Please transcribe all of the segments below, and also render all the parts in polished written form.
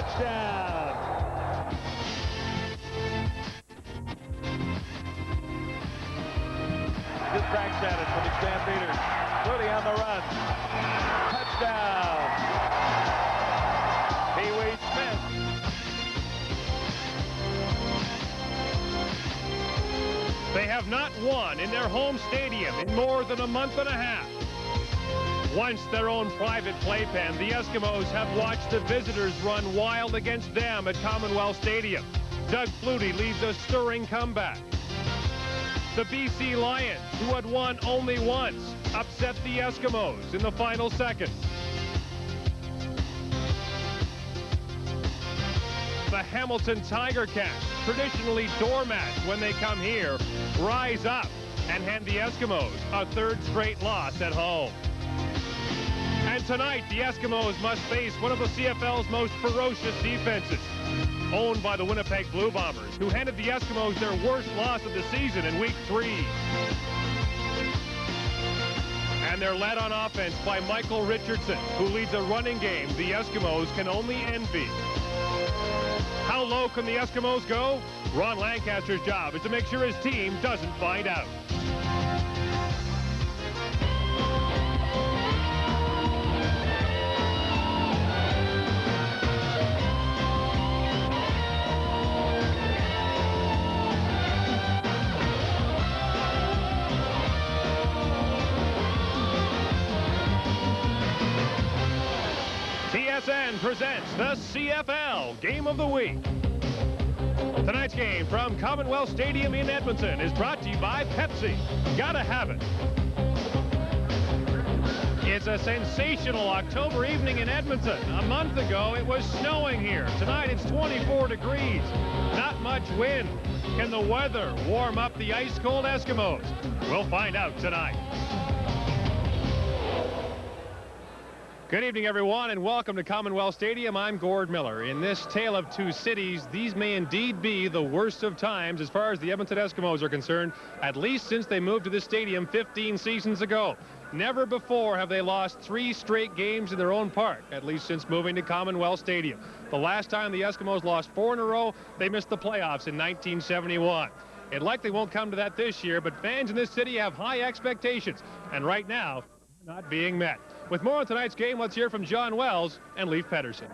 Touchdown. Good cracks at it for the Stampeders. Flutie on the run. Touchdown. Pee-wee Smith. They have not won in their home stadium in more than a month and a half. Once their own private playpen, the Eskimos have watched the visitors run wild against them at Commonwealth Stadium. Doug Flutie leads a stirring comeback. The BC Lions, who had won only once, upset the Eskimos in the final seconds. The Hamilton Tiger Cats, traditionally doormats when they come here, rise up and hand the Eskimos a third straight loss at home. And tonight, the Eskimos must face one of the CFL's most ferocious defenses, owned by the Winnipeg Blue Bombers, who handed the Eskimos their worst loss of the season in Week 3. And they're led on offense by Michael Richardson, who leads a running game the Eskimos can only envy. How low can the Eskimos go? Ron Lancaster's job is to make sure his team doesn't find out. TSN presents the CFL Game of the Week. Tonight's game from Commonwealth Stadium in Edmonton is brought to you by Pepsi. Gotta have it. It's a sensational October evening in Edmonton. A month ago, it was snowing here. Tonight, it's 24 degrees. Not much wind. Can the weather warm up the ice-cold Eskimos? We'll find out tonight. Good evening, everyone, and welcome to Commonwealth Stadium. I'm Gord Miller. In this tale of two cities, these may indeed be the worst of times as far as the Edmonton Eskimos are concerned, at least since they moved to this stadium 15 seasons ago. Never before have they lost 3 straight games in their own park, at least since moving to Commonwealth Stadium. The last time the Eskimos lost 4 in a row, they missed the playoffs in 1971. It likely won't come to that this year, but fans in this city have high expectations, and right now, not being met. With more on tonight's game, let's hear from John Wells and Leif Pedersen.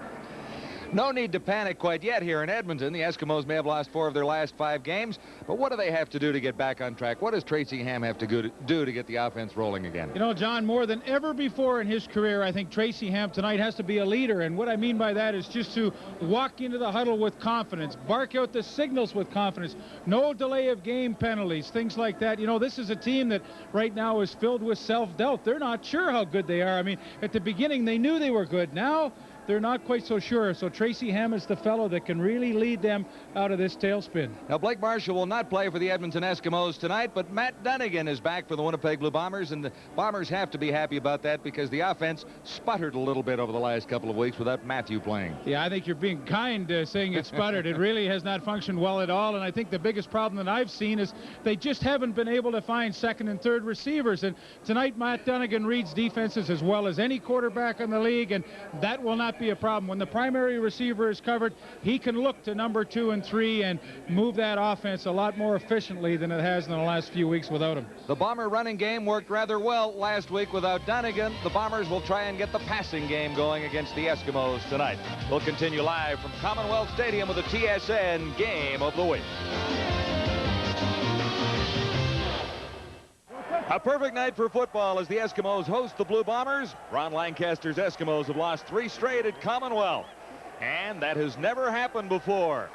No need to panic quite yet here in Edmonton. The Eskimos may have lost 4 of their last 5 games, but what do they have to do to get back on track? What does Tracy Ham have to do to get the offense rolling again? You know, John, more than ever before in his career, I think Tracy Ham tonight has to be a leader. And what I mean by that is just to walk into the huddle with confidence, bark out the signals with confidence, no delay of game penalties, things like that. You know, this is a team that right now is filled with self-doubt. They're not sure how good they are. I mean, at the beginning, they knew they were good. Now, they're not quite so sure. So Tracy Ham is the fellow that can really lead them out of this tailspin. Now, Blake Marshall will not play for the Edmonton Eskimos tonight, but Matt Dunnigan is back for the Winnipeg Blue Bombers, and the Bombers have to be happy about that because the offense sputtered a little bit over the last couple of weeks without Matthew playing. Yeah, I think you're being kind saying it sputtered. It really has not functioned well at all, and I think the biggest problem that I've seen is they just haven't been able to find second and third receivers, and tonight Matt Dunnigan reads defenses as well as any quarterback in the league, and that will not be a problem. When the primary receiver is covered, he can look to number 2 and 3 and move that offense a lot more efficiently than it has in the last few weeks without him. The Bomber running game worked rather well last week without Dunnigan. The Bombers will try and get the passing game going against the Eskimos tonight. We'll continue live from Commonwealth Stadium with the TSN Game of the Week. A perfect night for football as the Eskimos host the Blue Bombers. Ron Lancaster's Eskimos have lost 3 straight at Commonwealth, and that has never happened before.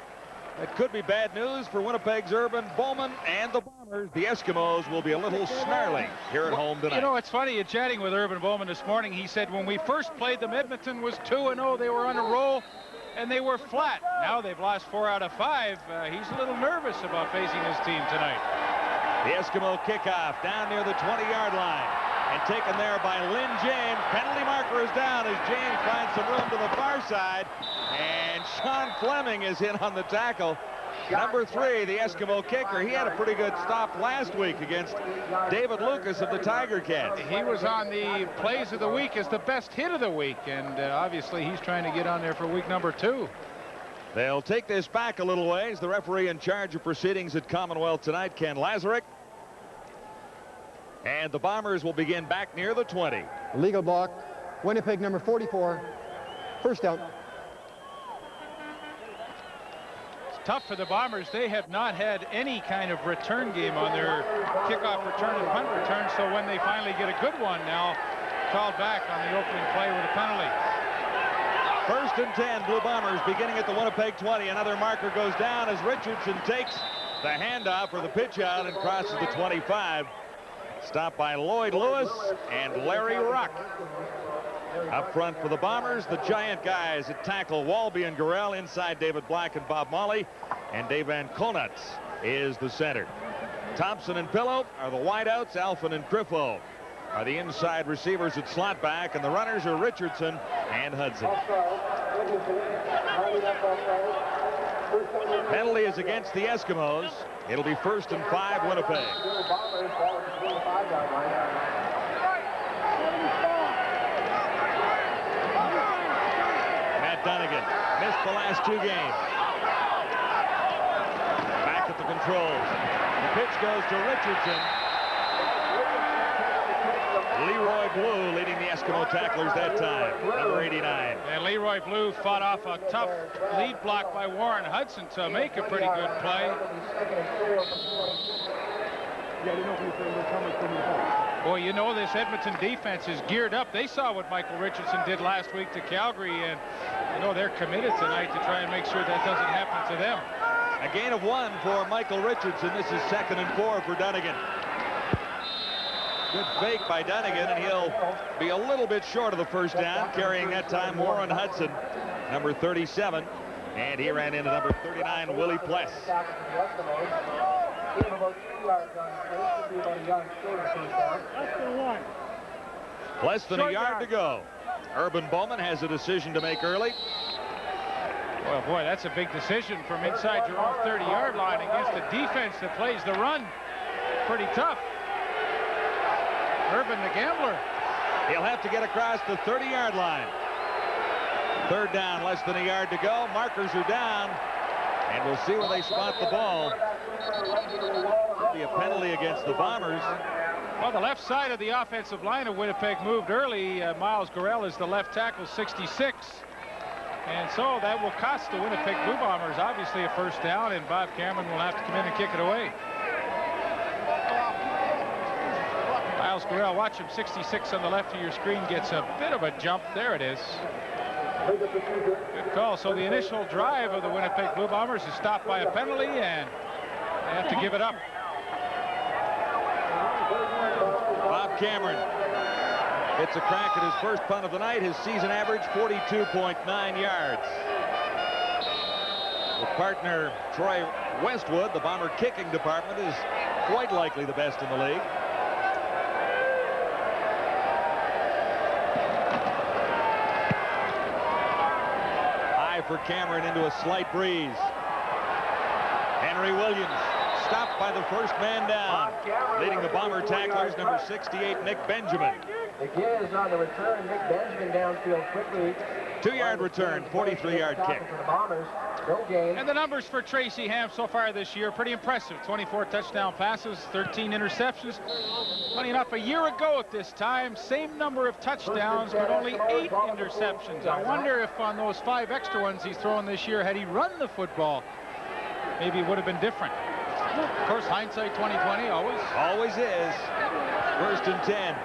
It could be bad news for Winnipeg's Urban Bowman and the Bombers. The Eskimos will be a little snarling here at home tonight. You know, it's funny, chatting with Urban Bowman this morning, he said when we first played them, Edmonton was 2-0. They were on a roll, and they were flat. Now they've lost 4 out of 5. He's a little nervous about facing his team tonight. The Eskimo kickoff down near the 20-yard line and taken there by Lynn James. Penalty marker is down as James finds some room to the far side, and Sean Fleming is in on the tackle. Number 3, the Eskimo kicker. He had a pretty good stop last week against David Lucas of the Tiger Cats. He was on the plays of the week as the best hit of the week, and obviously he's trying to get on there for week number 2. They'll take this back a little ways. The referee in charge of proceedings at Commonwealth tonight, Ken Lazarek. And the Bombers will begin back near the 20. Legal block, Winnipeg number 44, first down. It's tough for the Bombers. They have not had any kind of return game on their kickoff return and punt return, so when they finally get a good one now, called back on the opening play with a penalty. 1st and 10, Blue Bombers beginning at the Winnipeg 20. Another marker goes down as Richardson takes the handoff or the pitch out and crosses the 25. Stopped by Lloyd Lewis and Larry Ruck. Up front for the Bombers, the giant guys at tackle, Walby and Gurrell. Inside, David Black and Bob Molly. And Dave Van Konitz is the center. Thompson and Pillow are the wideouts. Alphen and Criffo are the inside receivers at slot back, and the runners are Richardson and Hudson. Penalty is against the Eskimos. It'll be 1st and 5, Winnipeg. Matt Dunnigan missed the last 2 games. Back at the controls. The pitch goes to Richardson. Leroy Blue leading the Eskimo tacklers that time, number 89. And Leroy Blue fought off a tough lead block by Warren Hudson to make a pretty good play. Boy, you know this Edmonton defense is geared up. They saw what Michael Richardson did last week to Calgary, and you know they're committed tonight to try and make sure that doesn't happen to them. A gain of 1 for Michael Richardson. This is 2nd and 4 for Dunnigan. Good fake by Dunnigan, and he'll be a little bit short of the first down, carrying that time Warren Hudson, number 37, and he ran into number 39, Willie Pless. Less than a yard to go. Urban Bowman has a decision to make early. Well, boy, that's a big decision from inside your own 30-yard line against a defense that plays the run. Pretty tough. Urban the gambler. He'll have to get across the 30-yard line. 3rd down, less than a yard to go. Markers are down, and we'll see when they spot the ball. Could be a penalty against the Bombers. Well, the left side of the offensive line of Winnipeg moved early. Miles Gurrell is the left tackle, 66. And so that will cost the Winnipeg Blue Bombers obviously a first down, and Bob Cameron will have to come in and kick it away. Miles Gurrell, watch him, 66 on the left of your screen, gets a bit of a jump. There it is. Good call. So the initial drive of the Winnipeg Blue Bombers is stopped by a penalty, and they have to give it up. Bob Cameron gets a crack at his first punt of the night. His season average, 42.9 yards. With partner Troy Westwood, the Bomber kicking department is quite likely the best in the league. For Cameron into a slight breeze. Henry Williams stopped by the first man down. Leading the Bomber tacklers, number 68, Nick Benjamin. Again is on the return. Nick Benjamin downfield quickly. 2-yard return, 43-yard kick. And the numbers for Tracy Ham so far this year, pretty impressive. 24 touchdown passes, 13 interceptions. Funny enough, a year ago at this time, same number of touchdowns, but only 8 interceptions. I wonder if on those 5 extra ones he's thrown this year, had he run the football, maybe it would have been different. Of course, hindsight 2020, always. Always is. 1st and 10.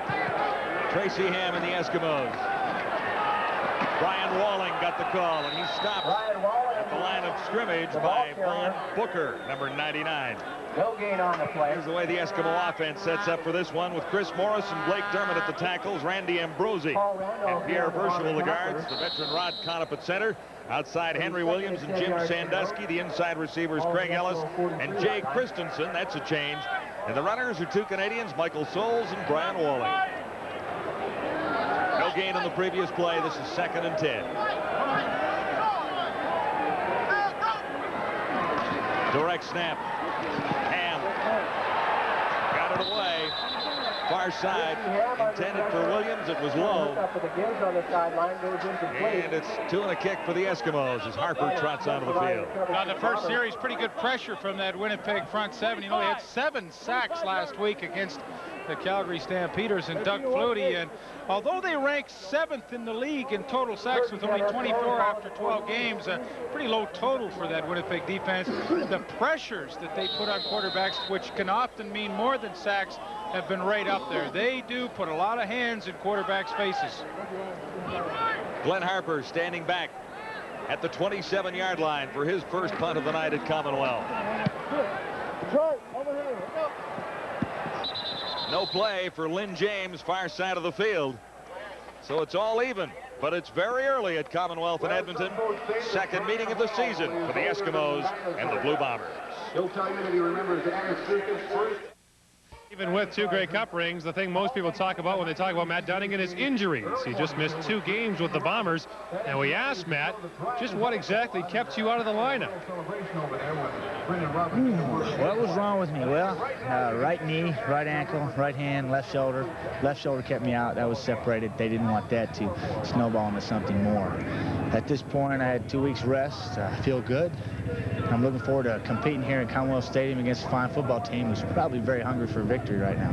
Tracy Ham and the Eskimos. Brian Walling got the call, and he stopped at the line of scrimmage by Vaughn Booker, number 99. No gain on the play. Here's the way the Eskimo offense sets up for this one, with Chris Morris and Blake Dermott at the tackles, Randy Ambrosi and Pierre Verschel the guards, the veteran Rod Conop at center. Outside, Henry Williams and Jim Sandusky. The inside receivers, Craig Ellis and Jay Christensen. That's a change. And the runners are 2 Canadians, Michael Souls and Brian Walling. No gain on the previous play. This is 2nd and 10. Direct snap. Ham got it away. Far side, intended for Williams. It was low. And it's 2 and a kick for the Eskimos as Harper trots onto the field. On the first series, pretty good pressure from that Winnipeg front seven. You know, he had 7 sacks last week against the Calgary Stampeders and Doug Flutie. And although they rank 7th in the league in total sacks with only 24 after 12 games, a pretty low total for that Winnipeg defense. The pressures that they put on quarterbacks, which can often mean more than sacks, have been right up there. They do put a lot of hands in quarterbacks' faces. Glenn Harper standing back at the 27-yard line for his first punt of the night at Commonwealth. No play for Lynn James, far side of the field. So it's all even, but it's very early at Commonwealth in Edmonton. Second meeting of the season for the Eskimos and the Blue Bombers. He'll tell you that he remembers Aaron Sturkis first. Even with 2 Grey Cup rings, the thing most people talk about when they talk about Matt Dunnigan is injuries. He just missed 2 games with the Bombers. And we asked Matt just what exactly kept you out of the lineup. What was wrong with me? Well, right knee, right ankle, right hand, left shoulder. Left shoulder kept me out. That was separated. They didn't want that to snowball into something more. At this point, I had 2 weeks rest. I feel good. I'm looking forward to competing here at Commonwealth Stadium against a fine football team who's probably very hungry for victory right now.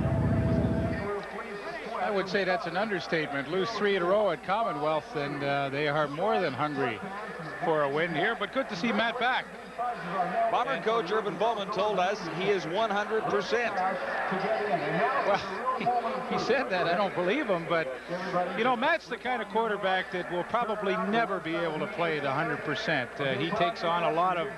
I would say that's an understatement. Lose 3 in a row at Commonwealth, and they are more than hungry for a win here. But good to see Matt back. Bomber coach Irvin Bowman told us he is 100%. Well, he said that. I don't believe him, but you know, Matt's the kind of quarterback that will probably never be able to play at 100%. He takes on a lot of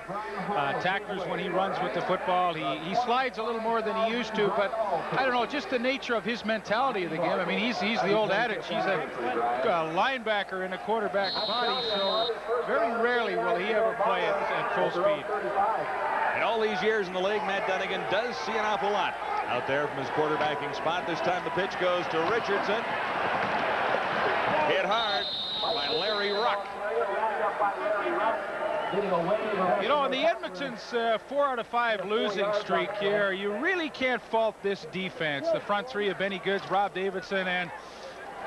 tacklers when he runs with the football. He slides a little more than he used to, but I don't know, just the nature of his mentality of the game. I mean, he's the old adage. He's a linebacker in a quarterback's body, so very rarely will he ever play at full speed. In all these years in the league, Matt Dunnigan does see an awful lot out there from his quarterbacking spot. This time the pitch goes to Richardson. Hit hard by Larry Ruck. You know, in the Edmonton's 4 out of 5 losing streak here, you really can't fault this defense. The front 3 of Benny Goods, Rob Davidson, and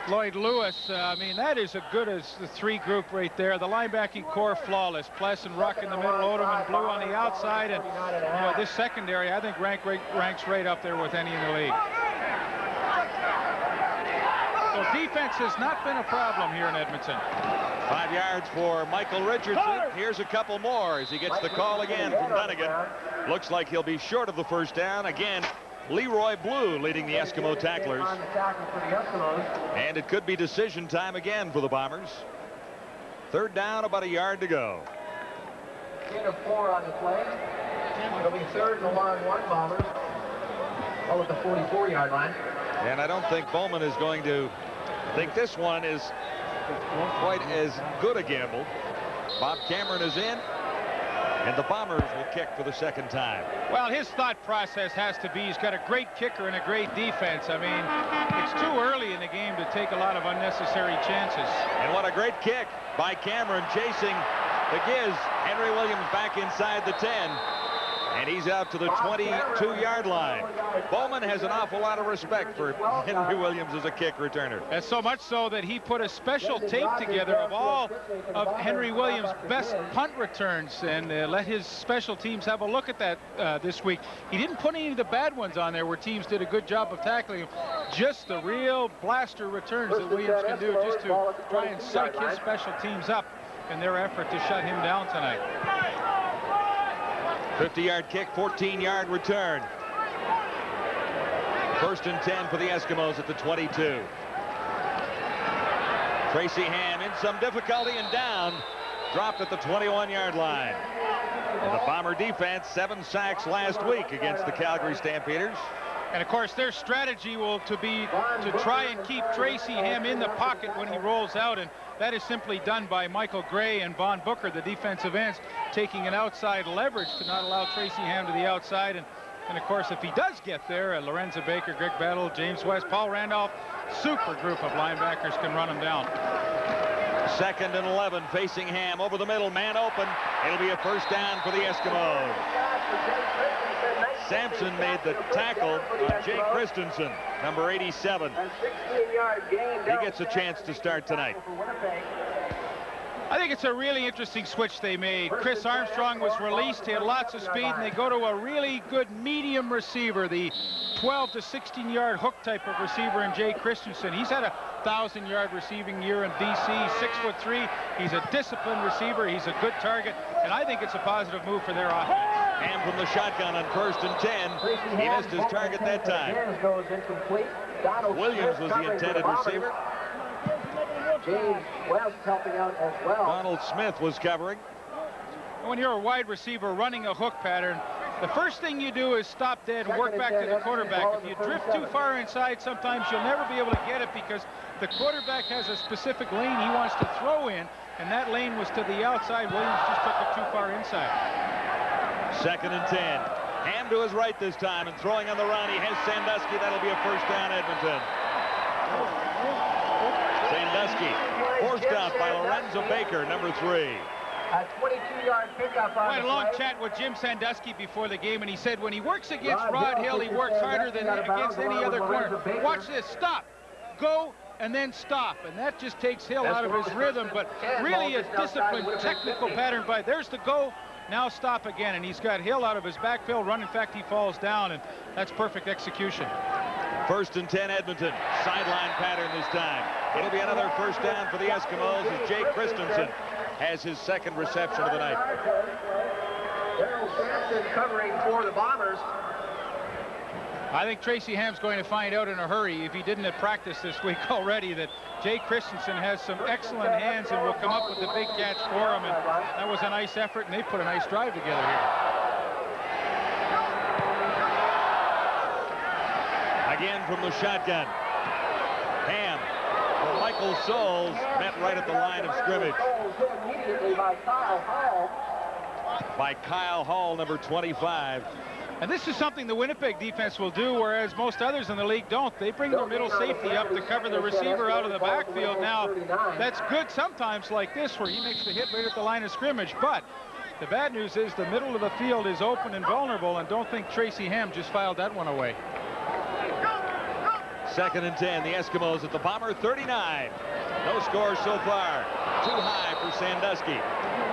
Lloyd Lewis. I mean, that is as good as the 3 group right there. The linebacking core flawless. Pless and Ruck in the middle, Odom and Blue on the outside, and you know, this secondary I think ranks right up there with any in the league. So defense has not been a problem here in Edmonton. 5 yards for Michael Richardson. Here's a couple more as he gets the call again from Dunnigan. Looks like he'll be short of the first down again. Leroy Blue leading the Eskimo tacklers. And it could be decision time again for the Bombers. 3rd down, about a yard to go. Gain of 4 on the play. It'll be 3rd and a long 1 Bombers. All at the 44-yard line. And I don't think Bowman is going to think this one is quite as good a gamble. Bob Cameron is in. And the Bombers will kick for the 2nd time. Well, his thought process has to be he's got a great kicker and a great defense. I mean, it's too early in the game to take a lot of unnecessary chances. And what a great kick by Cameron, chasing the Giz. Henry Williams back inside the 10. And he's out to the 22-yard line. Bowman has an awful lot of respect for Henry Williams as a kick returner. And so much so that he put a special tape together of all of Henry Williams' best punt returns and let his special teams have a look at that this week. He didn't put any of the bad ones on there where teams did a good job of tackling him. Just the real blaster returns that Williams can do just to try and psych his special teams up in their effort to shut him down tonight. 50-yard kick, 14-yard return. 1st and 10 for the Eskimos at the 22. Tracy Ham in some difficulty and down. Dropped at the 21-yard line. And the Bomber defense, 7 sacks last week against the Calgary Stampeders. And of course their strategy will be to try and keep Tracy Ham in the pocket when he rolls out, and that is simply done by Michael Gray and Von Booker, the defensive ends, taking an outside leverage to not allow Tracy Ham to the outside. And of course, if he does get there, Lorenzo Baker, Greg Battle, James West, Paul Randolph, super group of linebackers can run him down. 2nd and 11, facing Ham over the middle, man open. It'll be a first down for the Eskimos. Sampson made the tackle on Jay Christensen, number 87. He gets a chance to start tonight. I think it's a really interesting switch they made. Chris Armstrong was released. He had lots of speed, and they go to a really good medium receiver, the 12 to 16-yard hook type of receiver in Jay Christensen. He's had a 1,000-yard receiving year in BC, 6'3". He's a disciplined receiver. He's a good target, and I think it's a positive move for their offense. And from the shotgun on 1st and 10, he missed his target that time. Williams was the intended receiver. James West helping out as well. Donald Smith was covering. When you're a wide receiver running a hook pattern, the first thing you do is stop dead and work back to the quarterback. If you drift too far inside, sometimes you'll never be able to get it because the quarterback has a specific lane he wants to throw in, and that lane was to the outside. Williams just took it too far inside. 2nd and 10. Ham to his right this time, and throwing on the run. He has Sandusky. That'll be a first down, Edmonton. Sandusky forced out by Lorenzo Baker, number 3. A 22-yard pickup on I had a long chat with Jim Sandusky before the game, and he said when he works against Rod Hill, he works harder than against any other corner. Watch this. Stop. Go. And then stop. And that just takes Hill out of his rhythm, but really a disciplined technical pattern by there's the go. Now stop again, and he's got Hill out of his backfield run. In fact, he falls down, and that's perfect execution. 1st and 10, Edmonton. Sideline pattern this time. It'll be another first down for the Eskimos as Jay Christensen has his 2nd reception of the night. Daryl Sampson covering for the Bombers. I think Tracy Ham's going to find out in a hurry, if he didn't at practice this week already, that Jay Christensen has some excellent hands and will come up with the big catch for him. And that was a nice effort, and they put a nice drive together here. Again from the shotgun. Ham. Well, Michael Souls met right at the line of scrimmage. By Kyle Hall, number 25. And this is something the Winnipeg defense will do, whereas most others in the league don't. They bring their middle safety up to cover the receiver out of the backfield. Now, that's good sometimes like this, where he makes the hit right at the line of scrimmage. But the bad news is the middle of the field is open and vulnerable, and don't think Tracy Ham just filed that one away. 2nd and 10. The Eskimos at the Bomber 39. No score so far. Too high for Sandusky.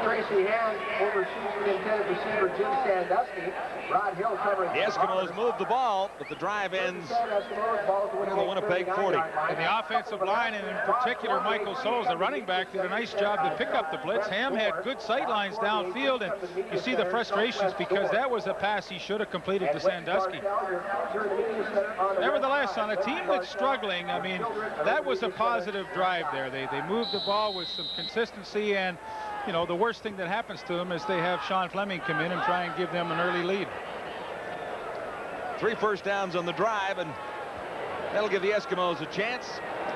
Tracy Ham oversees the intended receiver Jim Sandusky. Rod Hill covering. The Eskimos move the ball, but the drive ends at the Winnipeg 40. And the offensive line, and in particular Michael Souls, the running back, did a nice job to pick up the blitz. Ham had good sight lines downfield, and you see the frustrations because that was a pass he should have completed to Sandusky. Nevertheless, on a team that's struggling, I mean, that was a positive drive there. They moved the ball with some consistency, and you know, the worst thing that happens to them is they have Sean Fleming come in and try and give them an early lead. 3 first downs on the drive, and that'll give the Eskimos a chance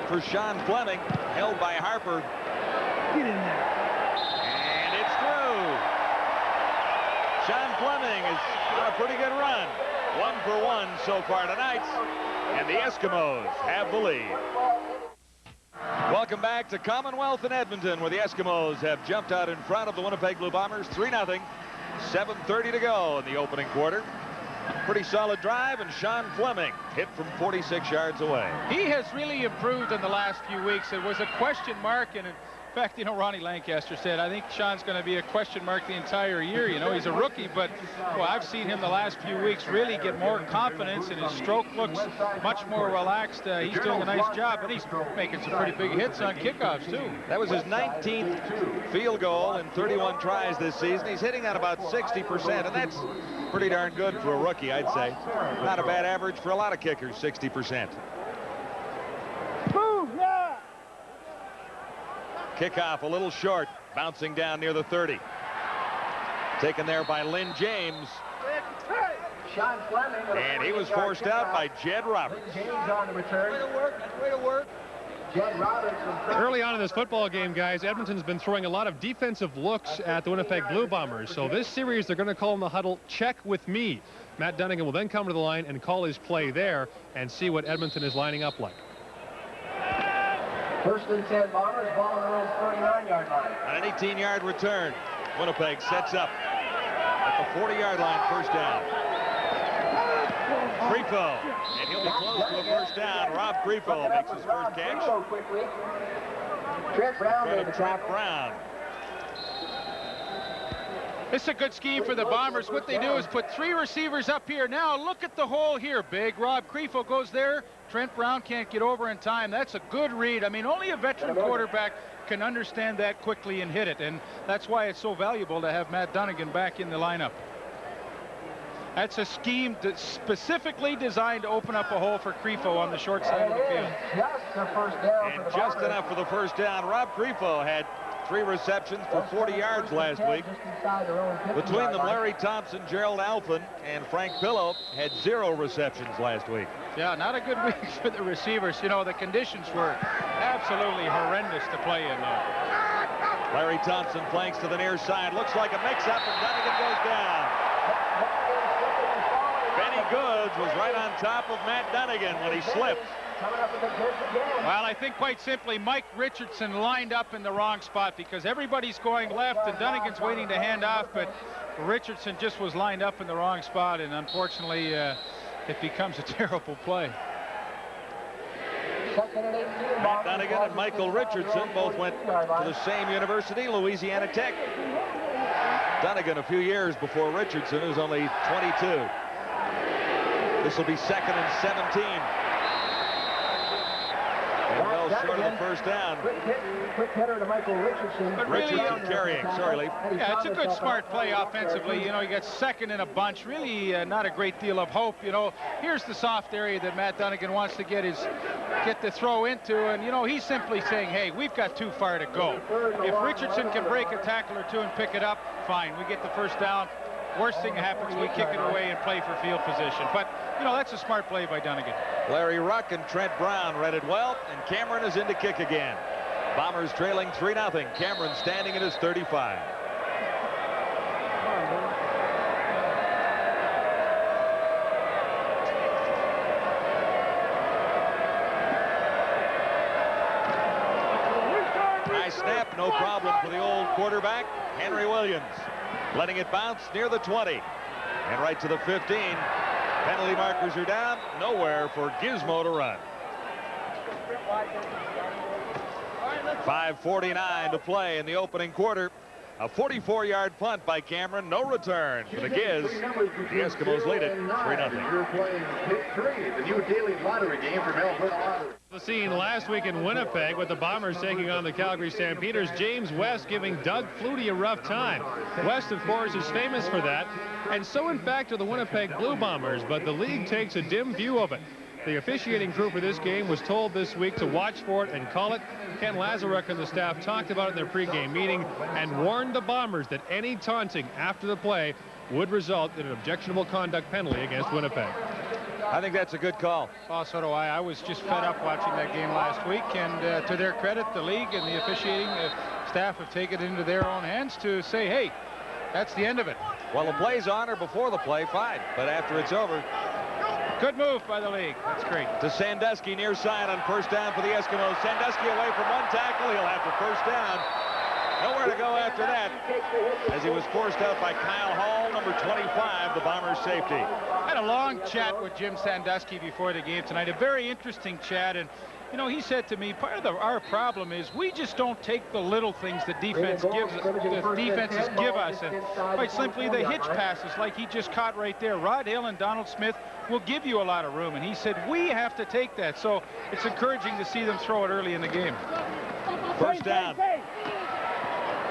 for Sean Fleming, held by Harper. Get in there. And it's through. Sean Fleming is on a pretty good run. 1 for 1 so far tonight, and the Eskimos have the lead. Welcome back to Commonwealth in Edmonton, where the Eskimos have jumped out in front of the Winnipeg Blue Bombers 3-0. 7:30 to go in the opening quarter. Pretty solid drive, and Sean Fleming hit from 46 yards away. He has really improved in the last few weeks. It was a question mark, and in fact, you know, Ronnie Lancaster said, I think Sean's going to be a question mark the entire year. You know, he's a rookie, but well, I've seen him the last few weeks really get more confidence, and his stroke looks much more relaxed. He's doing a nice job, and he's making some pretty big hits on kickoffs, too. That was his 19th field goal in 31 tries this season. He's hitting at about 60%, and that's pretty darn good for a rookie, I'd say. Not a bad average for a lot of kickers, 60%. Kickoff a little short, bouncing down near the 30. Taken there by Lynn James. Sean Fleming. And he was forced out by Jed Roberts. James on the return. Way to work. Jed Roberts. Early on in this football game, guys, Edmonton's been throwing a lot of defensive looks at the Winnipeg Blue Bombers. So this series, they're going to call in the huddle, check with me. Matt Dunnigan will then come to the line and call his play there and see what Edmonton is lining up like. 1st and 10 Bombers, ball on their own 39-yard line. On an 18-yard return. Winnipeg sets up at the 40-yard line, first down. Grifo, and he'll be close to a first down. Rob Grifo makes his first catch. Trent Brown made the Trent tackle. Brown. It's a good scheme for the Bombers. What they do is put 3 receivers up here. Now look at the hole here, Big. Rob Grifo goes there. Trent Brown can't get over in time. That's a good read. I mean, only a veteran quarterback can understand that quickly and hit it, and that's why it's so valuable to have Matt Dunnigan back in the lineup. That's a scheme that's specifically designed to open up a hole for Grifo on the short side of the field. Just a first down for And the just Bombers. enough for the first down. Rob Grifo had 3 receptions for 40 yards last week. Just inside their own 50-yard Between them, line. Larry Thompson, Gerald Alphin, and Frank Pillow had 0 receptions last week. Yeah, not a good week for the receivers. You know, the conditions were absolutely horrendous to play in, though. Larry Thompson flanks to the near side. Looks like a mix-up, and Dunnigan goes down. Benny Goods was right on top of Matt Dunnigan when he slipped. Coming up with the blitz again. Well, I think quite simply Mike Richardson lined up in the wrong spot because everybody's going left and Dunnigan's waiting to hand off, but Richardson just was lined up in the wrong spot, and unfortunately it becomes a terrible play. Second and 18. Matt Dunnigan and Michael Richardson both went to the same university, Louisiana Tech. Dunnigan a few years before Richardson, who's only 22. This will be 2nd and 17. And well short of the first down. Quick hitter to Michael Richardson. But really, Richardson carrying, sorry, Lee. Yeah, it's a good, smart play offensively. You know, you got second in a bunch. Really not a great deal of hope. You know, here's the soft area that Matt Dunnigan wants to get the throw into. And, you know, he's simply saying, hey, we've got too far to go. If Richardson can break a tackle or two and pick it up, fine. We get the first down. Worst thing that happens, we kick it away and play for field position. But, you know, that's a smart play by Dunnigan. Larry Ruck and Trent Brown read it well, and Cameron is in to kick again. Bombers trailing 3-0. Cameron standing at his 35. Nice snap, no problem for the old quarterback, Henry Williams. Letting it bounce near the 20 and right to the 15. Penalty markers are down. Nowhere for Gizmo to run. 5:49 to play in the opening quarter. A 44-yard punt by Cameron. No return for the Giz. The Eskimos lead it 3-0. You're playing Pick 3, the new daily lottery game from Alberta Lottery. The scene last week in Winnipeg with the Bombers taking on the Calgary Stampeders. James West giving Doug Flutie a rough time. West, of course, is famous for that, and so in fact are the Winnipeg Blue Bombers, but the league takes a dim view of it. The officiating crew for this game was told this week to watch for it and call it. Ken Lazaruk and the staff talked about it in their pregame meeting and warned the Bombers that any taunting after the play would result in an objectionable conduct penalty against Winnipeg. I think that's a good call. Oh, so do I. I was just fed up watching that game last week, and to their credit, the league and the officiating staff have taken it into their own hands to say, hey, that's the end of it. Well, the play's on or before the play, fine. But after it's over. Good move by the league. That's great. To Sandusky near side on first down for the Eskimos. Sandusky away from one tackle. He'll have the first down. Nowhere to go after that as he was forced out by Kyle Hall, number 25, the Bombers' safety. I had a long chat with Jim Sandusky before the game tonight. A very interesting chat. And, you know, he said to me, part of our problem is we just don't take the little things the defenses give us. And quite simply, the hitch passes like he just caught right there. Rod Hill and Donald Smith will give you a lot of room. And he said, we have to take that. So it's encouraging to see them throw it early in the game. First down.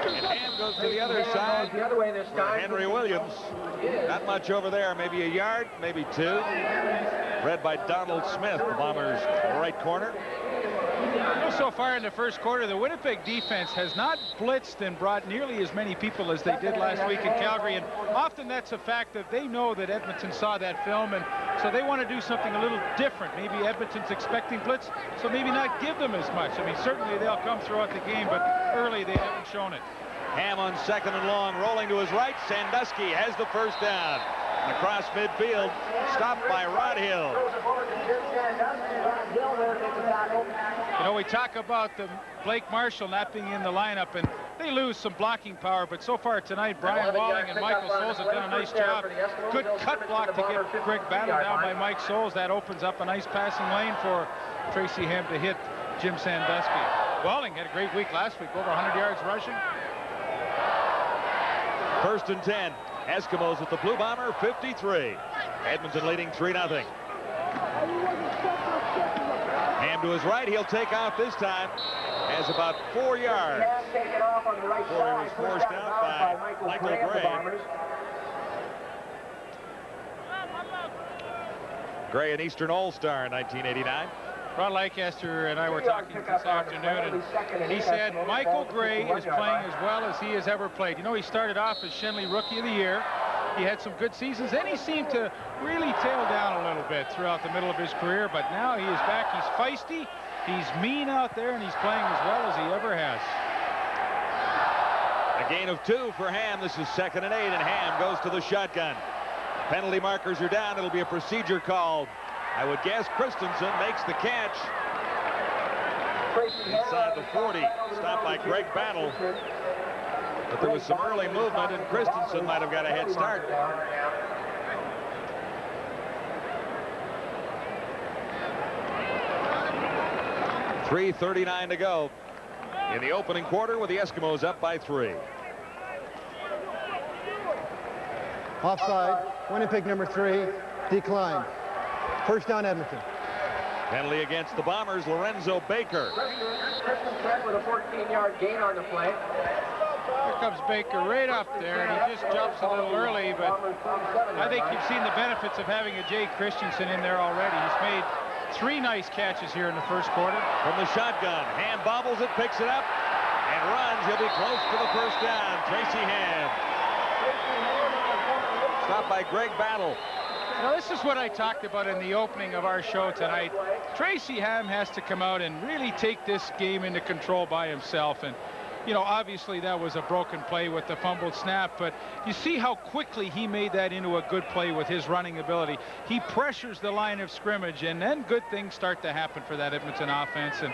And Ham goes to the other side. The other way this time. Henry Williams. Not much over there. Maybe a yard, maybe 2. Read by Donald Smith, the Bombers' right corner. So far in the first quarter, the Winnipeg defense has not blitzed and brought nearly as many people as they did last week in Calgary. And often that's a fact that they know that Edmonton saw that film, and so they want to do something a little different. Maybe Edmonton's expecting blitz, so maybe not give them as much. I mean, certainly they'll come throughout the game, but early they haven't shown it. Ham on second and long, rolling to his right. Sandusky has the first down. Across midfield, stopped by Rod Hill. You know, we talk about the Blake Marshall not being in the lineup, and They lose some blocking power, but so far tonight, Brian Walling and Michael Souls have done a nice job. Good cut block to get Greg Battle down by Mike Souls. That opens up a nice passing lane for Tracy Ham to hit Jim Sandusky. Walling had a great week last week, over 100 yards rushing. 1st and 10. Eskimos at the Blue Bomber, 53. Edmonton leading 3-0. Ham to his right. He'll take off this time. Has about 4 yards. Before he was forced out by Michael Gray. Gray, an Eastern All-Star in 1989. Ron Lancaster and I were talking this afternoon, and he said Michael Gray is playing as well as he has ever played. You know, he started off as Shenley Rookie of the Year. He had some good seasons. Then he seemed to really tail down a little bit throughout the middle of his career, but now he is back. He's feisty, he's mean out there, and he's playing as well as he ever has. A gain of 2 for Ham. This is 2nd and 8, and Ham goes to the shotgun. Penalty markers are down. It'll be a procedure called. I would guess Christensen makes the catch. Inside the 40, stopped by Greg Battle. But there was some early movement, and Christensen might have got a head start. .339 to go in the opening quarter, with the Eskimos up by 3. Offside. Winnipeg number 3 declined. 1st down, Edmonton. Penalty against the Bombers, Lorenzo Baker. Christensen with a 14-yard gain on the play. Here comes Baker right up there, and he just jumps a little early, but I think you've seen the benefits of having a Jay Christensen in there already. He's made 3 nice catches here in the 1st quarter. From the shotgun, Ham bobbles it, picks it up, and runs. He'll be close to the 1st down. Tracy Ham. Stopped by Greg Battle. Now, this is what I talked about in the opening of our show tonight. Tracy Ham has to come out and really take this game into control by himself. And, you know, obviously that was a broken play with the fumbled snap, but you see how quickly he made that into a good play with his running ability. He pressures the line of scrimmage, and then good things start to happen for that Edmonton offense. And,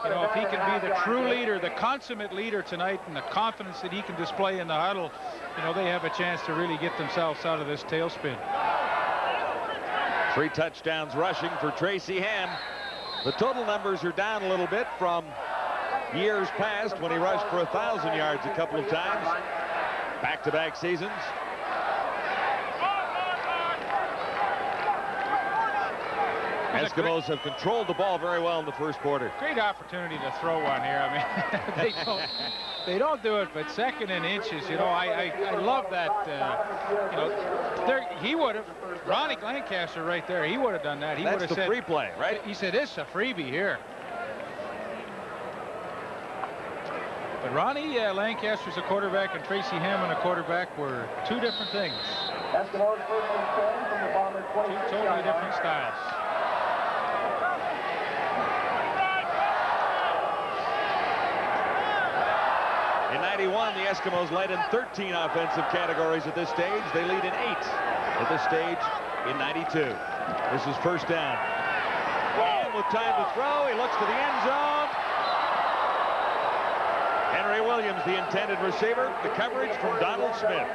you know, if he can be the true leader, the consummate leader tonight, and the confidence that he can display in the huddle, you know, they have a chance to really get themselves out of this tailspin. 3 touchdowns rushing for Tracy Ham. The total numbers are down a little bit from years past when he rushed for 1,000 yards a couple of times. Back-to-back seasons. Eskimos have controlled the ball very well in the 1st quarter. Great opportunity to throw one here. I mean, they don't do it, but 2nd and inches, you know, I love that. You know, he would have, Ronnie Lancaster right there, he would have done that. He would have said, free play, right? He said, it's a freebie here. But Ronnie Lancaster's a quarterback, and Tracy Ham a quarterback were 2 different things. Eskimos 1st and 10 from the Bomber 26. 2 totally different styles. In 91, the Eskimos led in 13 offensive categories at this stage. They lead in 8 at this stage in 92. This is 1st down. And with time to throw, he looks to the end zone. Henry Williams, the intended receiver. The coverage from Donald Smith.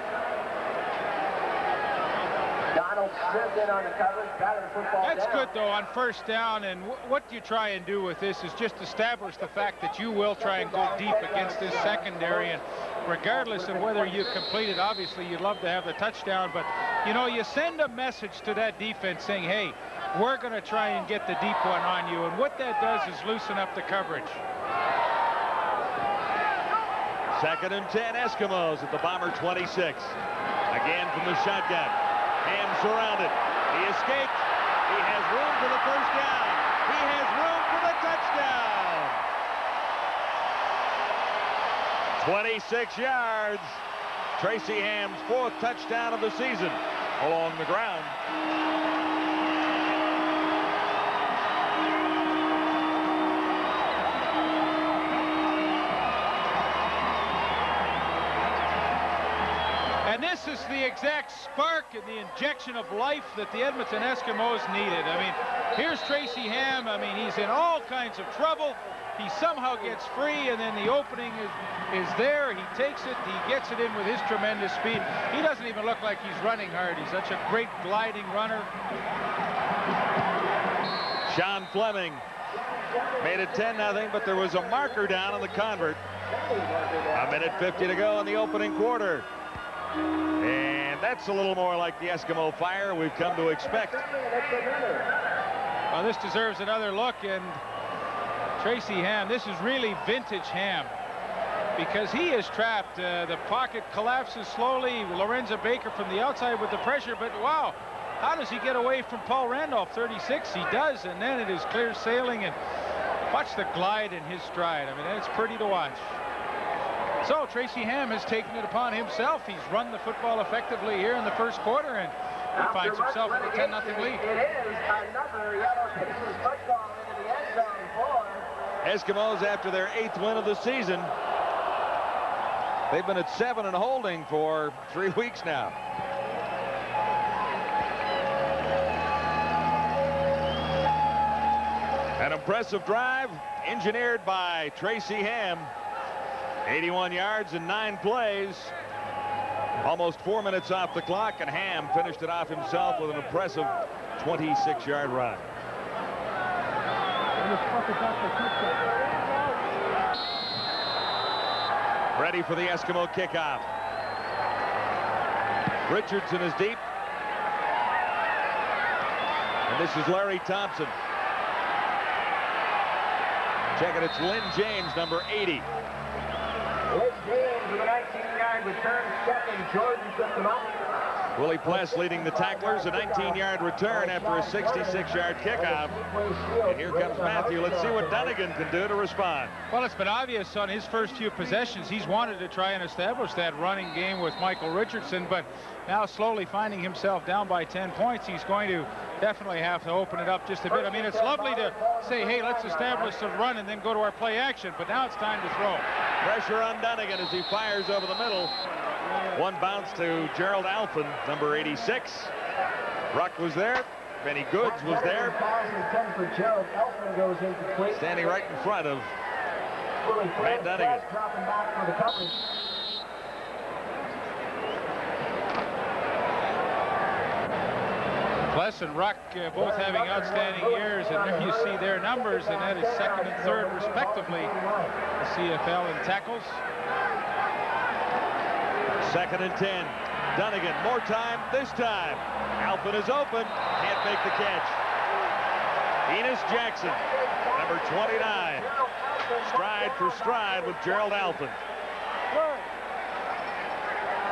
Donald Smith in on the coverage. Batted the football That's down. good, though, on 1st down. And what you try and do with this is just establish the fact that you will try and go deep against this secondary. And regardless of whether you complete it, obviously you'd love to have the touchdown. But, you know, you send a message to that defense saying, hey, we're going to try and get the deep one on you. And what that does is loosen up the coverage. 2nd and 10, Eskimos at the Bomber 26. Again from the shotgun. Ham surrounded. He escaped. He has room for the 1st down. He has room for the touchdown. 26 yards. Tracy Ham's 4th touchdown of the season along the ground. And this is the exact spark and the injection of life that the Edmonton Eskimos needed. I mean, here's Tracy Ham. I mean, he's in all kinds of trouble. He somehow gets free, and then the opening is there. He takes it. He gets it in with his tremendous speed. He doesn't even look like he's running hard. He's such a great gliding runner. Sean Fleming made it 10-0, but there was a marker down on the convert. A minute 50 to go in the opening quarter. And that's a little more like the Eskimo fire we've come to expect. Well, this deserves another look, and Tracy Ham, this is really vintage Ham, because he is trapped. The pocket collapses slowly. Lorenzo Baker from the outside with the pressure, but wow, how does he get away from Paul Randolph, 36? He does, and then it is clear sailing, and watch the glide in his stride. I mean, it's pretty to watch. So Tracy Ham has taken it upon himself. He's run the football effectively here in the first quarter, and he finds himself with a 10-0 lead. It is another Yellow Pacers football into the end zone for Eskimos, after their 8th win of the season, they've been at 7 and holding for 3 weeks now. An impressive drive engineered by Tracy Ham. 81 yards in 9 plays. Almost 4 minutes off the clock, and Ham finished it off himself with an impressive 26-yard run. Ready for the Eskimo kickoff. Richardson is deep. And this is Larry Thompson. Check it, it's Lynn James, number 80. Lynn James with a 19-yard return. Second, Jordan took them up. Willie Pless leading the tacklers, a 19-yard return after a 66-yard kickoff. And here comes Matthew. Let's see what Dunnigan can do to respond. Well, it's been obvious on his first few possessions. He's wanted to try and establish that running game with Michael Richardson, but now slowly finding himself down by 10 points, he's going to definitely have to open it up just a bit. I mean, it's lovely to say, hey, let's establish the run and then go to our play action, but now it's time to throw. Pressure on Dunnigan as he fires over the middle. One bounce to Gerald Alphin, number 86. Ruck was there. Benny Goods was there. Standing right in front of Matt Dunnigan. Pless and Ruck both having outstanding years, and there you see their numbers, and that is second and third respectively. The CFL in tackles. 2nd and 10. Dunnigan, more time this time. Alphin is open, can't make the catch. Enos Jackson, number 29. Stride for stride with Gerald Alphin.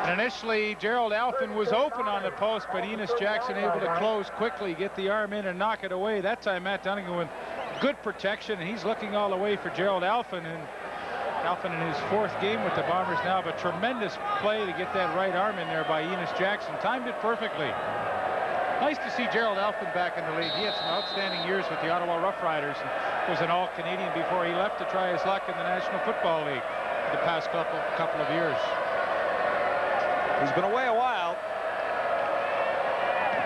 And initially, Gerald Alphin was open on the post, but Enos Jackson able to close quickly, get the arm in and knock it away. That time, Matt Dunnigan with good protection, and he's looking all the way for Gerald Alphin. And Alphin in his 4th game with the Bombers now, but tremendous play to get that right arm in there by Enos Jackson. Timed it perfectly. Nice to see Gerald Alphin back in the league. He had some outstanding years with the Ottawa Rough Riders and was an All-Canadian before he left to try his luck in the National Football League the past couple of years. He's been away a while.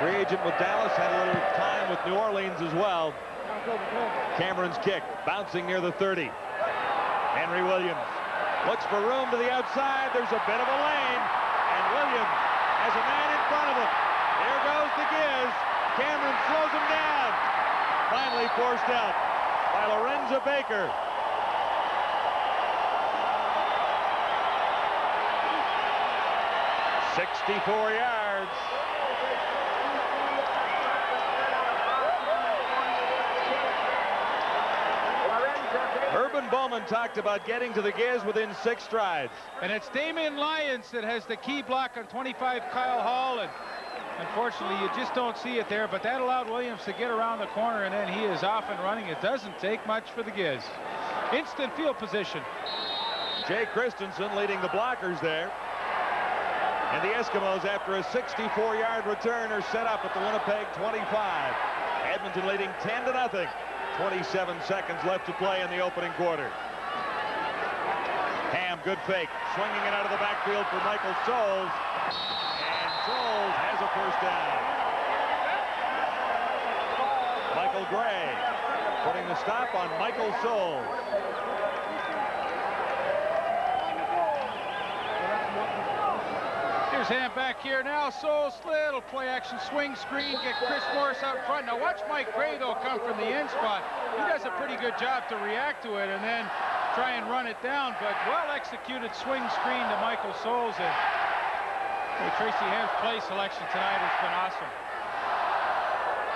Free agent with Dallas, had a little time with New Orleans as well. Cameron's kick, bouncing near the 30. Henry Williams looks for room to the outside. There's a bit of a lane, and Williams has a man in front of him. There goes the Giz. Cameron slows him down. Finally forced out by Lorenzo Baker. "64 yards. Urban Bowman talked about getting to the Giz within 6 strides. And it's Damian Lyons that has the key block on 25 Kyle Hall, and unfortunately you just don't see it there, but that allowed Williams to get around the corner, and then he is off and running. It doesn't take much for the Giz. Instant field position. Jay Christensen leading the blockers there. And the Eskimos, after a 64-yard return, are set up at the Winnipeg 25. Edmonton leading 10-0. 27 seconds left to play in the opening quarter. Ham, good fake, swinging it out of the backfield for Michael Soles, and Soles has a first down. Michael Gray putting the stop on Michael Soles. Here's Ham back here now. Soles, little play action swing screen, get Chris Morris out front. Now watch Mike Gray, though, come from the end spot. He does a pretty good job to react to it and then try and run it down, but well-executed swing screen to Michael Soles. And Tracy Ham's play selection tonight has been awesome.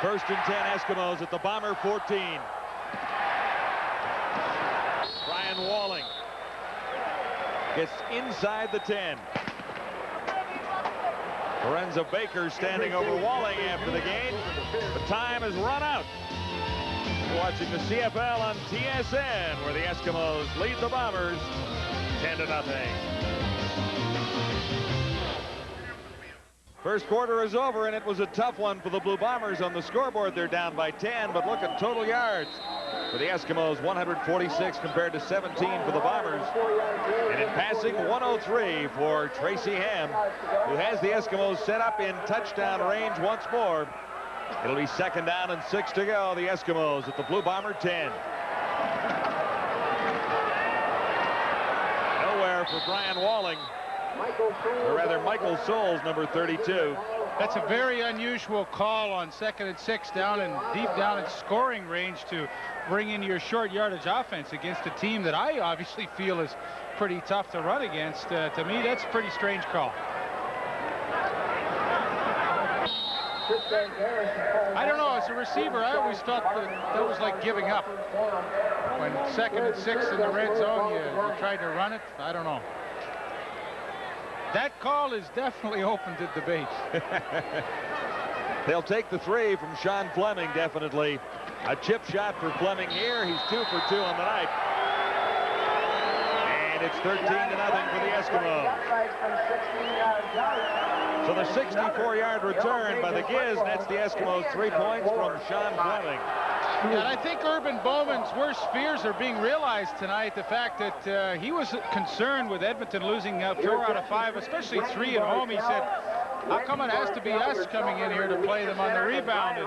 1st and 10 Eskimos at the Bomber 14. Brian Walling gets inside the 10. Lorenzo Baker standing over Walling after the game. The time has run out. You're watching the CFL on TSN, where the Eskimos lead the Bombers 10-0. First quarter is over, and it was a tough one for the Blue Bombers. On the scoreboard, they're down by 10, but look at total yards. For the Eskimos, 146 compared to 17 for the Bombers. And in passing, 103 for Tracy Ham, who has the Eskimos set up in touchdown range once more. It'll be 2nd down and 6 to go. The Eskimos at the Blue Bomber 10. Nowhere for Brian Walling. Or rather, Michael Soles, number 32. That's a very unusual call on 2nd and 6 down and deep down in scoring range to bring in your short yardage offense against a team that I obviously feel is pretty tough to run against. To me, that's a pretty strange call. I don't know, as a receiver, I always felt that was like giving up. When 2nd and 6 in the red zone, you tried to run it. I don't know. That call is definitely open to debate. They'll take the 3 from Sean Fleming, definitely. A chip shot for Fleming here. He's 2 for 2 on the night. And it's 13-0 for the Eskimos. So the 64-yard return by the Giz nets the Eskimos 3 points from Sean Fleming. And I think Urban Bowman's worst fears are being realized tonight. The fact that he was concerned with Edmonton losing 4 out of 5, especially 3 at home. He said, how come it has to be us coming in here to play them on the rebound? And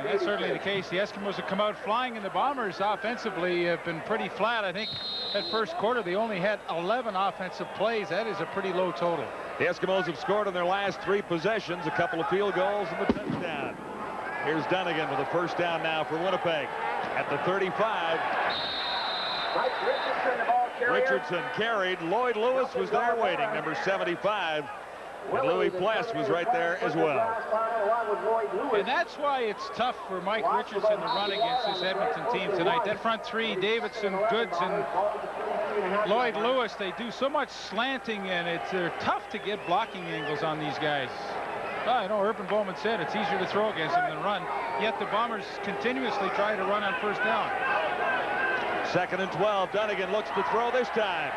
that's certainly the case. The Eskimos have come out flying, and the Bombers offensively have been pretty flat. I think that first quarter they only had 11 offensive plays. That is a pretty low total. The Eskimos have scored on their last 3 possessions, a couple of field goals and the touchdown. Here's Dunnigan with a 1st down now for Winnipeg at the 35. Richardson carried. Lloyd Lewis was there waiting, number 75. And Louis Pless was right there as well. And that's why it's tough for Mike Richardson to run against this Edmonton team tonight. That front 3, Davidson, Goods, and Lloyd Lewis, they do so much slanting, and they're tough to get blocking angles on these guys. Well, I know Urban Bowman said it's easier to throw against them than run, yet the Bombers continuously try to run on 1st down. 2nd and 12. Dunnigan looks to throw this time.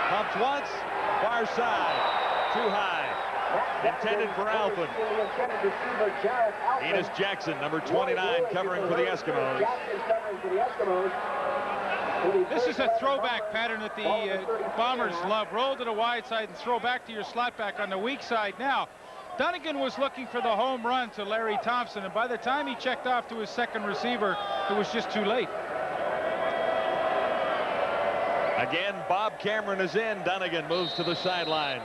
Pumps once, far side, too high. Intended for Alphen. Enos Jackson, number 29, covering for the Eskimos. This is a throwback pattern that the Bombers love. Roll to the wide side and throw back to your slot back on the weak side. Now, Dunnigan was looking for the home run to Larry Thompson, and by the time he checked off to his 2nd receiver, it was just too late. Again, Bob Cameron is in. Dunnigan moves to the sidelines.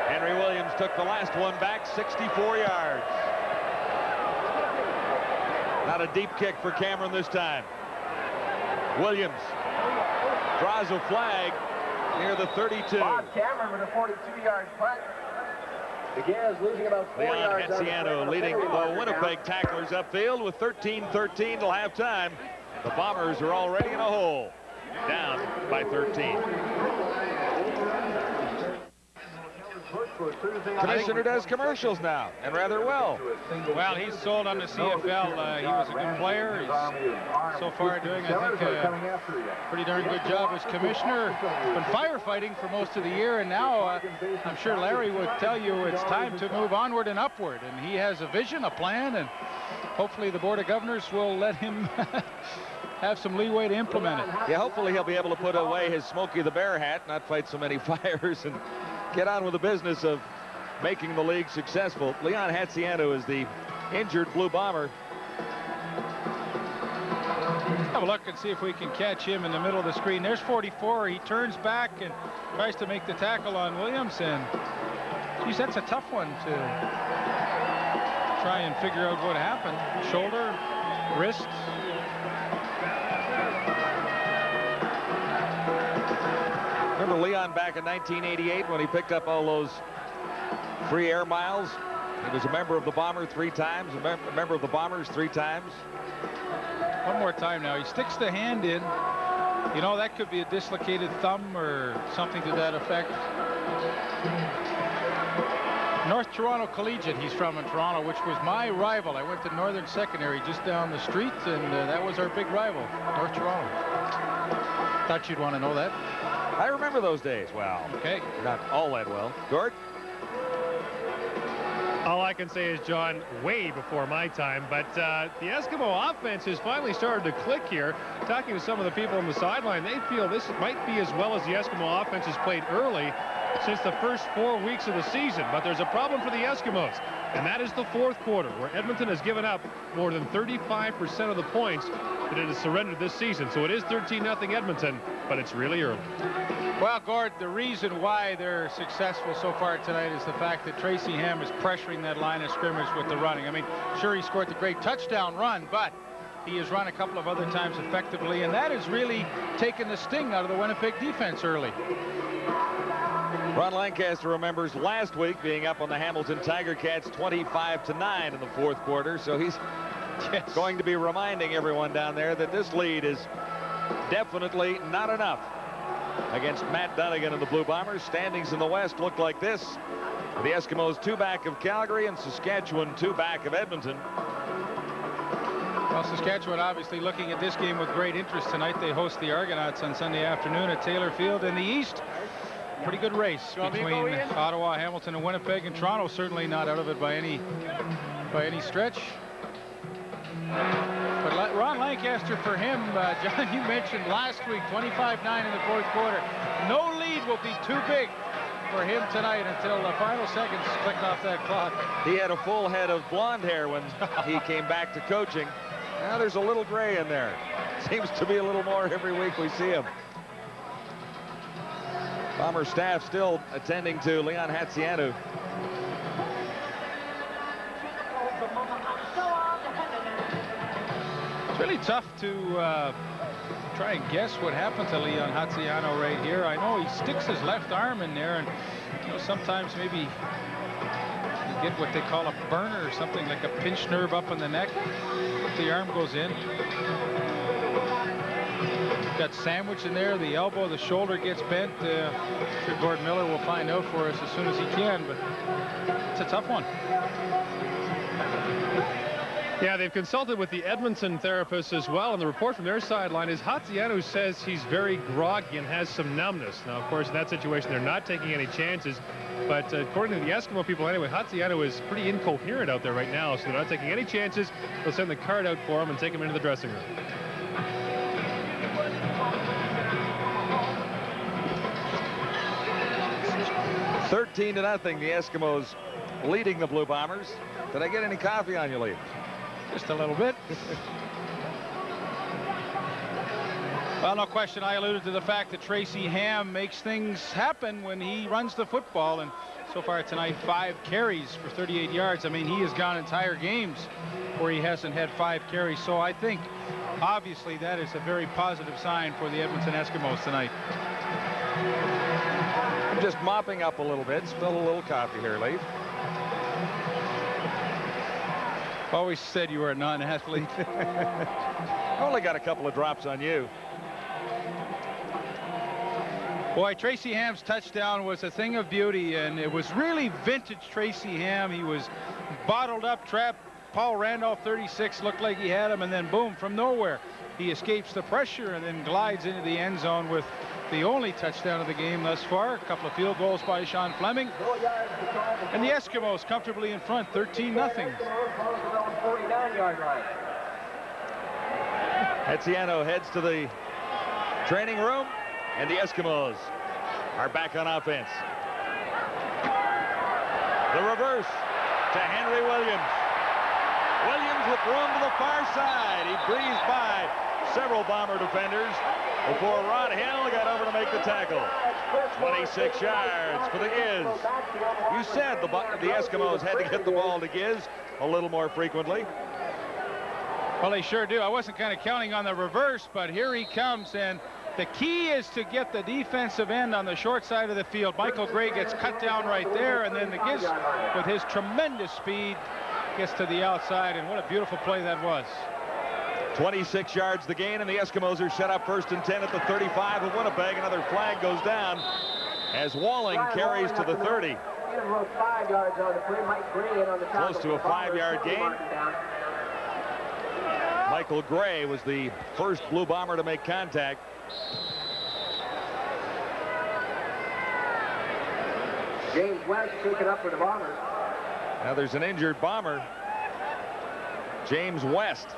Henry Williams took the last one back, 64 yards. Not a deep kick for Cameron this time. Williams draws a flag near the 32. Bob Cameron with a 42-yard punt. The Giz losing about 4 Leon yards. Hetziano leading the Winnipeg tacklers upfield with 13-13 till halftime. The Bombers are already in a hole, down by 13. Commissioner does commercials now, and rather well. Well, he's sold on the CFL. He was a good player. He's so far doing, I think, a pretty darn good job as commissioner. He's been firefighting for most of the year, and now I'm sure Larry would tell you it's time to move onward and upward. And he has a vision, a plan, and hopefully the Board of Governors will let him have some leeway to implement it. Yeah, hopefully he'll be able to put away his Smokey the Bear hat, not fight so many fires, and get on with the business of making the league successful. Leon Hatziano is the injured Blue Bomber. Have a look and see if we can catch him in the middle of the screen. There's 44. He turns back and tries to make the tackle on Williams. And geez, that's a tough one to try and figure out what happened. Shoulder, wrist. Remember Leon back in 1988 when he picked up all those free air miles? He was a member of the Bomber 3 times, a member of the Bombers 3 times. One more time now. He sticks the hand in. You know, that could be a dislocated thumb or something to that effect. North Toronto Collegiate he's from in Toronto, which was my rival. I went to Northern Secondary just down the street, and that was our big rival, North Toronto. Thought you'd want to know that. I remember those days. Wow. Okay. Not all that well. Gord? All I can say is, John, way before my time, but the Eskimo offense has finally started to click here. Talking to some of the people on the sideline, they feel this might be as well as the Eskimo offense has played early since the first 4 weeks of the season. But there's a problem for the Eskimos, and that is the fourth quarter, where Edmonton has given up more than 35% of the points that it has surrendered this season. So it is 13-0 Edmonton, but it's really early. Well, Gord, the reason why they're successful so far tonight is the fact that Tracy Ham is pressuring that line of scrimmage with the running. I mean, sure, he scored the great touchdown run, but he has run a couple of other times effectively, and that has really taken the sting out of the Winnipeg defense early. Ron Lancaster remembers last week being up on the Hamilton Tiger Cats 25-9 in the fourth quarter, so he's going to be reminding everyone down there that this lead is definitely not enough. Against Matt Dunnigan and the Blue Bombers, standings in the West look like this. The Eskimos 2 back of Calgary and Saskatchewan 2 back of Edmonton. Well, Saskatchewan obviously looking at this game with great interest tonight. They host the Argonauts on Sunday afternoon at Taylor Field. In the East, pretty good race between Ottawa, Hamilton, and Winnipeg, and Toronto certainly not out of it by any stretch. But Ron Lancaster, for him, John, you mentioned last week, 25-9 in the fourth quarter. No lead will be too big for him tonight until the final seconds clicked off that clock. He had a full head of blonde hair when he came back to coaching. Now there's a little gray in there. Seems to be a little more every week we see him. Bomber staff still attending to Leon Hatziano. It's really tough to try and guess what happened to Leon Hatziano right here. I know he sticks his left arm in there, and you know, sometimes maybe you get what they call a burner or something, like a pinched nerve up in the neck. But the arm goes in. Got sandwich in there, the elbow, the shoulder gets bent. Sure Gord Miller will find out for us as soon as he can, but it's a tough one. Yeah, they've consulted with the Edmonton therapists as well, and the report from their sideline is Hatziano says he's very groggy and has some numbness. Now, of course, in that situation, they're not taking any chances, but according to the Eskimo people anyway, Hatziano is pretty incoherent out there right now, so they're not taking any chances. They'll send the card out for him and take him into the dressing room. $13-0, the Eskimos leading the Blue Bombers. Did I get any coffee on you, Lee? Just a little bit. Well, no question, I alluded to the fact that Tracy Ham makes things happen when he runs the football, and so far tonight 5 carries for 38 yards. I mean, he has gone entire games where he hasn't had 5 carries, so I think obviously that is a very positive sign for the Edmonton Eskimos tonight. I'm just mopping up a little bit. Spill a little coffee here, Leif. Always said you were a non-athlete. Only got a couple of drops on you. Boy, Tracy Ham's touchdown was a thing of beauty, and it was really vintage Tracy Ham. He was bottled up, trapped. Paul Randolph, 36, looked like he had him, and then boom, from nowhere, he escapes the pressure and then glides into the end zone with the only touchdown of the game thus far. A couple of field goals by Sean Fleming. And the Eskimos comfortably in front, 13-0. Hatziano heads to the training room, and the Eskimos are back on offense. The reverse to Henry Williams. Williams with room to the far side. He breezed by several Bomber defenders before Rod Hill got over to make the tackle. 26 yards for the Giz. You said the Eskimos had to get the ball to Giz a little more frequently. Well, they sure do. I wasn't kind of counting on the reverse, but here he comes, and the key is to get the defensive end on the short side of the field. Michael Gray gets cut down right there, and then the Giz, with his tremendous speed, gets to the outside, and what a beautiful play that was. 26 yards the gain, and the Eskimos are set up 1st and 10 at the 35 of Winnipeg. Another flag goes down as Walling carries to the 30. Close to a 5-yard gain. Michael Gray was the first Blue Bomber to make contact. James West taken up for the Bombers. Now there's an injured Bomber, James West.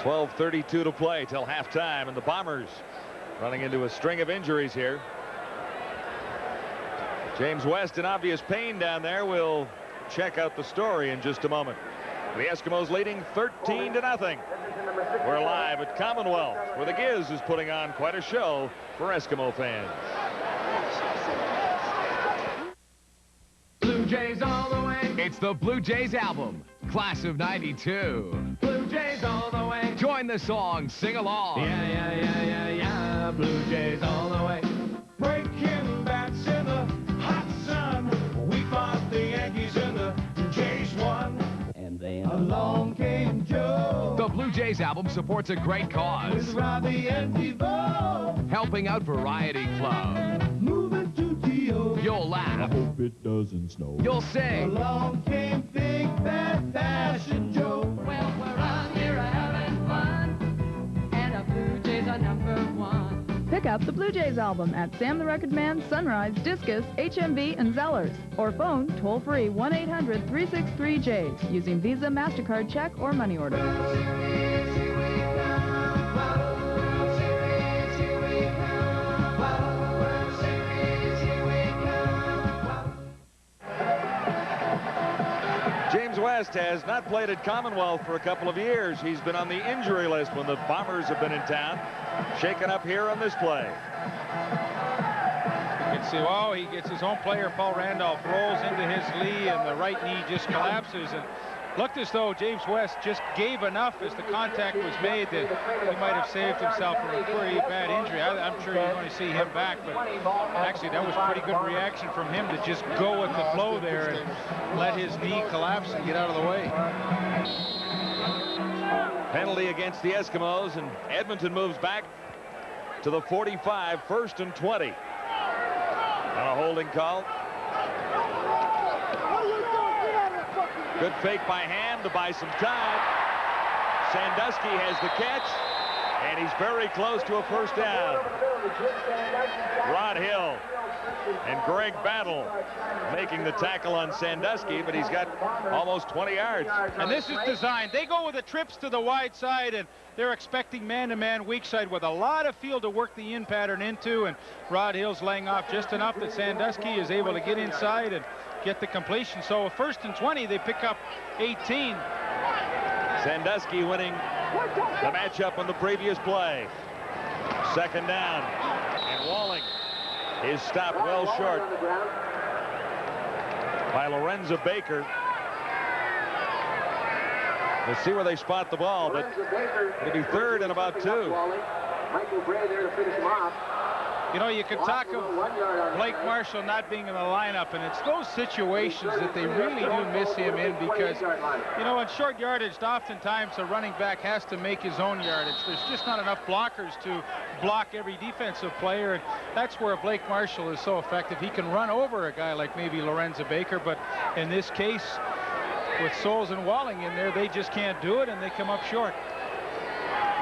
12:32 to play till halftime, and the Bombers running into a string of injuries here. James West in obvious pain down there. We'll check out the story in just a moment. The Eskimos leading 13-0. We're live at Commonwealth, where the Giz is putting on quite a show for Eskimo fans. Blue Jays all the way. It's the Blue Jays album, Class of '92. Blue Jays all the way. Join the song, sing along. Yeah, yeah, yeah, yeah, yeah. Blue Jays all the way. Breaking bats in the hot sun. We fought the Yankees and the Jays won. And then along came Joe. The Blue Jays album supports a great cause. With Robbie and Devo. Helping out Variety Club. Moving to T.O. You'll laugh. I hope it doesn't snow. You'll sing. Along came Big Bad Fashion Joe. Well, we're on here having fun, and our Blue Jays are #1. Pick up the Blue Jays album at Sam the Record Man, Sunrise, Discus, HMV, and Zellers. Or phone toll-free 1-800-363-JAYS using Visa, MasterCard, check, or money order. James West has not played at Commonwealth for a couple of years. He's been on the injury list when the Bombers have been in town. Shaken up here on this play. You can see, oh, he gets his own player, Paul Randolph, rolls into his lee, and the right knee just collapses. And looked as though James West just gave enough as the contact was made that he might have saved himself from a pretty bad injury. I'm sure you're going to see him back, but actually that was pretty good reaction from him to just go with the flow there and let his knee collapse and get out of the way. Penalty against the Eskimos, and Edmonton moves back to the 45, 1st and 20. On a holding call. Good fake by Ham to buy some time. Sandusky has the catch, and he's very close to a first down. Rod Hill and Greg Battle making the tackle on Sandusky, but he's got almost 20 yards. And this is designed. They go with the trips to the wide side, and they're expecting man-to-man weak side with a lot of field to work the in pattern into, and Rod Hill's laying off just enough that Sandusky is able to get inside and get the completion. So 1st and 20, they pick up 18. Sandusky winning the matchup on the previous play. 2nd down, and Walling is stopped well short by Lorenzo Baker. We'll see where they spot the ball, but it'll be 3rd and about 2. Michael Gray there to finish him off. You know, you could talk of Blake Marshall not being in the lineup, and it's those situations that they really do miss him in because, you know, in short yardage, oftentimes a running back has to make his own yardage. There's just not enough blockers to block every defensive player, and that's where Blake Marshall is so effective. He can run over a guy like maybe Lorenzo Baker, but in this case, with Souls and Walling in there, they just can't do it, and they come up short.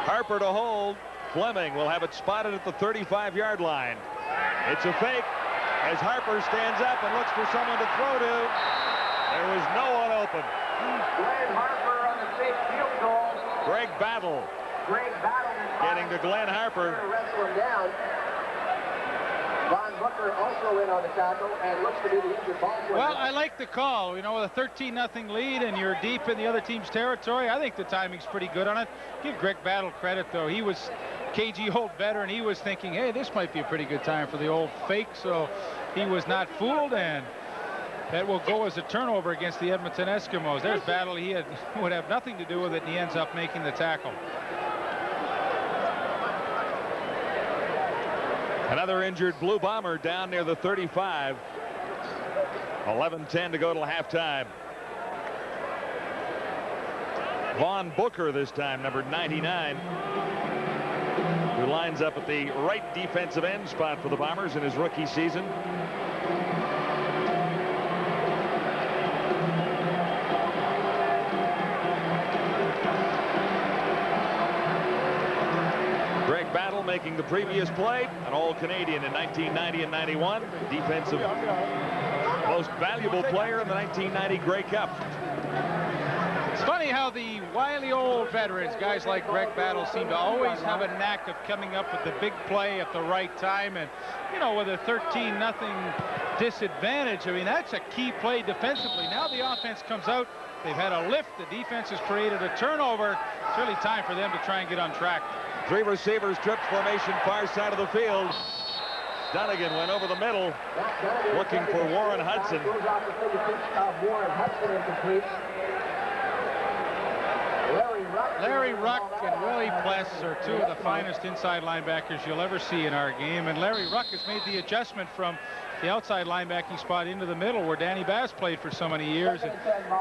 Harper to hold. Fleming will have it spotted at the 35-yard line. It's a fake as Harper stands up and looks for someone to throw to. There was no one open. Glenn Harper on the fake field goal. Greg Battle. Getting to Glenn Harper. To wrestle him down. Ron Booker also in on the tackle and looks to be the injured ball player. Well, I like the call. You know, with a 13-0 lead and you're deep in the other team's territory, I think the timing's pretty good on it. Give Greg Battle credit, though. He was KG old veteran. He was thinking, hey, this might be a pretty good time for the old fake, so he was not fooled, and that will go as a turnover against the Edmonton Eskimos. There's Battle. He would have nothing to do with it, and he ends up making the tackle. Another injured Blue Bomber down near the 35. 11:10 to go till halftime. Vaughn Booker this time, number 99, who lines up at the right defensive end spot for the Bombers in his rookie season. Greg Battle making the previous play, an All-Canadian in 1990 and 91, defensive most valuable player in the 1990 Grey Cup. It's funny how the wily old veterans, guys like Greg Battle, seem to always have a knack of coming up with the big play at the right time. And, you know, with a 13-0 disadvantage, I mean, that's a key play defensively. Now the offense comes out. They've had a lift. The defense has created a turnover. It's really time for them to try and get on track. Three receivers, trips formation, far side of the field. Dunnigan went over the middle, looking for Warren Hudson. Larry Ruck and Willie Pless are two of the finest inside linebackers you'll ever see in our game. And Larry Ruck has made the adjustment from the outside linebacking spot into the middle where Danny Bass played for so many years. And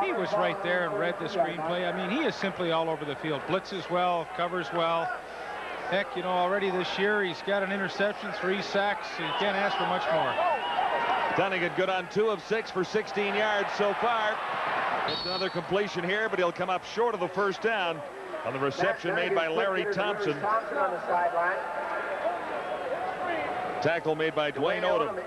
he was right there and read the screenplay. I mean, he is simply all over the field. Blitzes well, covers well. Heck, you know, already this year he's got an interception, 3 sacks. So you can't ask for much more. Dunnigan good on 2 of 6 for 16 yards so far. Gets another completion here, but he'll come up short of the first down on the reception made by Larry Thompson. Tackle made by Dwayne Odom.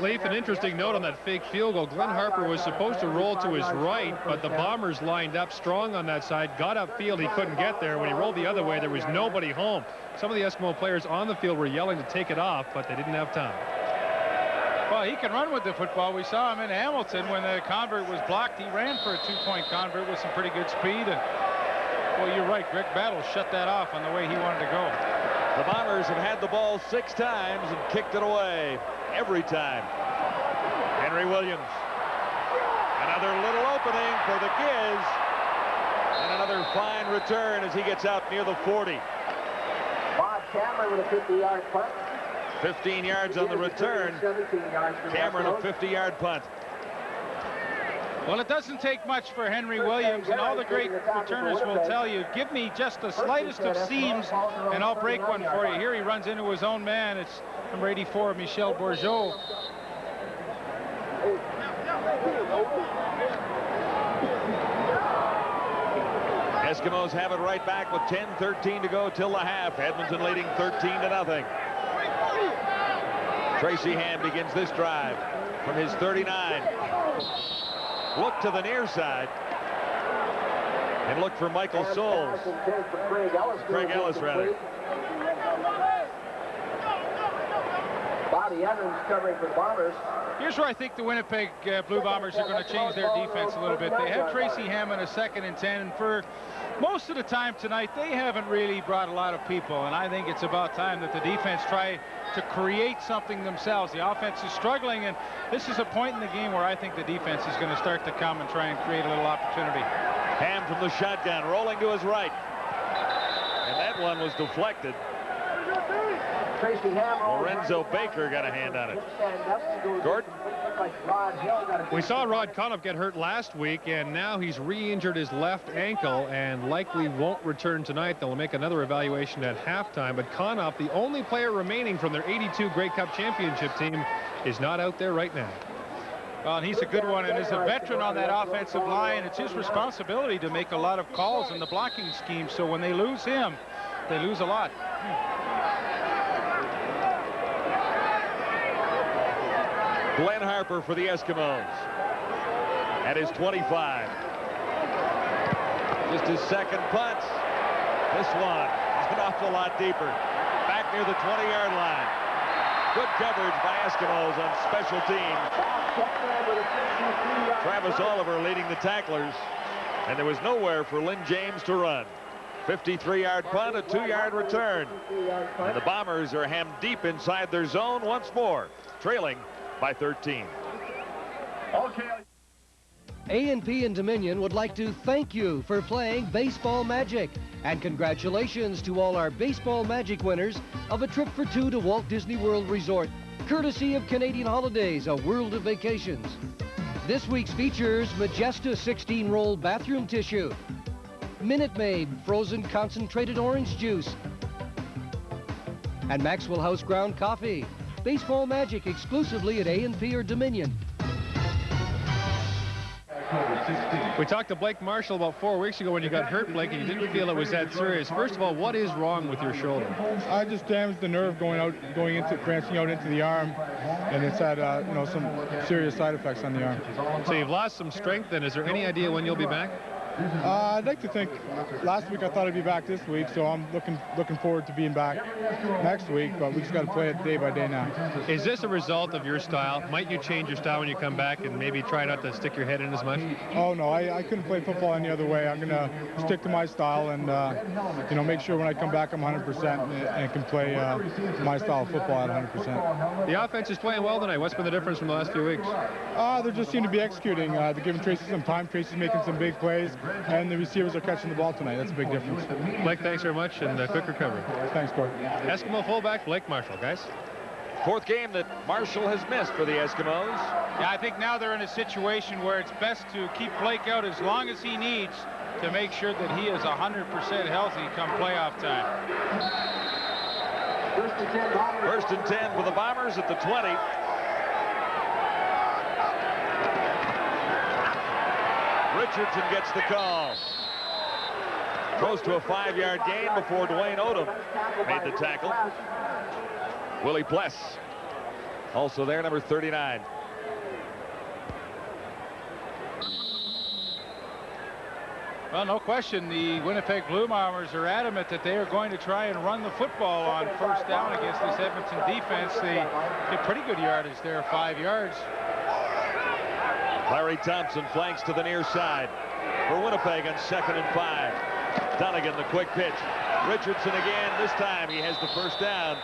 Leaf, an interesting note on that fake field goal. Glenn Harper was supposed to roll to his right, but the Bombers lined up strong on that side. Got upfield, he couldn't get there. When he rolled the other way, there was nobody home. Some of the Eskimo players on the field were yelling to take it off, but they didn't have time. Well, he can run with the football. We saw him in Hamilton when the convert was blocked. He ran for a 2-point convert with some pretty good speed. And, well, you're right. Greg Battle shut that off on the way he wanted to go. The Bombers have had the ball 6 times and kicked it away every time. Henry Williams. Another little opening for the Giz. And another fine return as he gets out near the 40. Bob Cameron with a 50-yard punt. 15 yards on the return. Cameron, a 50-yard punt. Well, it doesn't take much for Henry Williams, and all the great returners will tell you, give me just the slightest of seams, and I'll break one for you. Here he runs into his own man. It's number 84, Michel Bourgeot. Eskimos have it right back with 10-13 to go till the half. Edmonton leading 13-0. Tracy Ham begins this drive from his 39. Look to the near side. And look for Michael Souls. Craig Ellis, rather. Bobby Evans covering for the Bombers. Here's where I think the Winnipeg Blue Bombers are going to change their defense a little bit. They have Tracy Ham in a 2nd and 10, and for most of the time tonight, they haven't really brought a lot of people, and I think it's about time that the defense try to create something themselves. The offense is struggling, and this is a point in the game where I think the defense is going to start to come and try and create a little opportunity. Ham from the shotgun, rolling to his right. And that one was deflected. Lorenzo Baker got a hand on it. Gordon? We saw Rod Conniff get hurt last week, and now he's re-injured his left ankle and likely won't return tonight. They'll make another evaluation at halftime. But Conniff, the only player remaining from their 82 Grey Cup championship team, is not out there right now. Well, and he's a good one, and as a veteran on that offensive line, it's his responsibility to make a lot of calls in the blocking scheme. So when they lose him, they lose a lot. Glenn Harper for the Eskimos at his 25. Just his 2nd punt. This one is an awful lot deeper. Back near the 20-yard line. Good coverage by Eskimos on special teams. Travis Oliver leading the tacklers. And there was nowhere for Lynn James to run. 53-yard punt, a 2-yard return. And the Bombers are hemmed deep inside their zone once more, trailing by 13. A&P and Dominion would like to thank you for playing Baseball Magic. And congratulations to all our Baseball Magic winners of a trip for two to Walt Disney World Resort, courtesy of Canadian Holidays, a world of vacations. This week's features Majesta 16-roll bathroom tissue, Minute Maid frozen concentrated orange juice, and Maxwell House ground coffee. Baseball Magic exclusively at A&P or Dominion. We talked to Blake Marshall about 4 weeks ago when you got hurt, Blake, and you didn't feel it was that serious. First of all, what is wrong with your shoulder? I just damaged the nerve branching out into the arm, and it's had some serious side effects on the arm. So you've lost some strength, and is there any idea when you'll be back? I'd like to think last week I thought I'd be back this week, so I'm looking forward to being back next week, but we just got to play it day by day now. Is this a result of your style? Might you change your style when you come back and maybe try not to stick your head in as much? Oh, no, I couldn't play football any other way. I'm going to stick to my style and, make sure when I come back I'm 100% and can play my style of football at 100%. The offense is playing well tonight. What's been the difference from the last few weeks? They just seem to be executing. They're giving Tracy some time. Tracy's making some big plays. And the receivers are catching the ball tonight. That's a big difference. Blake, thanks very much, and quick recovery. Thanks, Corey. Eskimo fullback Blake Marshall, guys. Fourth game that Marshall has missed for the Eskimos. Yeah, I think now they're in a situation where it's best to keep Blake out as long as he needs to make sure that he is 100% healthy come playoff time. First and 10 for the Bombers at the 20. Richardson gets the call. Close to a 5-yard gain before Dwayne Odom made the tackle. Willie Pless also there, number 39. Well, no question, the Winnipeg Blue Bombers are adamant that they are going to try and run the football on first down against this Edmonton defense. They get pretty good yardage there, 5 yards. Larry Thompson flanks to the near side for Winnipeg on 2nd and 5. Dunnigan, the quick pitch. Richardson again. This time he has the first down.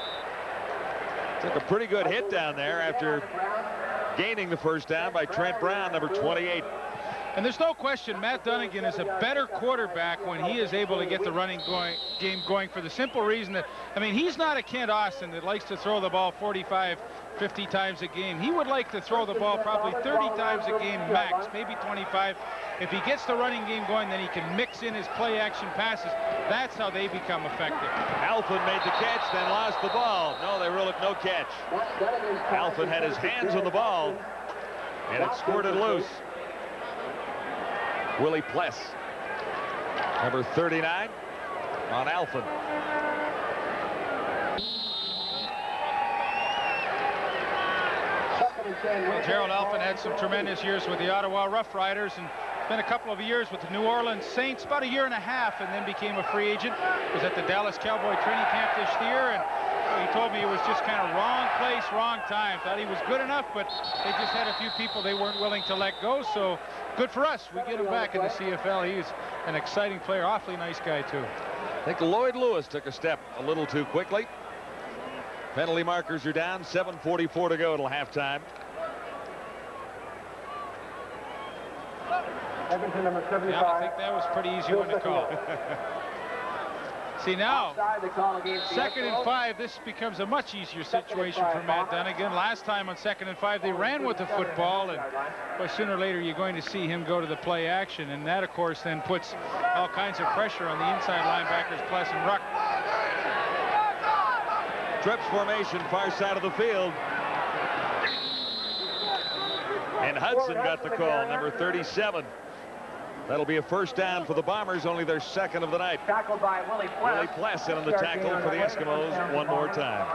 Took a pretty good hit down there after gaining the first down by Trent Brown, number 28. And there's no question Matt Dunnigan is a better quarterback when he is able to get the running game going, for the simple reason that, he's not a Kent Austin that likes to throw the ball 45, 50 times a game. He would like to throw the ball probably 30 times a game max, maybe 25. If he gets the running game going, then he can mix in his play-action passes. That's how they become effective. Alfin made the catch, then lost the ball. No, they ruled it no catch. Alfin had his hands on the ball, and it squirted loose. Willie Pless, number 39, on Alfin. Well, Gerald Alfin had some tremendous years with the Ottawa Rough Riders and spent a couple of years with the New Orleans Saints, about 1.5 years, and then became a free agent. Was at the Dallas Cowboy training camp this year, and he told me it was just kind of wrong place, wrong time. Thought he was good enough, but they just had a few people they weren't willing to let go, so good for us. We get him back in the CFL. He's an exciting player, awfully nice guy, too. I think Lloyd Lewis took a step a little too quickly. Penalty markers are down, 7:44 to go till halftime. Edmonton, number 75. Yeah, I think that was pretty easy one to call. See, now, 2nd and 5, this becomes a much easier situation for Matt Dunnigan. Last time on 2nd and 5, they ran with the football, and well, sooner or later you're going to see him go to the play action, and that, of course, then puts all kinds of pressure on the inside linebackers, Pless and Ruck. Trips formation, far side of the field. And Hudson got the call, number 37. That'll be a first down for the Bombers, only their second of the night. Tackled by Willie Pless. Willie Pless in on the tackle for the Eskimos one more time.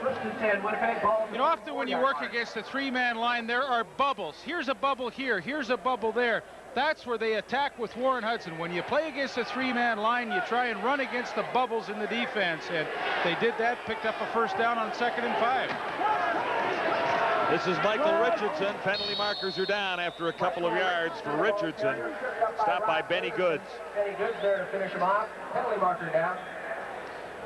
First and 10, Winnipeg, ball. You know, often when you work against a three-man line, there are bubbles. Here's a bubble here. Here's a bubble there. that's where they attack with Warren Hudson. When you play against a 3-man line, you try and run against the bubbles in the defense, and they did that, picked up a first down on 2nd and 5. This is Michael Richardson. Penalty markers are down after a couple of yards for Richardson. Stopped by Benny Goods. Benny Goods there to finish him off. Penalty marker down.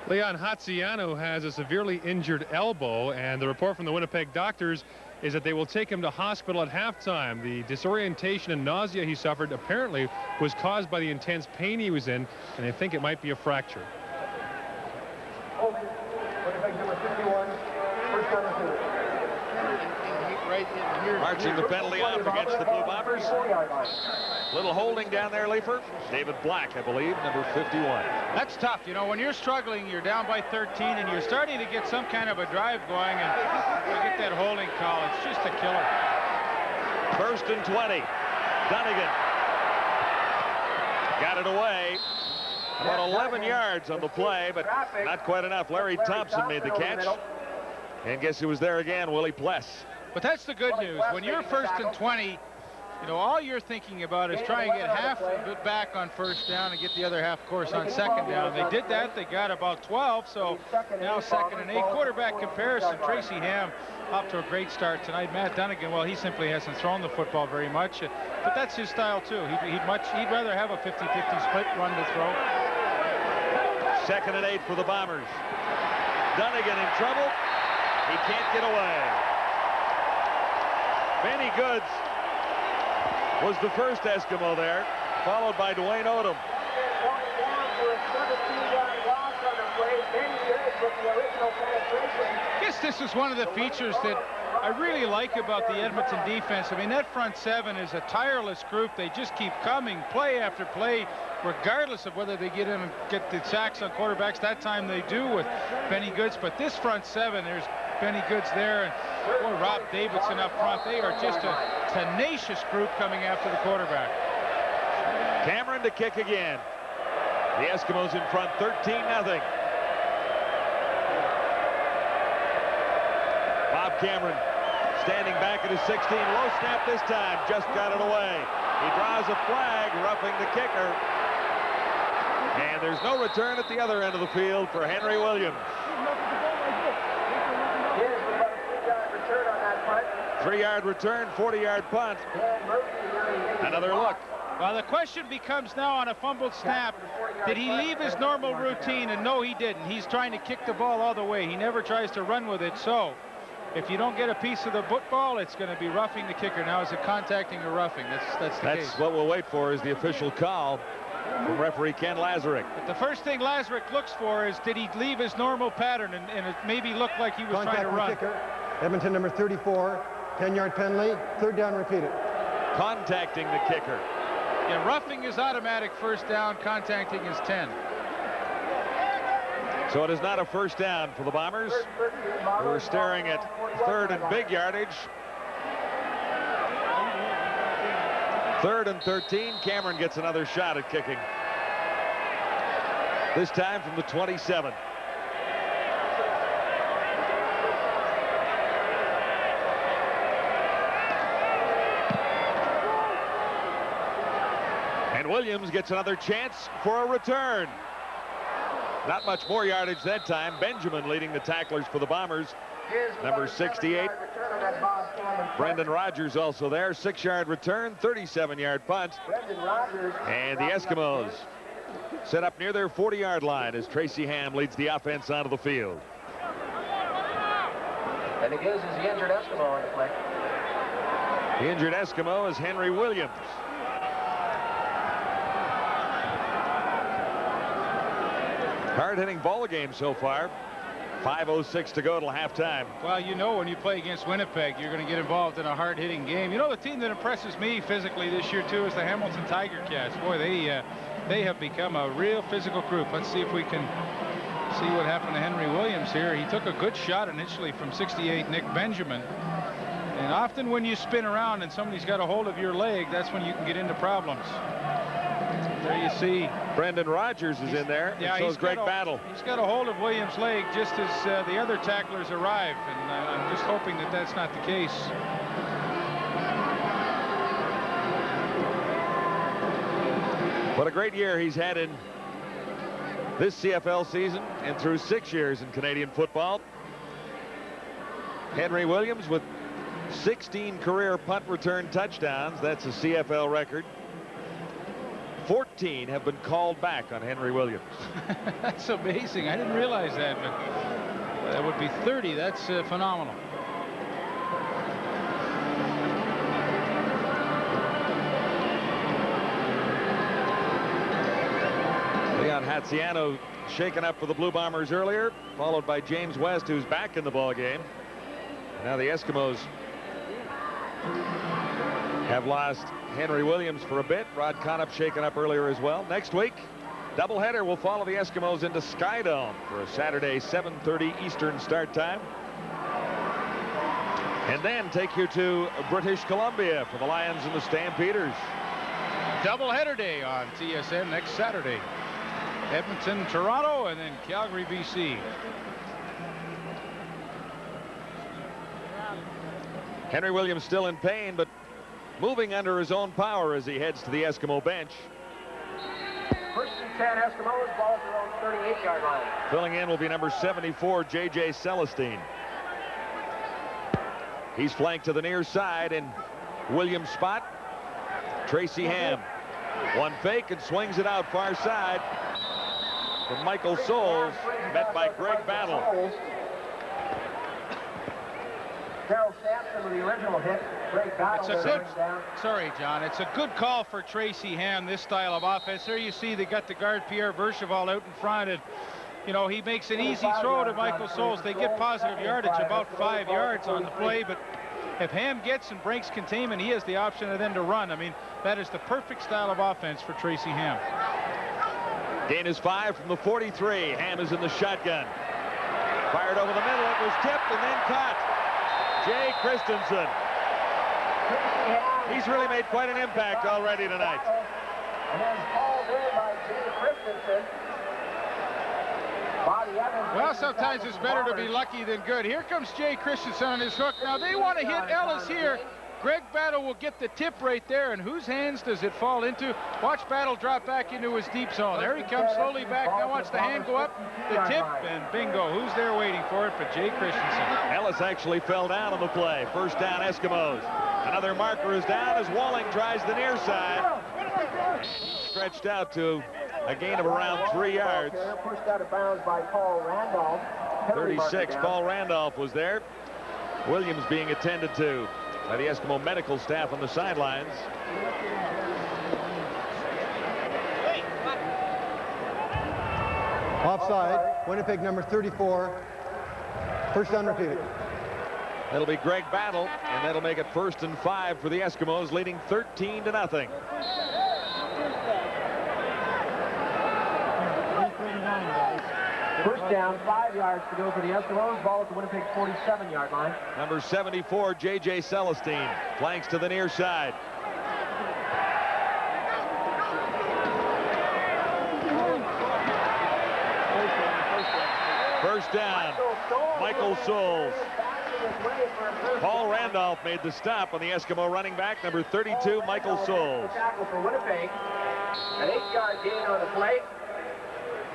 Leon Hatziano has a severely injured elbow, and the report from the Winnipeg doctors is that they will take him to hospital at halftime. The disorientation and nausea he suffered apparently was caused by the intense pain he was in, and they think it might be a fracture. Winnipeg number 51, first down and 2. Marching the penalty off against the Blue Bombers. Little holding down there, Leifer. David Black, I believe, number 51. That's tough. You know, when you're struggling, you're down by 13, and you're starting to get some kind of a drive going, and you get that holding call. It's just a killer. 1st and 20. Dunnigan got it away. About 11 yards on the play, but not quite enough. Larry Thompson made the catch. And guess who was there again? Willie Pless. But that's the good news. When you're 1st and 20, you know, all you're thinking about is trying to get half of it back on 1st down and get the other half, of course, on 2nd down. They did that. They got about 12, so now 2nd and 8. Quarterback comparison, Tracy Ham off to a great start tonight. Matt Dunnigan, well, he simply hasn't thrown the football very much, but that's his style, too. He'd rather have a 50-50 split run to throw. 2nd and 8 for the Bombers. Dunnigan in trouble. He can't get away. Benny Goods was the first Eskimo there, followed by Dwayne Odom. I guess this is one of the features that I really like about the Edmonton defense. I mean, that front 7 is a tireless group. They just keep coming play after play, regardless of whether they get in and get the sacks on quarterbacks. That time they do with Benny Goods, but this front 7, there's Benny Goods there, and boy, Rob Davidson up front. They are just a tenacious group coming after the quarterback. Cameron to kick again. The Eskimos in front 13-0. Bob Cameron standing back at his 16. Low snap this time. Just got it away. He draws a flag, roughing the kicker. And there's no return at the other end of the field for Henry Williams. 3-yard return, 40-yard punt. Another look. Well, the question becomes now on a fumbled snap, did he leave his normal routine? And no, he didn't. He's trying to kick the ball all the way. He never tries to run with it. So if you don't get a piece of the football, it's going to be roughing the kicker. Now, is it contacting or roughing? That's the case. What we'll wait for is the official call from referee Ken Lazarick. But the first thing Lazarick looks for is, did he leave his normal pattern? And it maybe looked like he was trying to run. Kicker. Edmonton number 34, 10-yard penalty, 3rd down repeated. Contacting the kicker. Yeah, roughing is automatic, 1st down, contacting is 10. So it is not a 1st down for the Bombers. We're staring at 3rd and big yardage. 3rd and 13. Cameron gets another shot at kicking. This time from the 27. And Williams gets another chance for a return. Not much more yardage that time. Benjamin leading the tacklers for the Bombers. Number 68. Brendan Rogers also there. 6-yard return, 37-yard punt. And the Eskimos set up near their 40-yard line as Tracy Ham leads the offense onto the field. And it gives us the injured Eskimo on the play. The injured Eskimo is Henry Williams. Hard-hitting ball game so far. 5:06 to go till halftime. Well, you know, when you play against Winnipeg, you're going to get involved in a hard-hitting game. You know, the team that impresses me physically this year, too, is the Hamilton Tiger Cats. Boy, they have become a real physical group. Let's see if we can see what happened to Henry Williams here. He took a good shot initially from 68 Nick Benjamin. And often when you spin around and somebody's got a hold of your leg, that's when you can get into problems. There you see. Brendan Rogers is in there. Yeah, so is Greg Battle. He's got a hold of Williams' leg just as the other tacklers arrive, and I'm just hoping that that's not the case. What a great year he's had in this CFL season and through 6 years in Canadian football. Henry Williams with 16 career punt return touchdowns. That's a CFL record. 14 have been called back on Henry Williams. That's amazing. I didn't realize that, but that would be 30. That's phenomenal. Leon Hatziano shaken up for the Blue Bombers earlier, followed by James West, who's back in the ball game. Now the Eskimos have lost Henry Williams for a bit. Rod Conop shaken up earlier as well. Next week, doubleheader will follow the Eskimos into Skydome for a Saturday 7:30 Eastern start time. And then take you to British Columbia for the Lions and the Stampeders. Doubleheader day on TSN next Saturday. Edmonton, Toronto, and then Calgary, BC. Henry Williams still in pain, but moving under his own power as he heads to the Eskimo bench. First and 10 Eskimos, ball at their own 38-yard line. Filling in will be number 74, J.J. Celestine. He's flanked to the near side in Williams' spot. Tracy Ham. One fake and swings it out far side. From Michael Souls, met by Greg Battle. Carroll Sampson with the original hit. Greg Battle. It's a good, sorry, John. It's a good call for Tracy Ham, this style of offense. There you see they got the guard Pierre Bercheval out in front, and you know, he makes an easy throw to Michael Souls. They get positive yardage, about 5 yards on the play, but if Ham gets and breaks containment, he has the option of then to run. I mean, that is the perfect style of offense for Tracy Ham. Gain is 5 from the 43. Ham is in the shotgun. Fired over the middle. It was tipped and then caught. Jay Christensen. He's really made quite an impact already tonight. And then hauled in by Jay Christensen. Well, sometimes it's better to be lucky than good. Here comes Jay Christensen on his hook. Now they want to hit Ellis here. Greg Battle will get the tip right there, and whose hands does it fall into? Watch Battle drop back into his deep zone. There he comes slowly back. Now watch the hand go up, the tip, and bingo. Who's there waiting for it but Jay Christensen? Ellis actually fell down on the play. First down, Eskimos. Another marker is down as Walling tries the near side. Stretched out to a gain of around 3 yards. Pushed out of bounds by Paul Randolph. 36, Paul Randolph was there. Williams being attended to by the Eskimo medical staff on the sidelines. Offside, Winnipeg number 34. First down repeated. That'll be Greg Battle, and that'll make it 1st and 5 for the Eskimos, leading 13-0. First down, 5 yards to go for the Eskimos. Ball at the Winnipeg 47-yard line. Number 74, J.J. Celestine, flanks to the near side. First down, Michael Souls. Paul Randolph made the stop on the Eskimo running back, number 32, Michael Souls. Tackle for Winnipeg. An 8-yard gain on the play.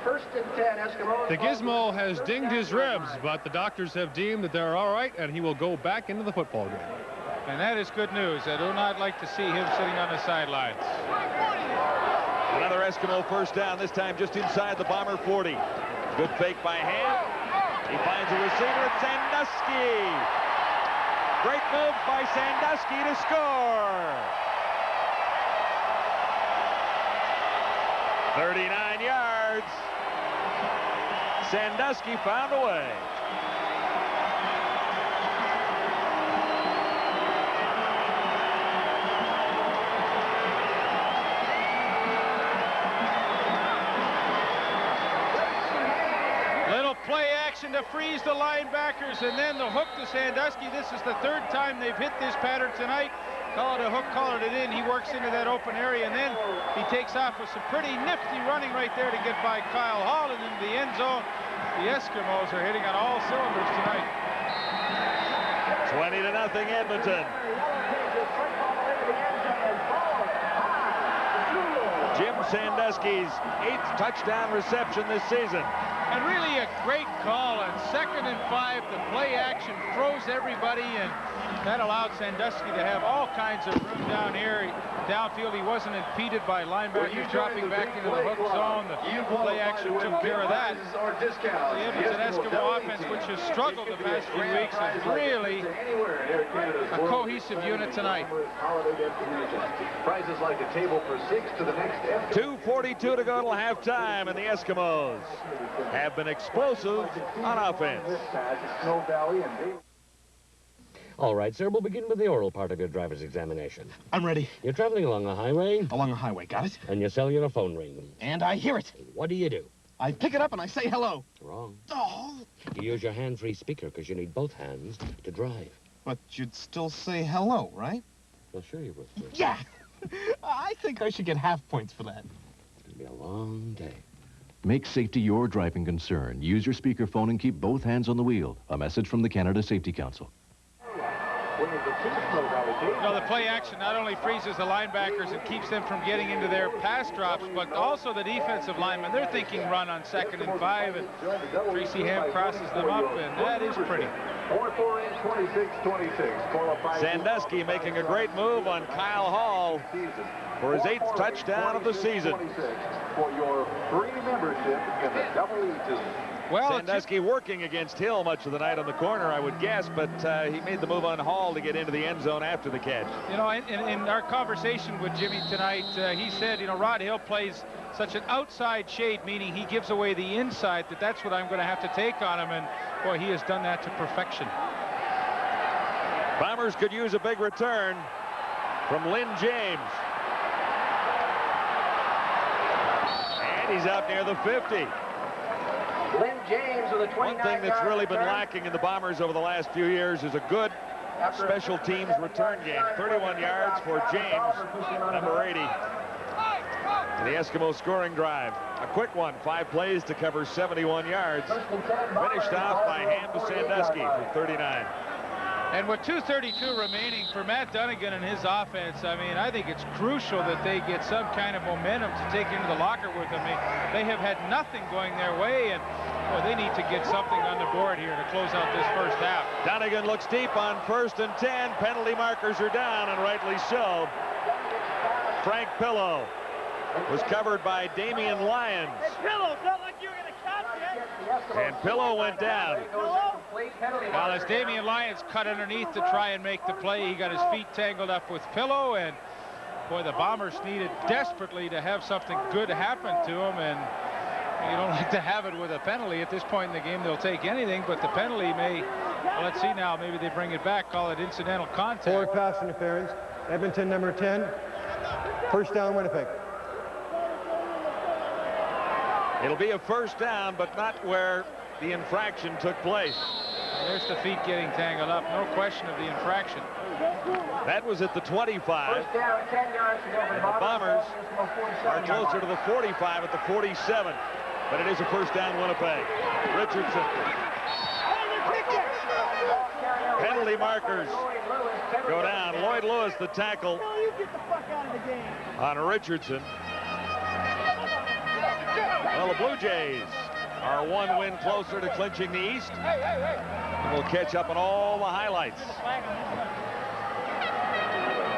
First and 10 Eskimos. The Gizmo has dinged his ribs, but the doctors have deemed that they're all right, and he will go back into the football game. And that is good news. I do not like to see him sitting on the sidelines. Another Eskimo first down, this time just inside the Bomber 40. Good fake by Ham. He finds a receiver. It's Sandusky. Great move by Sandusky to score. 39 yards. Sandusky found a way. Little play action to freeze the linebackers, and then the hook to Sandusky. This is the 3rd time they've hit this pattern tonight. Call it a hook, call it in. He works into that open area, and then he takes off with some pretty nifty running right there to get by Kyle Hall and into the end zone. The Eskimos are hitting on all cylinders tonight. 20-0 Edmonton. Jim Sandusky's 8th touchdown reception this season. And really a great call on 2nd and 5. The play action throws everybody, and that allowed Sandusky to have all kinds of room down here. Downfield, he wasn't impeded by linebackers dropping back into the hook zone. The play action took care of that. The Edmonton Eskimo offense, which has struggled the past few weeks, is really a cohesive unit tonight. Prizes like a table for 6 to the next. 2:42 to go till halftime, and the Eskimos have been explosive on offense. Snow Valley and All right, sir, we'll begin with the oral part of your driver's examination. I'm ready. You're traveling along a highway? Along a highway, got it? And your cellular phone rings. And I hear it. What do you do? I pick it up and I say hello. Wrong. Oh. You use your hand-free speaker because you need both hands to drive. But you'd still say hello, right? Well, sure you would. Sir. Yeah. I think I should get half points for that. It'll be a long day. Make safety your driving concern. Use your speakerphone and keep both hands on the wheel. A message from the Canada Safety Council. You know, the play action not only freezes the linebackers and keeps them from getting into their pass drops, but also the defensive linemen. They're thinking run on 2nd and 5, and Tracy Ham crosses them up, and that is pretty. 4-4-26-26. Sandusky making a great move on Kyle Hall for his 8th touchdown of the season. For your free membership in the Double E team. Well, Sandusky working against Hill much of the night on the corner, I would guess, but he made the move on Hall to get into the end zone after the catch. You know, in our conversation with Jimmy tonight, he said, you know, Rod Hill plays such an outside shade, meaning he gives away the inside, that's what I'm going to have to take on him, and boy, he has done that to perfection. Bombers could use a big return from Lynn James. And he's out near the 50. Lynn James with a 29-yard One thing that's really been return. lacking in the Bombers over the last few years is a good special teams return game. 31 yards for James, number 80. And the Eskimo scoring drive. A quick one, 5 plays to cover 71 yards. Finished off by Ham to Sandusky for 39. And with 2:32 remaining for Matt Dunnigan and his offense, I mean, I think it's crucial that they get some kind of momentum to take into the locker with them. They have had nothing going their way, and boy, they need to get something on the board here to close out this first half. Dunnigan looks deep on 1st and 10. Penalty markers are down, and rightly so. Frank Pillow was covered by Damian Lyons. Hey, Pillow, not like you were going to catch it. And Pillow went down. Well, as Damian Lyons cut underneath to try and make the play, he got his feet tangled up with Pillow, and boy, the Bombers needed desperately to have something good happen to him, and you don't like to have it with a penalty. At this point in the game, they'll take anything, but the penalty may, well, let's see now, maybe they bring it back, call it incidental contact. Forward pass interference. Edmonton, number 10. First down, Winnipeg. It'll be a first down, but not where the infraction took place. There's the feet getting tangled up. No question of the infraction. That was at the 25. First down, 10 yards to go for And the Bombers are 47 closer to the 45 at the 47. But it is a first down, Winnipeg. Richardson. Penalty markers go down. Lloyd Lewis, the tackle on Richardson. Well, the Blue Jays are 1 win closer to clinching the East. And we'll catch up on all the highlights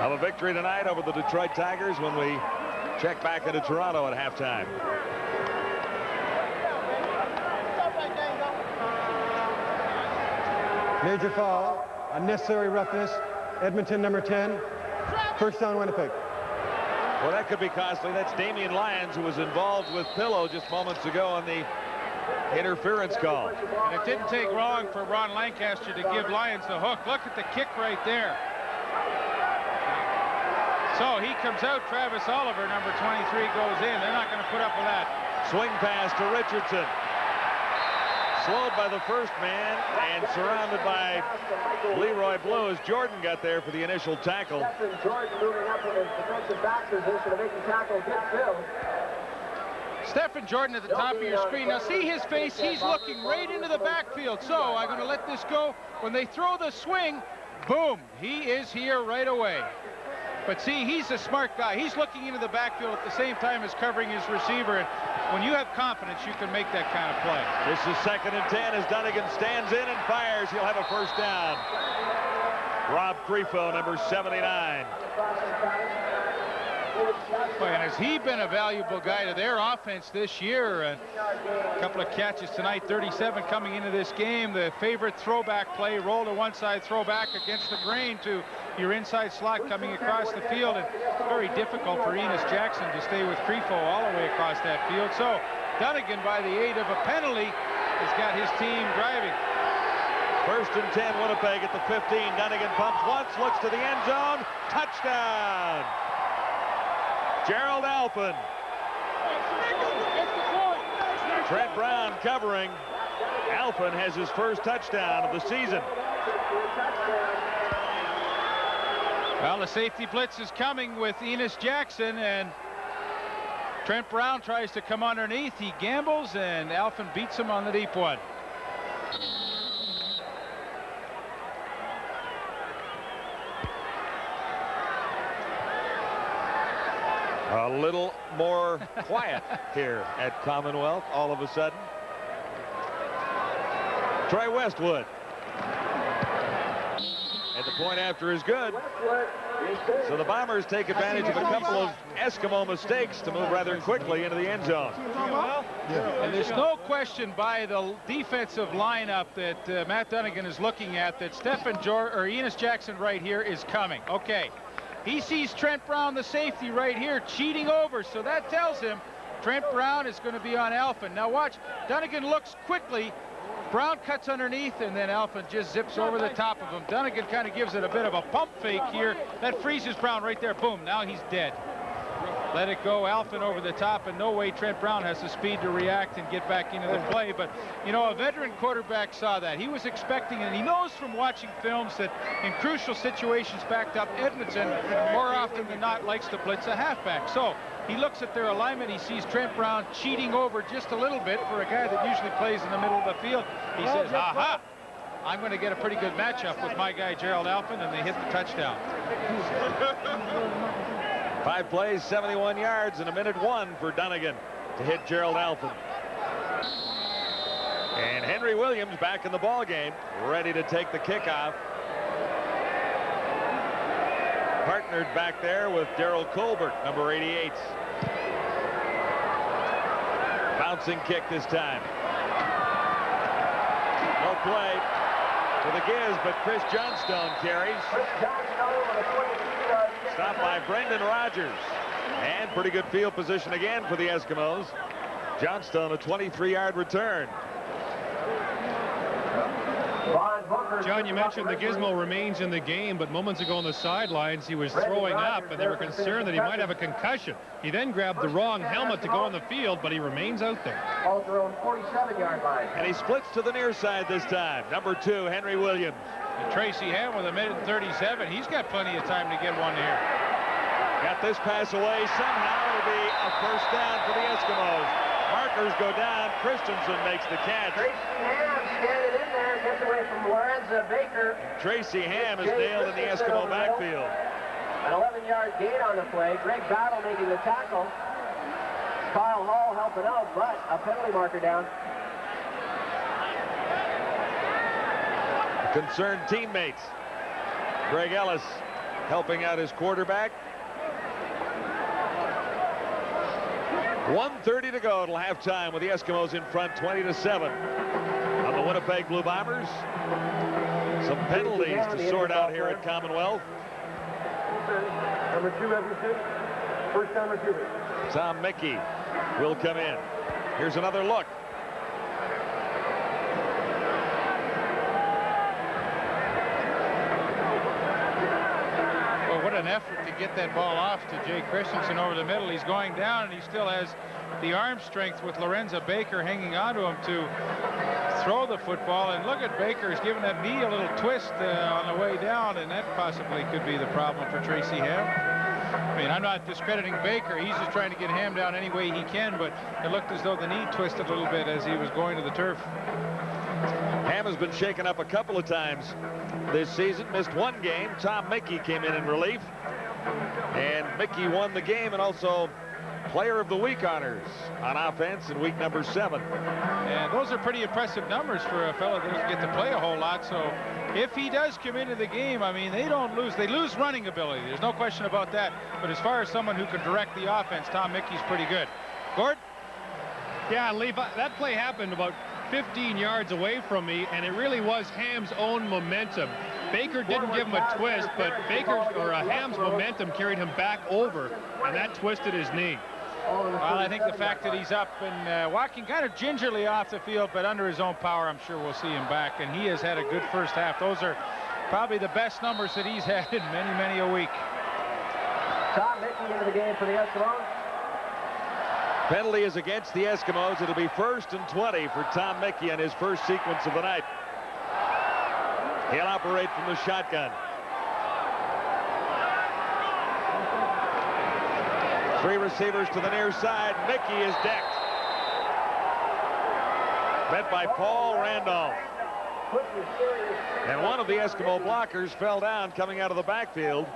of a victory tonight over the Detroit Tigers when we check back into Toronto at halftime. Major foul. Unnecessary roughness. Edmonton, number 10. First down, Winnipeg. Well, that could be costly. That's Damian Lyons, who was involved with Pillow just moments ago on the interference call. And it didn't take long for Ron Lancaster to give Lyons the hook. Look at the kick right there. So he comes out. Travis Oliver, number 23, goes in. They're not going to put up with that. Swing pass to Richardson. Slowed by the first man and surrounded by Leroy Blue as Jordan got there for the initial tackle. Jordan moving up in his defensive back position to make the tackle get filled. Stephen Jordan at the top of your screen. Now see his face. He's looking right into the backfield. So I'm going to let this go. When they throw the swing, boom, he is here right away. But see, he's a smart guy. He's looking into the backfield at the same time as covering his receiver. And when you have confidence, you can make that kind of play. This is 2nd and 10 as Dunnigan stands in and fires. He'll have a first down. Rob Crefo, number 79. Boy, and has he been a valuable guy to their offense this year? A couple of catches tonight, 37 coming into this game. The favorite throwback play, roll to one side, throw back against the grain to your inside slot coming across the field. And very difficult for Enos Jackson to stay with Crefo all the way across that field. So Dunnigan, by the aid of a penalty, has got his team driving. 1st and 10, Winnipeg at the 15. Dunnigan pumps once, looks to the end zone. Touchdown! Gerald Alphen. Trent Brown covering. Alphen has his first touchdown of the season. Well, the safety blitz is coming with Enos Jackson, and Trent Brown tries to come underneath. He gambles, and Alphen beats him on the deep one. A little more quiet here at Commonwealth all of a sudden. Troy Westwood. And the point after is good. So the Bombers take advantage of a couple of Eskimo mistakes to move rather quickly into the end zone. And there's no question by the defensive lineup that Matt Dunnigan is looking at that Enos Jackson right here is coming. Okay. He sees Trent Brown, the safety, right here, cheating over. So that tells him Trent Brown is going to be on Alphen. Now watch, Dunnigan looks quickly. Brown cuts underneath, and then Alphen just zips over the top of him. Dunnigan kind of gives it a bit of a pump fake here. That freezes Brown right there. Boom, now he's dead. Let it go, Alphen over the top, and no way Trent Brown has the speed to react and get back into the play. But, you know, a veteran quarterback saw that. He was expecting, and he knows from watching films that in crucial situations backed up, Edmonton, more often than not, likes to blitz a halfback. So he looks at their alignment. He sees Trent Brown cheating over just a little bit for a guy that usually plays in the middle of the field. He says, aha, I'm going to get a pretty good matchup with my guy, Gerald Alphen, and they hit the touchdown. 5 plays, 71 yards, and a minute 1 for Dunnigan to hit Gerald Alphen. And Henry Williams back in the ball game, ready to take the kickoff. Partnered back there with Darryl Colbert, number 88. Bouncing kick this time. No play for the Giz, but Chris Johnstone carries. Stopped by Brendan Rogers. And pretty good field position again for the Eskimos. Johnstone, a 23-yard return. John, you mentioned the Gizmo remains in the game, but moments ago on the sidelines, he was throwing up, and they were concerned that he might have a concussion. He then grabbed the wrong helmet to go on the field, but he remains out there. Off their own 47-yard line. And he splits to the near side this time. Number 2, Henry Williams. And Tracy Ham with a minute and 37. He's got plenty of time to get one here. Got this pass away. Somehow it'll be a first down for the Eskimos. Markers go down. Christensen makes the catch. Tracy Ham standing in there, gets away from Lorenzo Baker. Tracy Ham is nailed in the Eskimo backfield. An 11-yard gain on the play. Greg Battle making the tackle. Kyle Hall helping out, but a penalty marker down. Concerned teammates. Greg Ellis helping out his quarterback. 1:30 to go till halftime with the Eskimos in front 20-7 on the Winnipeg Blue Bombers. Some penalties to sort out here at Commonwealth. Number 2, Edmonton. First down receiver. Tom Mickey will come in. Here's another look. Well, what an effort to get that ball off to Jay Christensen over the middle. He's going down, and he still has the arm strength with Lorenzo Baker hanging on to him to throw the football. And look at Baker. He's giving that knee a little twist on the way down, and that possibly could be the problem for Tracy Ham. I mean, I'm not discrediting Baker. He's just trying to get Ham down any way he can, but it looked as though the knee twisted a little bit as he was going to the turf. Ham has been shaken up a couple of times this season. Missed one game. Tom Mickey came in relief. And Mickey won the game and also Player of the Week honors on offense in week number 7. And those are pretty impressive numbers for a fellow that doesn't get to play a whole lot. So if he does come into the game, I mean, they don't lose. They lose running ability. There's no question about that. But as far as someone who can direct the offense, Tom Mickey's pretty good. Gord? Yeah, Levi, that play happened about 15 yards away from me, and it really was Ham's own momentum. Baker didn't give him a twist, but Ham's momentum carried him back over, and that twisted his knee. Well, I think the fact that he's up and walking kind of gingerly off the field, but under his own power, I'm sure we'll see him back. And he has had a good first half. Those are probably the best numbers that he's had in many, many a week. Tom Mickey into the game for the Eskimos. Penalty is against the Eskimos. It'll be 1st and 20 for Tom Mickey on his first sequence of the night. He'll operate from the shotgun. 3 receivers to the near side. Mickey is decked. Met by Paul Randolph. And one of the Eskimo blockers fell down coming out of the backfield.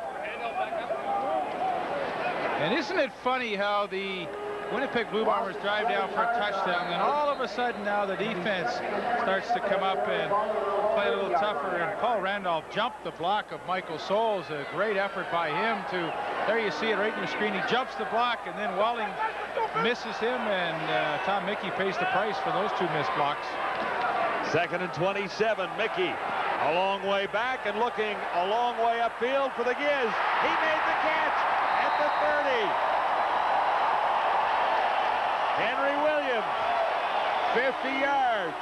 And isn't it funny how the Winnipeg Blue Bombers drive down for a touchdown, and all of a sudden now the defense starts to come up and play a little tougher, and Paul Randolph jumped the block of Michael Souls. A great effort by him to, there you see it right in your screen, he jumps the block, and then Walling misses him, and Tom Mickey pays the price for those 2 missed blocks. 2nd and 27, Mickey a long way back and looking a long way upfield for the Giz. He made the catch at the 30. Henry Williams, 50 yards.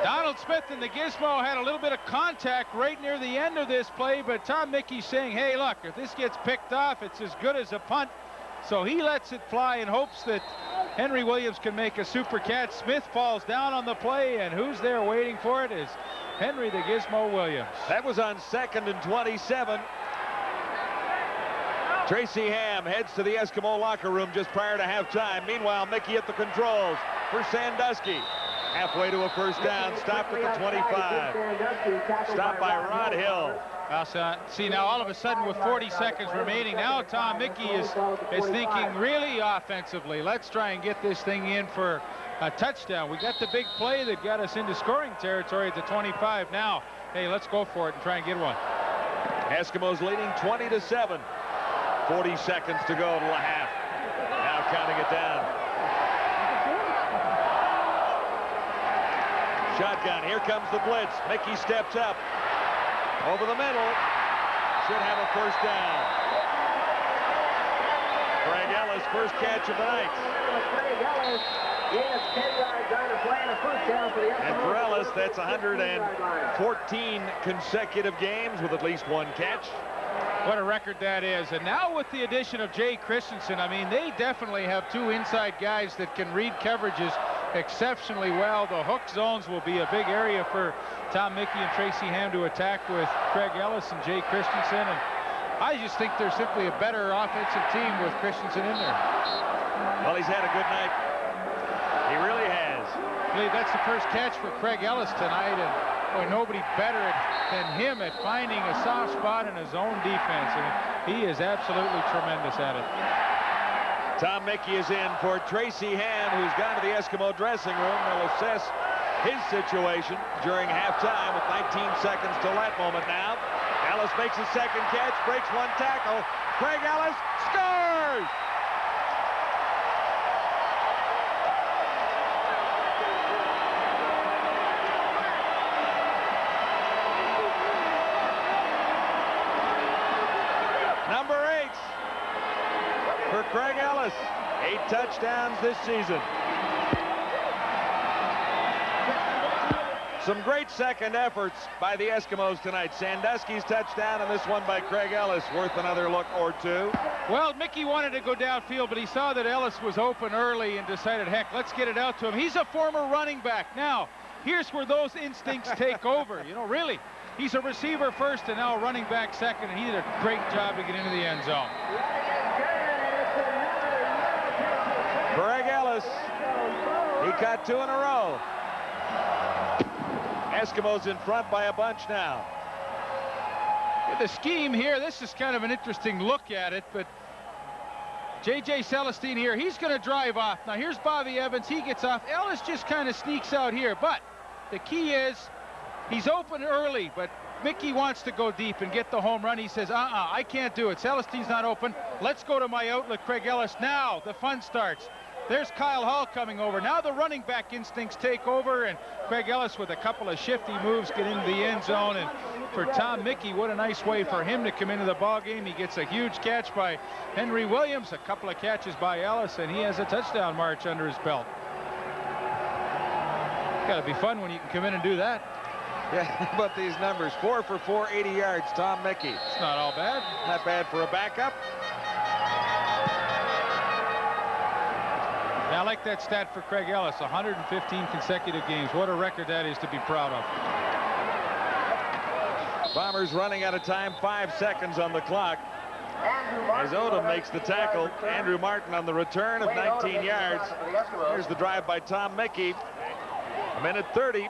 Donald Smith and the Gizmo had a little bit of contact right near the end of this play, but Tom Mickey's saying, hey, look, if this gets picked off, it's as good as a punt. So he lets it fly in hopes that Henry Williams can make a super catch. Smith falls down on the play, and who's there waiting for it is Henry the Gizmo Williams. That was on 2nd and 27. Tracy Ham heads to the Eskimo locker room just prior to halftime. Meanwhile, Mickey at the controls for Sandusky. Halfway to a first down, stopped at the 25. Stopped by Rod Hill. Well, see, now all of a sudden with 40 seconds remaining, now Tom Mickey is thinking really offensively. Let's try and get this thing in for a touchdown. We got the big play that got us into scoring territory at the 25. Now, hey, let's go for it and try and get one. Eskimos leading 20-7. 40 seconds to go to the half. Now counting it down. Shotgun. Here comes the blitz. Mickey steps up. Over the middle. Should have a first down. Craig Ellis, first catch of the night. Yes, 10 yards on the play and a first down for the Eskimos. And for Ellis, that's 114 consecutive games with at least 1 catch. What a record that is. And now with the addition of Jay Christensen, I mean, they definitely have 2 inside guys that can read coverages exceptionally well. The hook zones will be a big area for Tom Mickey and Tracy Ham to attack with Craig Ellis and Jay Christensen. And I just think they're simply a better offensive team with Christensen in there. Well, he's had a good night. He really has. I believe that's the first catch for Craig Ellis tonight, and boy, nobody better than him at finding a soft spot in his own defense. And he is absolutely tremendous at it. Tom Mickey is in for Tracy Ham, who's gone to the Eskimo dressing room. They'll assess his situation during halftime with 19 seconds till that moment now. Ellis makes his second catch, breaks 1 tackle. Craig Ellis scores! Number 8 for Craig Ellis. 8 touchdowns this season. Some great second efforts by the Eskimos tonight. Sandusky's touchdown and this one by Craig Ellis worth another look or 2. Well, Mickey wanted to go downfield, but he saw that Ellis was open early and decided, heck, let's get it out to him. He's a former running back. Now, here's where those instincts take over. You know, really, he's a receiver first and now a running back second, and he did a great job to get into the end zone. Craig Ellis, he caught 2 in a row. Eskimos in front by a bunch now. The scheme here, this is kind of an interesting look at it, but J.J. Celestine here, he's going to drive off. Now here's Bobby Evans, he gets off. Ellis just kind of sneaks out here, but the key is he's open early, but Mickey wants to go deep and get the home run. He says, I can't do it. Celestine's not open. Let's go to my outlet, Craig Ellis. Now the fun starts. There's Kyle Hall coming over. Now the running back instincts take over, and Craig Ellis with a couple of shifty moves get into the end zone. And for Tom Mickey, what a nice way for him to come into the ball game. He gets a huge catch by Henry Williams, a couple of catches by Ellis, and he has a touchdown march under his belt. Got to be fun when you can come in and do that. Yeah, but these numbers, 4 for 4, 80 yards, Tom Mickey. It's not all bad. Not bad for a backup. Yeah, I like that stat for Craig Ellis, 115 consecutive games. What a record that is to be proud of. Bombers running out of time, 5 seconds on the clock. As Odom makes the tackle, Andrew Martin on the return of 19 yards. Here's the drive by Tom Mickey. A minute 30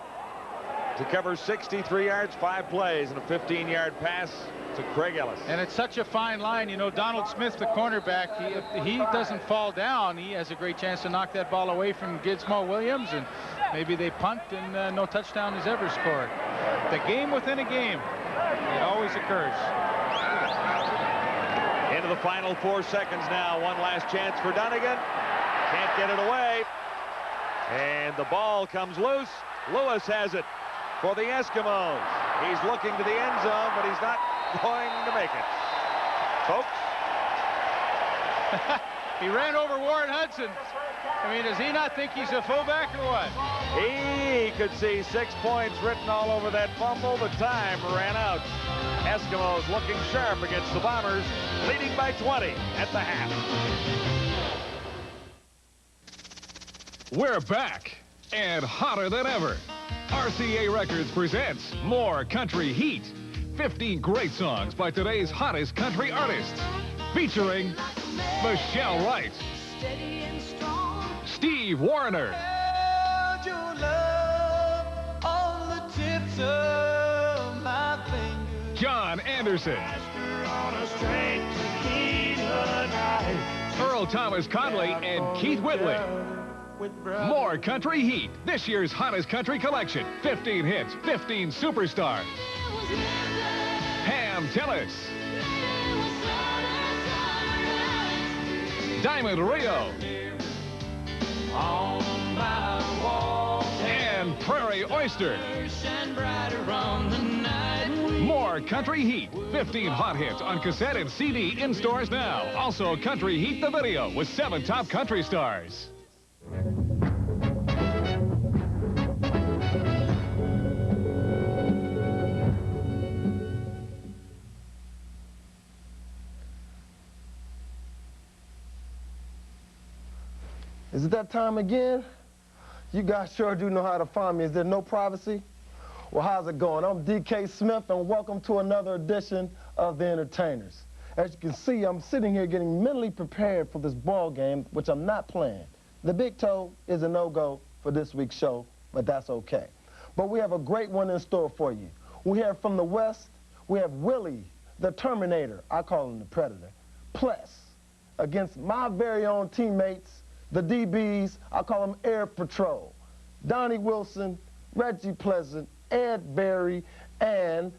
to cover 63 yards, 5 plays, and a 15-yard pass to Craig Ellis. And it's such a fine line. You know, Donald Smith, the cornerback, if he doesn't fall down, he has a great chance to knock that ball away from Gizmo Williams, and maybe they punt and no touchdown is ever scored. The game within a game, it always occurs. Into the final 4 seconds now. One last chance for Dunnigan. Can't get it away. And the ball comes loose. Lewis has it for the Eskimos. He's looking to the end zone, but he's not going to make it. Folks. He ran over Warren Hudson. I mean, does he not think he's a fullback or what? He could see 6 points written all over that fumble. The time ran out. Eskimos looking sharp against the Bombers, leading by 20 at the half. We're back and hotter than ever. RCA Records presents more country heat. 15 great songs by today's hottest country artists, featuring Michelle Wright, Steve Wariner, John Anderson, Earl Thomas Conley, and Keith Whitley. More country heat. This year's hottest country collection. 15 hits, 15 superstars. Ham Tillis, Diamond Rio, and Prairie Oyster. More country heat. 15 hot hits on cassette and CD in stores now. Also, Country Heat the video with 7 top country stars. Is it that time again? You guys sure do know how to find me. Is there no privacy? Well, how's it going? I'm DK Smith, and welcome to another edition of The Entertainers. As you can see, I'm sitting here getting mentally prepared for this ball game, which I'm not playing. The big toe is a no-go for this week's show, but that's okay. But we have a great one in store for you. We have from the West, we have Willie, the Terminator, I call him the Predator, Pless, against my very own teammates, the DBs, I call them Air Patrol, Donnie Wilson, Reggie Pleasant, Ed Berry, and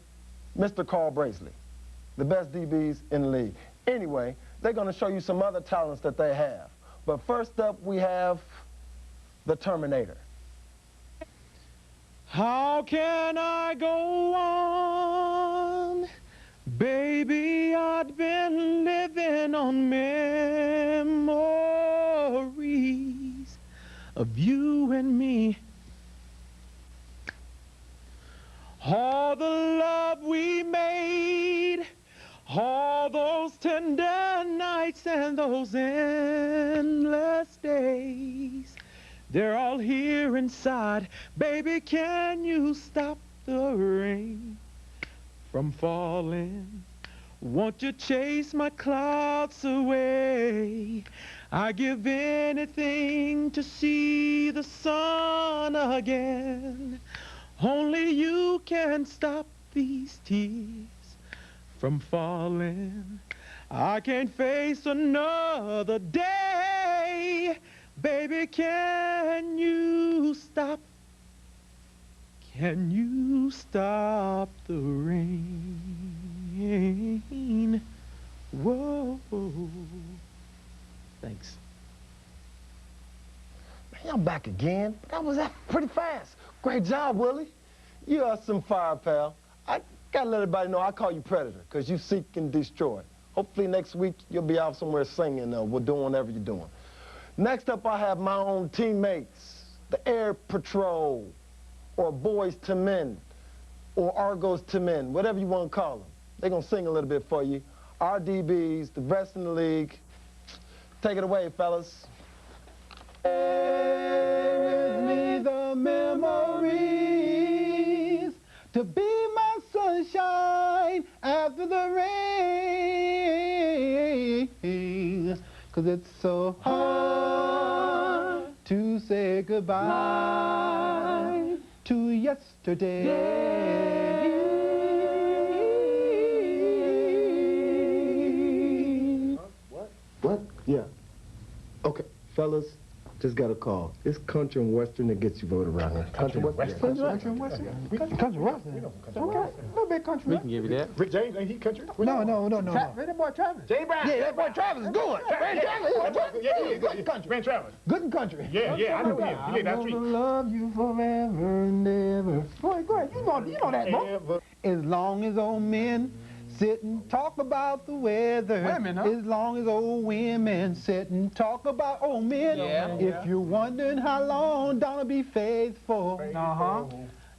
Mr. Carl Brazeley, the best DBs in the league. Anyway, they're going to show you some other talents that they have. But first up, we have the Terminator. How can I go on? Baby, I've been living on memories of you and me. All the love we made, all those tender nights and those endless days, they're all here inside. Baby, can you stop the rain from falling? Won't you chase my clouds away? I give anything to see the sun again. Only you can stop these tears from falling. I can't face another day. Baby, can you stop? Can you stop the rain? Whoa. Thanks. Man, I'm back again. That was pretty fast. Great job, Willie. You are some fire, pal. I gotta let everybody know I call you Predator, because you seek and destroy. Hopefully next week you'll be out somewhere singing or doing whatever you're doing. Next up, I have my own teammates, the Air Patrol, or Boys to Men, or Argos to Men, whatever you want to call them. They're going to sing a little bit for you. Our DBs, the best in the league. Take it away, fellas. With me the memories to be my sunshine after the rain. 'Cause it's so hard to say goodbye to yesterday. What? Yeah. Okay, fellas, just got a call. It's country and western that gets you voted around here. Country and western. Country and western? Country western. Okay. A little bit country. We can give you that. Rick James, ain't he country? No. That boy Travis. Jay Brown. Yeah, that boy Travis is good. Yeah, good country. Man Travis. Good in country. Yeah, I know him. He live down the street. I'm gonna love you forever and ever. Boy, go ahead. You know that, boy. As long as old men sit and talk about the weather. Women, huh? As long as old women sit and talk about old men. Yeah. If you're wondering how long Donna be faithful. Uh-huh.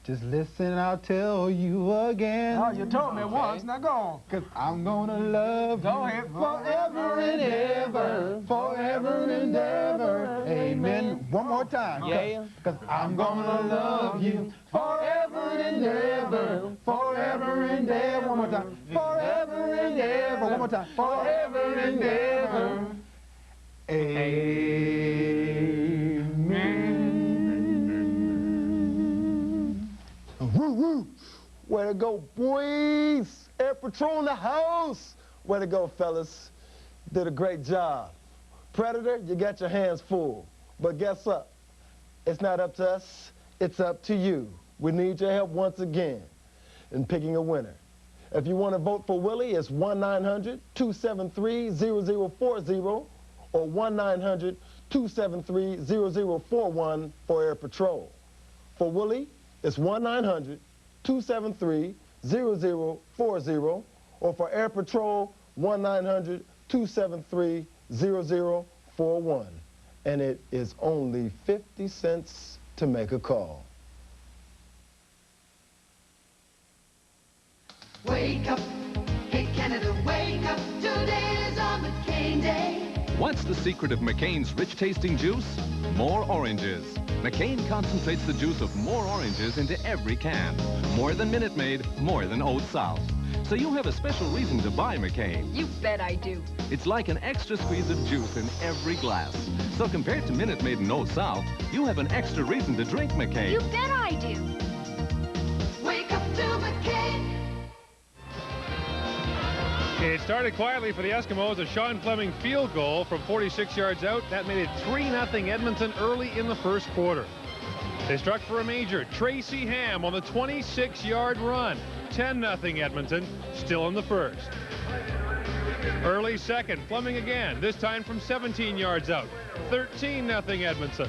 Just listen, I'll tell you again. Oh, you told me once. Now go on. 'Cause I'm gonna love you forever and ever. Forever and ever. Amen. One more time. Yeah. 'Cause I'm gonna love you forever and ever. Forever and ever. One more time. Forever and ever. One more time. Forever and ever. Amen. Woo, woo. Way to go, boys. Air Patrol in the house. Way to go, fellas. Did a great job. Predator, you got your hands full. But guess what? It's not up to us. It's up to you. We need your help once again in picking a winner. If you want to vote for Willie, it's 1-900-273-0040 or 1-900-273-0041 for Air Patrol. For Willie, it's 1-900-273-0040 or for Air Patrol, 1-900-273-0041. And it is only 50 cents to make a call. Wake up, hey Canada, wake up. Today is on McCain Day. What's the secret of McCain's rich-tasting juice? More oranges. McCain concentrates the juice of more oranges into every can. More than Minute Maid, more than Old South. So you have a special reason to buy McCain. You bet I do. It's like an extra squeeze of juice in every glass. So compared to Minute Maid and Old South, you have an extra reason to drink McCain. You bet I do. Wake up to McCain. It started quietly for the Eskimos. A Sean Fleming field goal from 46 yards out. That made it 3-0 Edmonton early in the first quarter. They struck for a major. Tracy Ham on the 26-yard run. 10-0 Edmonton, still in the first. Early second, Fleming again, this time from 17 yards out. 13-0 Edmonton.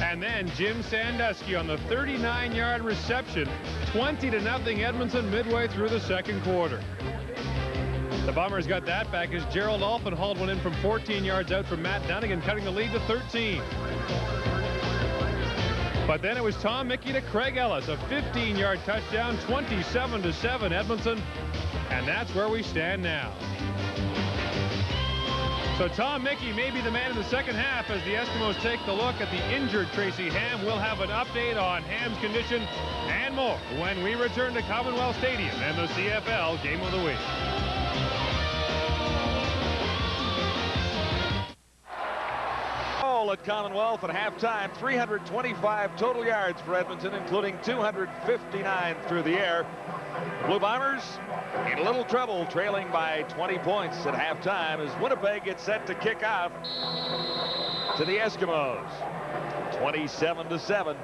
And then Jim Sandusky on the 39-yard reception. 20-0 Edmonton midway through the second quarter. The Bombers got that back as Gerald Alphin hauled one in from 14 yards out from Matt Dunnigan, cutting the lead to 13. But then it was Tom Mickey to Craig Ellis, a 15-yard touchdown, 27-7 Edmonton, and that's where we stand now. So Tom Mickey may be the man in the second half as the Eskimos take the look at the injured Tracy Ham. We'll have an update on Ham's condition and more when we return to Commonwealth Stadium and the CFL Game of the Week. at Commonwealth at halftime. 325 total yards for Edmonton, including 259 through the air. Blue Bombers in a little trouble, trailing by 20 points at halftime as Winnipeg gets set to kick off to the Eskimos. 27-7.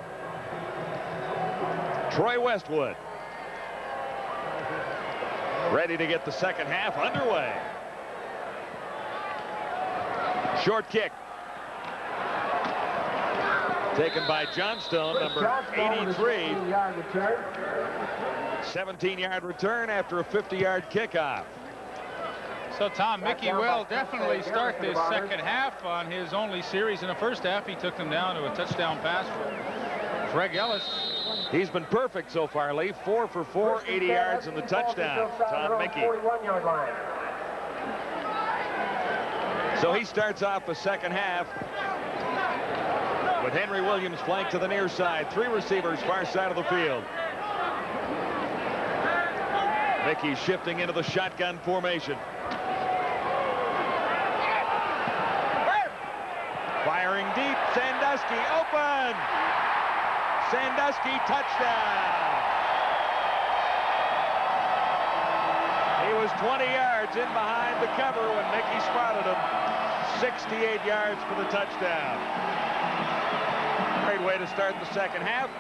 Troy Westwood ready to get the second half underway. Short kick taken by Johnstone, number 83. 17-yard return after a 50-yard kickoff. So Tom Mickey will definitely start this second half. On his only series in the first half, he took them down to a touchdown pass for Greg Ellis. He's been perfect so far, Lee. 4 for 4, 80 yards and the touchdown. Tom Mickey. So he starts off the second half with Henry Williams flanked to the near side. 3 receivers far side of the field. Mickey shifting into the shotgun formation. Firing deep. Sandusky open. Sandusky touchdown. He was 20 yards in behind the cover when Mickey spotted him. 68 yards for the touchdown. Great way to start the second half.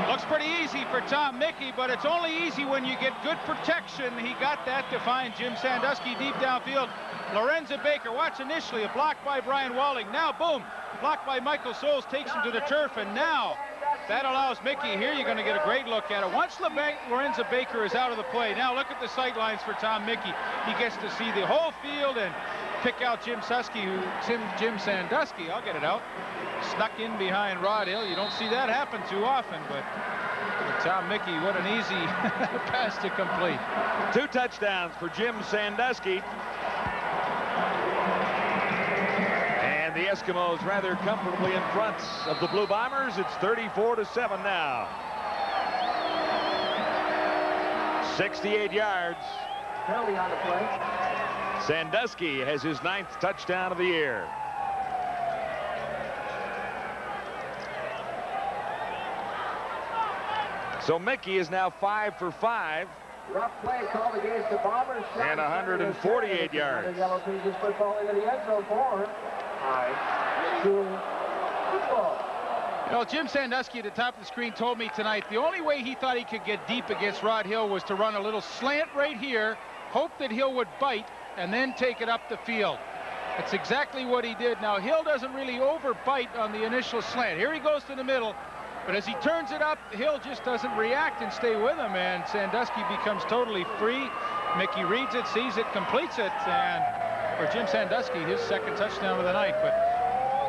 Looks pretty easy for Tom Mickey, but it's only easy when you get good protection. He got that to find Jim Sandusky deep downfield. Lorenzo Baker, watch initially, a block by Brian Walling. Now, boom, blocked by Michael Souls, takes him to the turf, and now that allows Mickey. Here you're going to get a great look at it. Once Lorenzo Baker is out of the play, now look at the sight lines for Tom Mickey. He gets to see the whole field and pick out Jim Sandusky, I'll get it out, snuck in behind Rod Hill. You don't see that happen too often, but for Tom Mickey, what an easy pass to complete. 2 touchdowns for Jim Sandusky. And the Eskimos rather comfortably in front of the Blue Bombers. It's 34-7 now. 68 yards. Penalty on the play. Sandusky has his 9th touchdown of the year. So Mickey is now 5 for 5. Rough play called against the Bombers. And 148 yards. Yellow pages football into the end zone for football. You know, Jim Sandusky at the top of the screen told me tonight the only way he thought he could get deep against Rod Hill was to run a little slant right here, hope that Hill would bite, and then take it up the field. That's exactly what he did. Now, Hill doesn't really overbite on the initial slant. Here he goes to the middle, but as he turns it up, Hill just doesn't react and stay with him, and Sandusky becomes totally free. Mickey reads it, sees it, completes it, and for Jim Sandusky, his 2nd touchdown of the night. But,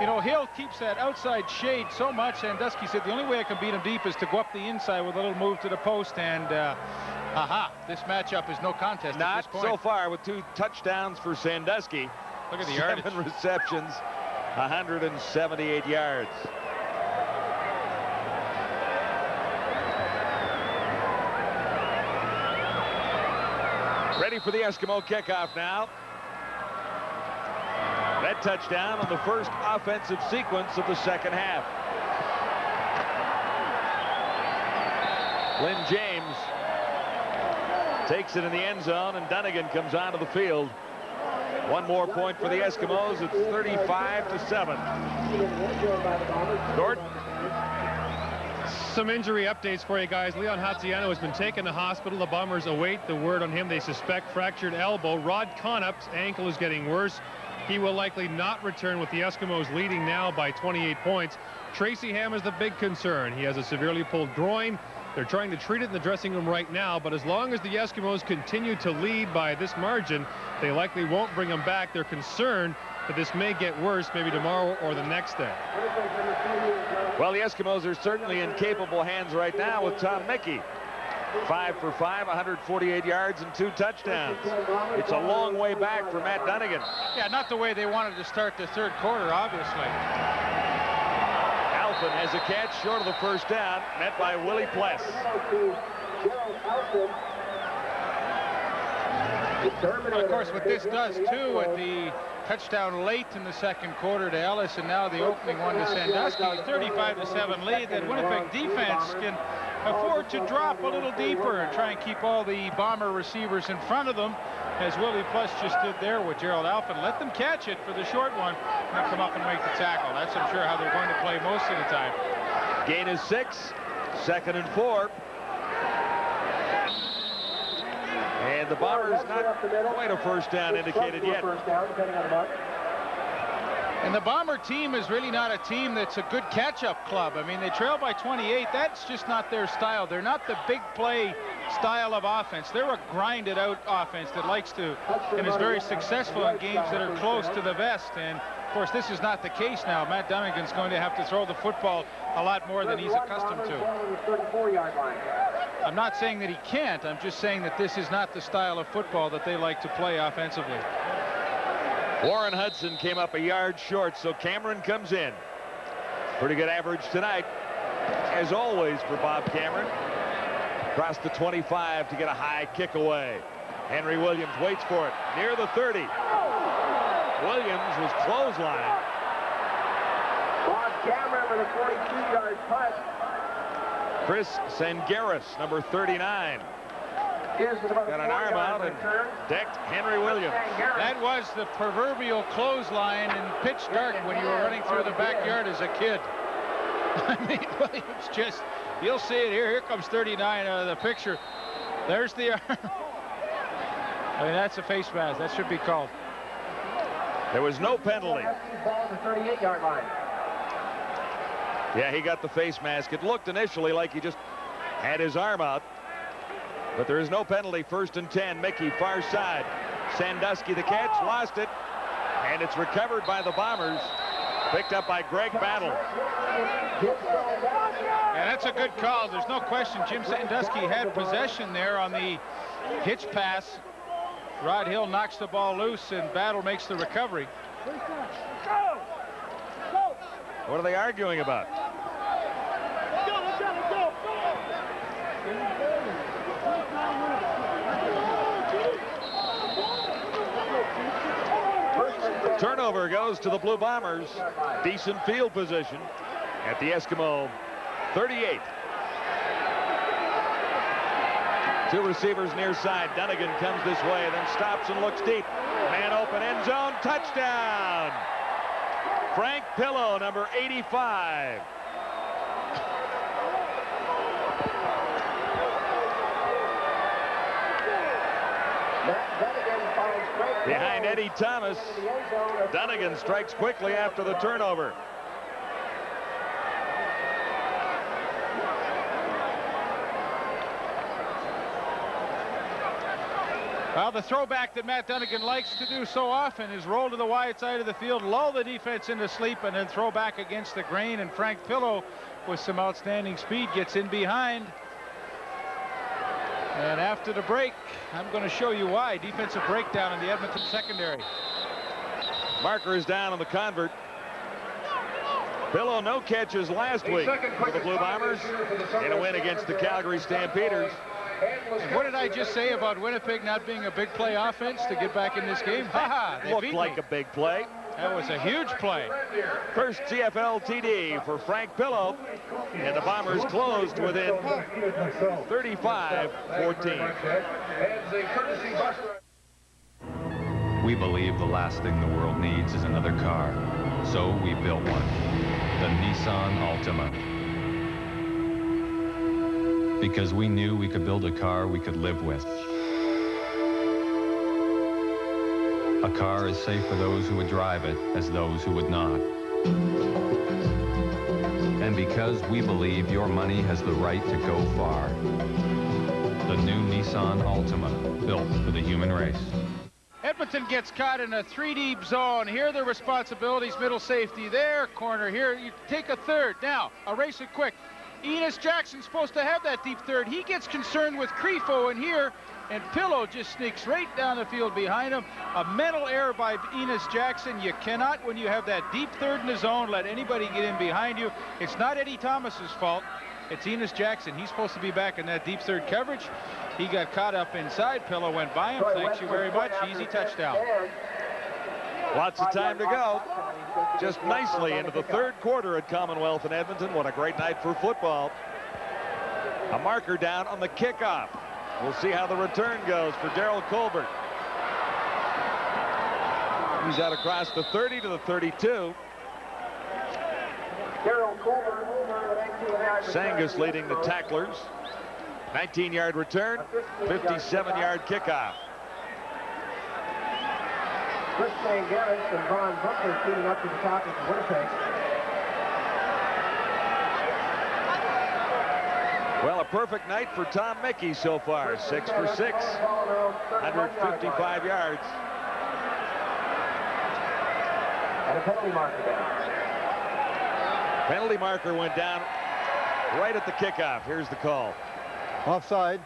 you know, Hill keeps that outside shade so much. Sandusky said the only way I can beat him deep is to go up the inside with a little move to the post, and this matchup is no contest at this point. Not so far with 2 touchdowns for Sandusky. Look at the yardage. 7 receptions, 178 yards. Ready for the Eskimo kickoff now. That touchdown on the first offensive sequence of the second half. Lynn James takes it in the end zone, and Dunnigan comes onto the field. 1 more point for the Eskimos. It's 35-7. Gordon. Some injury updates for you guys. Leon Hatziano has been taken to hospital. The Bombers await the word on him. They suspect fractured elbow. Rod Conop's ankle is getting worse. He will likely not return, with the Eskimos leading now by 28 points. Tracy Ham is the big concern. He has a severely pulled groin. They're trying to treat it in the dressing room right now, but as long as the Eskimos continue to lead by this margin, they likely won't bring him back. They're concerned that this may get worse maybe tomorrow or the next day. Well, the Eskimos are certainly in capable hands right now with Tom Mickey. 5 for 5, 148 yards and 2 touchdowns. It's a long way back for Matt Dunnigan. Yeah, not the way they wanted to start the 3rd quarter, obviously. Alphen has a catch short of the first down, met by Willie Pless. Well, of course, what this does, too, with the touchdown late in the second quarter to Ellis and now the opening one to Sandusky, 35-7 lead, that Winnipeg defense can afford to drop a little deeper and try and keep all the Bomber receivers in front of them, as Willie Plush just did there with Gerald Alphin. Let them catch it for the short one and then come up and make the tackle. That's, I'm sure, how they're going to play most of the time. Gain is 6, 2nd and 4. And the Bombers not quite a first down indicated yet. And the Bomber team is really not a team that's a good catch-up club. I mean, they trail by 28. That's just not their style. They're not the big play style of offense. They're a grinded-out offense that likes to and is very successful in games that are close to the vest. And, of course, this is not the case now. Matt Dunnigan's going to have to throw the football a lot more than he's accustomed to. I'm not saying that he can't. I'm just saying that this is not the style of football that they like to play offensively. Warren Hudson came up a yard short, so Cameron comes in. Pretty good average tonight, as always, for Bob Cameron. Across the 25 to get a high kick away. Henry Williams waits for it near the 30. Williams was clotheslined. Bob Cameron with a 42-yard punt. Chris Sangaris, number 39. Got an arm out and decked Henry Williams. That was the proverbial clothesline in pitch dark when you were running through the backyard as a kid. I mean, Williams just, you'll see it here. Here comes 39 out of the picture. There's the arm. I mean, that's a face mask. That should be called. There was no penalty. Ball to the 38-yard line. Yeah, he got the face mask. It looked initially like he just had his arm out. But there is no penalty. 1st and 10. Mickey, far side. Sandusky, the catch, lost it. And it's recovered by the Bombers. Picked up by Greg Battle. Yeah, that's a good call. There's no question Jim Sandusky had possession there on the hitch pass. Rod Hill knocks the ball loose and Battle makes the recovery. What are they arguing about? Turnover goes to the Blue Bombers. Decent field position at the Eskimo 38. 2 receivers near side. Dunnigan comes this way, then stops and looks deep. Man open, end zone, touchdown. Frank Pillow, number 85. Behind Eddie Thomas, Dunnigan strikes quickly after the turnover. Well, the throwback that Matt Dunnigan likes to do so often is roll to the wide side of the field, lull the defense into sleep, and then throw back against the grain. And Frank Pillow, with some outstanding speed, gets in behind. And after the break, I'm going to show you why. Defensive breakdown in the Edmonton secondary. Marker is down on the convert. Pillow, no catches last week for the Blue Bombers in a win against the Calgary Stampeders. And what did I just say about Winnipeg not being a big play offense to get back in this game? Looked like a big play. That was a huge play. First CFL TD for Frank Pillow, and the Bombers closed within 35-14. We believe the last thing the world needs is another car, so we built one, the Nissan Altima. Because we knew we could build a car we could live with. A car as safe for those who would drive it as those who would not. And because we believe your money has the right to go far. The new Nissan Altima, built for the human race. Edmonton gets caught in a 3-deep zone. Here are the responsibilities, middle safety there, corner here. You take a third. Now, erase it quick. Enos Jackson's supposed to have that deep third. He gets concerned with Crefo in here, and Pillow just sneaks right down the field behind him. A mental error by Enos Jackson. You cannot, when you have that deep third in the zone, let anybody get in behind you. It's not Eddie Thomas's fault. It's Enos Jackson. He's supposed to be back in that deep third coverage. He got caught up inside. Pillow went by him. Thank you very much. Easy touchdown. Lots of time to go. Just nicely into the third quarter at Commonwealth in Edmonton. What a great night for football. A marker down on the kickoff. We'll see how the return goes for Darryl Colbert. He's out across the 30 to the 32. Sangus leading the tacklers. 19-yard return, 57-yard kickoff. Chris Garrett and Von Butler feeding up to the top of Winnipeg. Well, a perfect night for Tom Mickey so far. 6 for 6, 155 yards. And a penalty marker down. Penalty marker went down right at the kickoff. Here's the call. Offside.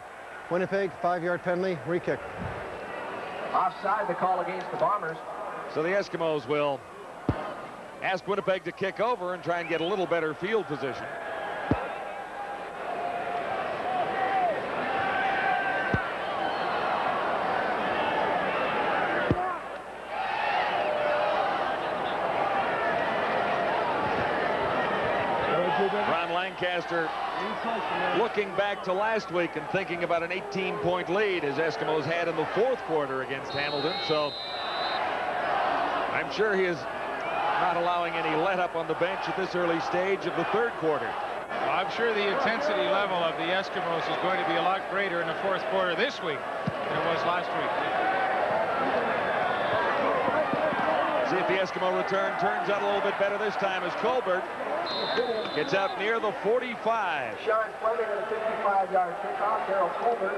Winnipeg, 5-yard penalty, re-kick. Offside, the call against the Bombers. So the Eskimos will ask Winnipeg to kick over and try and get a little better field position. Ron Lancaster looking back to last week and thinking about an 18-point lead as Eskimos had in the fourth quarter against Hamilton. So I'm sure he is not allowing any let-up on the bench at this early stage of the third quarter. Well, I'm sure the intensity level of the Eskimos is going to be a lot greater in the fourth quarter this week than it was last week. See if the Eskimo return turns out a little bit better this time as Colbert gets out near the 45. Sean Fleming with a 55-yard kickoff. Darryl Colbert.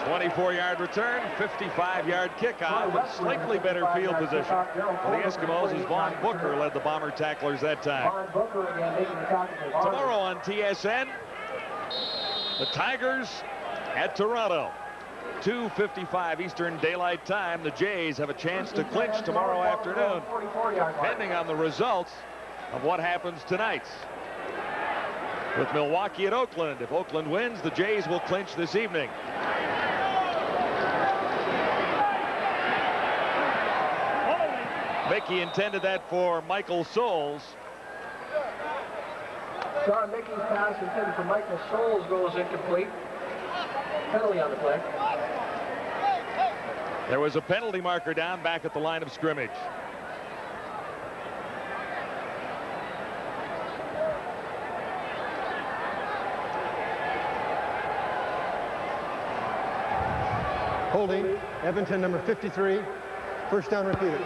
24-yard return, 55-yard kickoff, and slightly better field position for the Eskimos as Vaughn Booker led the Bomber tacklers that time. Tomorrow on TSN, the Tigers at Toronto. 2:55 Eastern Daylight Time. The Jays have a chance to clinch tomorrow afternoon, depending on the results of what happens tonight. With Milwaukee at Oakland. If Oakland wins, the Jays will clinch this evening. Mickey intended that for Michael Souls. John Mickey's pass intended for Michael Souls goes incomplete. Penalty on the play. There was a penalty marker down back at the line of scrimmage. Holding, Edmonton number 53. First down repeated.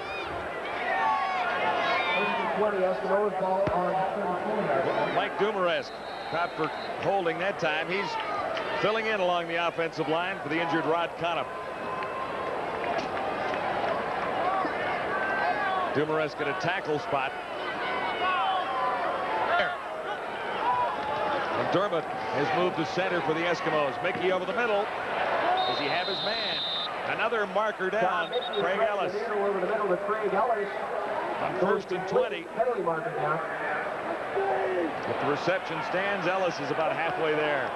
Mike Dumaresque caught for holding that time. He's filling in along the offensive line for the injured Rod Conop. Dumaresque at a tackle spot. And Dermott has moved to center for the Eskimos. Mickey over the middle. Does he have his man? Another marker down. Craig Ellis. Over the middle with Craig Ellis. On 1st and 20. Penalty marker down. If the reception stands, Ellis is about halfway there.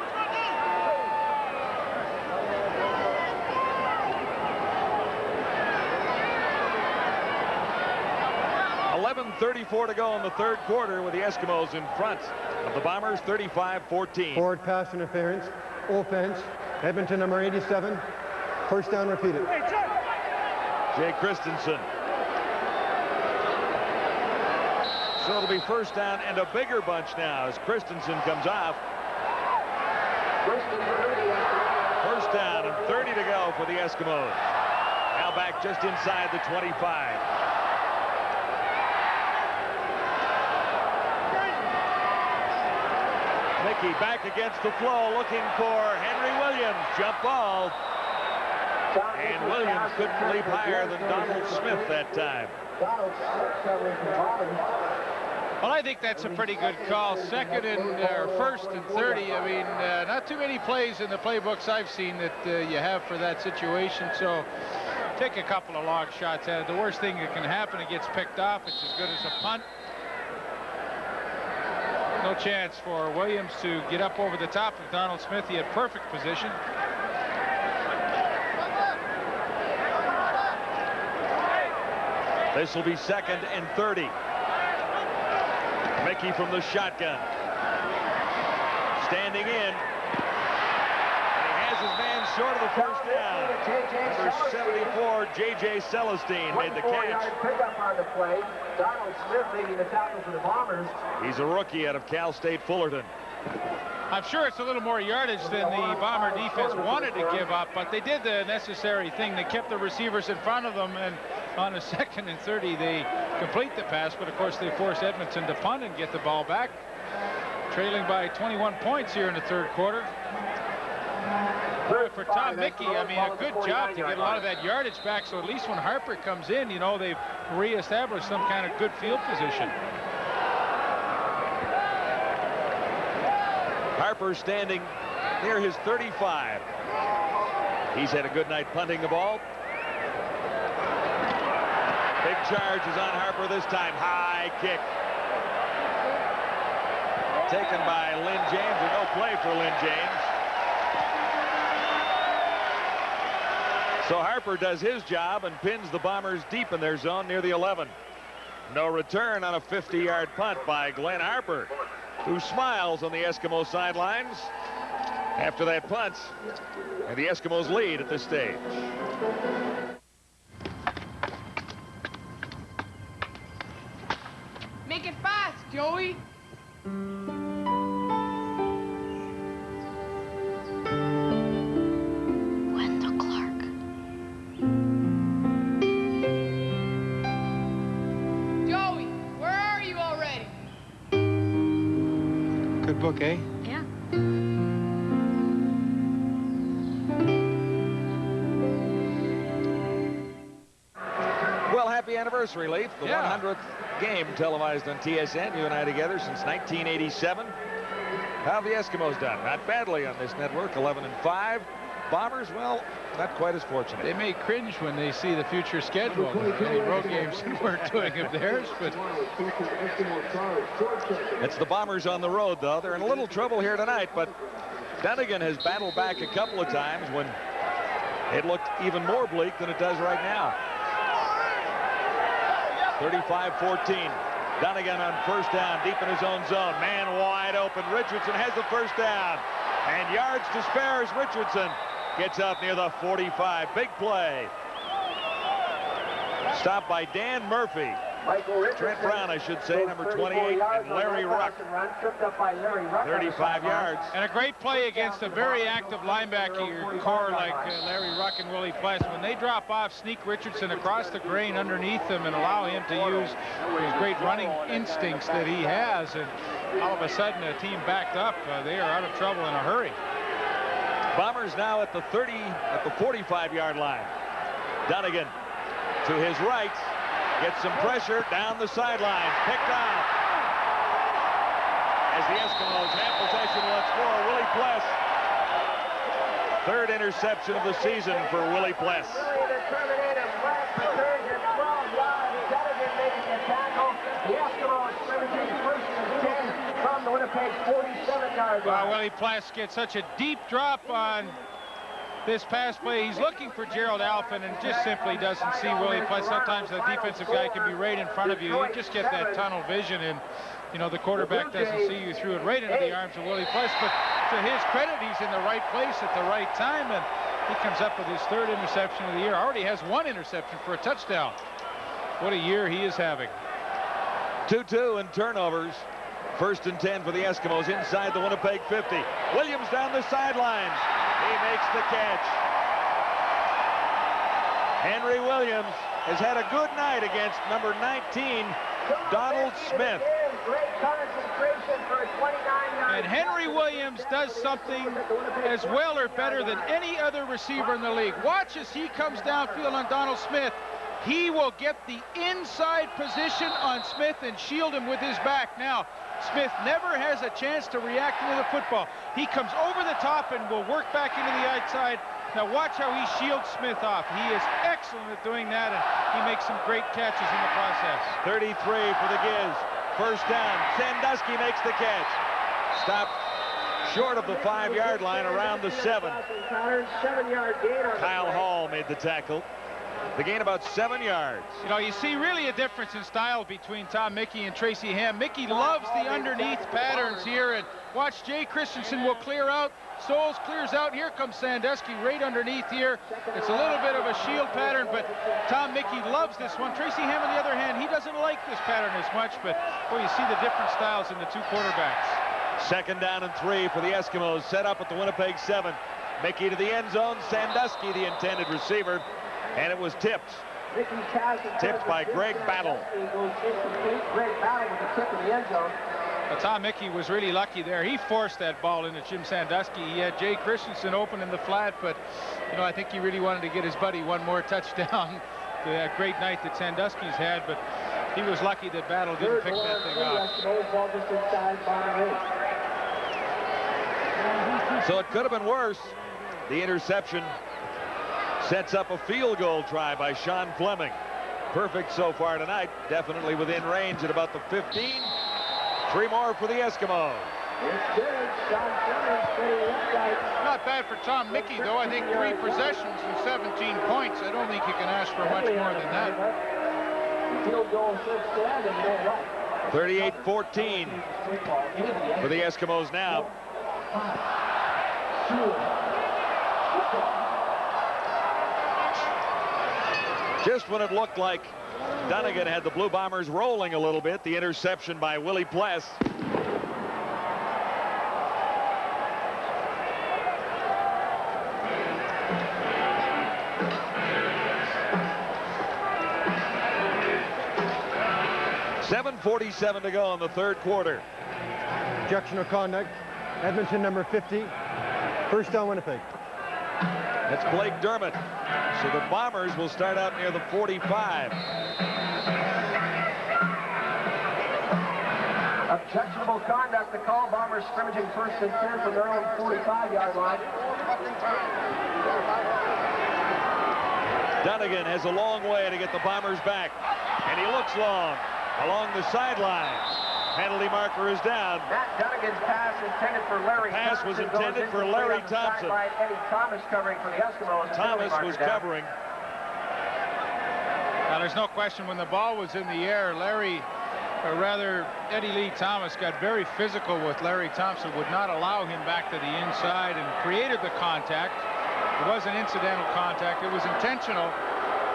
.34 to go in the third quarter with the Eskimos in front of the Bombers, 35-14. Forward pass interference. Offense. Edmonton number 87. First down repeated. Jay Christensen. So it'll be first down and a bigger bunch now as Christensen comes off. First down and 30 to go for the Eskimos. Now back just inside the 25. Mickey back against the flow looking for Henry Williams. Jump ball. And Williams couldn't leap higher than Donald Smith that time. Well, I think that's a pretty good call. Second and first and 30. I mean, not too many plays in the playbooks I've seen that you have for that situation. So take a couple of long shots at it. The worst thing that can happen, it gets picked off. It's as good as a punt. No chance for Williams to get up over the top of Donald Smith. He had perfect position. This will be 2nd and 30. Mickey from the shotgun. Standing in. And he has his man short of the first down. Number 74, J.J. Celestine made the catch. Pickup on the play. Donald Smith making the tackle for the Bombers. He's a rookie out of Cal State Fullerton. I'm sure it's a little more yardage than the Bomber defense wanted to give up, but they did the necessary thing. They kept the receivers in front of them, and on a 2nd and 30, they complete the pass, but of course they forced Edmonton to punt and get the ball back. Trailing by 21 points here in the 3rd quarter. For Tom Mickey, I mean, a good job to get a lot of that yardage back, so at least when Harper comes in, you know, they've reestablished some kind of good field position. Harper standing near his 35. He's had a good night punting the ball. Big charge is on Harper this time. High kick. Taken by Lynn James, or no play for Lynn James. So Harper does his job and pins the Bombers deep in their zone near the 11. No return on a 50-yard punt by Glenn Harper, who smiles on the Eskimo sidelines after that punt. And the Eskimos lead at this stage. Make it fast, Joey. Wendell Clark. Joey, where are you already? Good book, eh? Yeah. Well, happy anniversary, Leaf. The 100th game televised on TSN. You and I together since 1987. How have the Eskimos done? Not badly on this network, 11-5. Bombers, well, not quite as fortunate. They may cringe when they see the future schedule. Any road games that we're doing of theirs, but it's the Bombers on the road, though. They're in a little trouble here tonight, but Dunnigan has battled back a couple of times when it looked even more bleak than it does right now. 35-14. Dunnigan on first down, deep in his own zone. Man wide open. Richardson has the first down. And yards to spare as Richardson gets up near the 45. Big play. Stopped by Dan Murphy. Trent Brown, I should say, number 28, and Larry Ruck. 35 yards. And a great play against a very active linebacker core like Larry Ruck and Willie Pless. When they drop off, sneak Richardson across the grain underneath them and allow him to use his great running instincts that he has. And all of a sudden, a team backed up. They are out of trouble in a hurry. Bombers now at the 45-yard line. Dunnigan to his right. Gets some pressure down the sideline. Picked out. As the Eskimos have possession once more, Willie Pless. 3rd interception of the season for Willie Pless. From the Winnipeg 47-yard line. Willie Pless gets such a deep drop on this pass play. He's looking for Gerald Alphin and just simply doesn't see Willie Pless. Sometimes the defensive guy can be right in front of you. You just get that tunnel vision, and you know the quarterback doesn't see you through it right into the arms of Willie Pless. But to his credit, he's in the right place at the right time, and he comes up with his 3rd interception of the year. Already has 1 interception for a touchdown. What a year he is having. 2-2 and turnovers. 1st and 10 for the Eskimos inside the Winnipeg 50. Williams down the sidelines. He makes the catch. Henry Williams has had a good night against number 19, Donald Smith. And Henry Williams does something as well or better than any other receiver in the league. Watch as he comes downfield on Donald Smith. He will get the inside position on Smith and shield him with his back. Now, Smith never has a chance to react into the football. He comes over the top and will work back into the outside. Now watch how he shields Smith off. He is excellent at doing that, and he makes some great catches in the process. 33 for the Giz. first down. Sandusky makes the catch. Stopped short of the 5-yard line, around the 7. 7-yard gain on Kyle Hall made the tackle. The gain about 7 yards. You know, you see really a difference in style between Tom Mickey and Tracy Ham. Mickey loves the underneath patterns here, and watch, Jay Christensen will clear out. Souls clears out. Here comes Sandusky right underneath here. It's a little bit of a shield pattern, but Tom Mickey loves this one. Tracy Ham, on the other hand, he doesn't like this pattern as much, but boy, you see the different styles in the two quarterbacks. Second down and 3 for the Eskimos, set up at the Winnipeg 7. Mickey to the end zone. Sandusky, the intended receiver, and it was tipped. Tipped by Greg Battle. Greg Battle with the tip in the end zone. Well, Tom Mickey was really lucky there. He forced that ball into Jim Sandusky. He had Jay Christensen open in the flat, but, you know, I think he really wanted to get his buddy one more touchdown. That great night that Sandusky's had, but he was lucky that Battle didn't pick that thing off. So it could have been worse. The interception sets up a field goal try by Sean Fleming. Perfect so far tonight. Definitely within range at about the 15. 3 more for the Eskimos. Not bad for Tom Mickey, though. I think 3 possessions and 17 points. I don't think you can ask for much more than that. 38-14 for the Eskimos now. Just when it looked like Dunnigan had the Blue Bombers rolling a little bit, the interception by Willie Pless. .47 to go in the third quarter. Objectional conduct. Edmonton number 50. First down, Winnipeg. That's Blake Dermott. So the Bombers will start out near the 45. Objectionable conduct. The call. Bombers scrimmaging first and 10 from their own 45-yard line. Dunnigan has a long way to get the Bombers back, and he looks long along the sideline. Penalty marker is down. Matt Dunnigan's pass intended for Larry Thompson. Pass was intended for Larry Thompson. Eddie Thomas covering for the Eskimos. Thomas was covering. Now, there's no question when the ball was in the air, Eddie Lee Thomas got very physical with Larry Thompson, would not allow him back to the inside and created the contact. It wasn't incidental contact. It was intentional.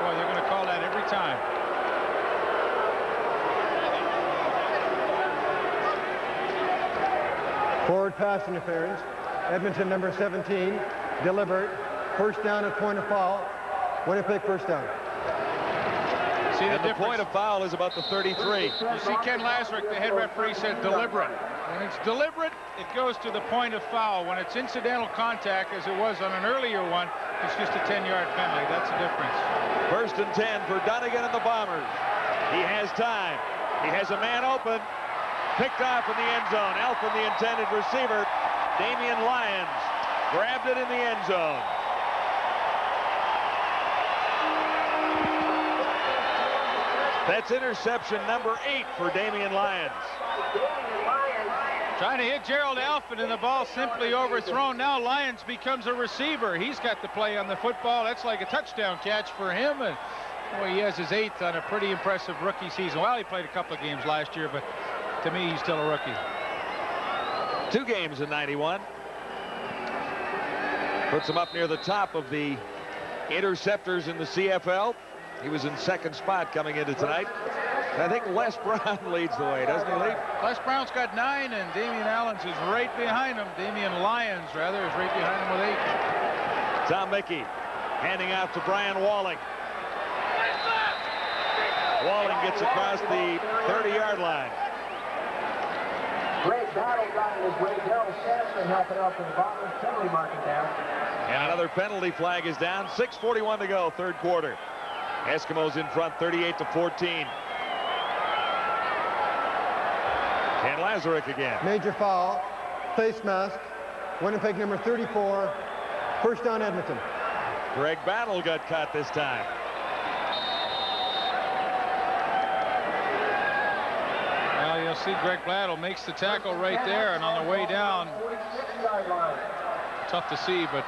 Boy, they're going to call that every time. Forward pass interference. Edmonton number 17. Deliberate. First down at point of foul. Winnipeg first down. See and the point of foul is about the 33. You see Ken Lazarick, the head referee, said deliberate. When it's deliberate, it goes to the point of foul. When it's incidental contact, as it was on an earlier one, it's just a 10-yard penalty. That's the difference. First and 10 for Dunnigan and the Bombers. He has time. He has a man open. Picked off in the end zone. Elfin, the intended receiver. Damian Lyons grabbed it in the end zone. That's interception number 8 for Damian Lyons. Trying to hit Gerald Elfin, and the ball simply overthrown. Now Lyons becomes a receiver. He's got the play on the football. That's like a touchdown catch for him. And boy, he has his 8th on a pretty impressive rookie season. Well, he played a couple of games last year, but to me, he's still a rookie. 2 games in 91. Puts him up near the top of the interceptors in the CFL. He was in second spot coming into tonight. I think Les Brown leads the way, doesn't he, Lee? Les Brown's got 9, and Damian Allens is right behind him. Damian Lyons, rather, is right behind him with 8. Tom Mickey handing off to Brian Walling. Walling gets across the 30-yard line. Great battle got in his way. Darryl Sampson helping out for the Bombers. Penalty marking down. And another penalty flag is down. 6:41 to go, third quarter. Eskimos in front, 38-14. Ken Lazarick again. Major foul. Face mask. Winnipeg number 34. First down, Edmonton. Greg Battle got caught this time. Well, you'll see Greg Blattle makes the tackle right there, and on the way down, tough to see, but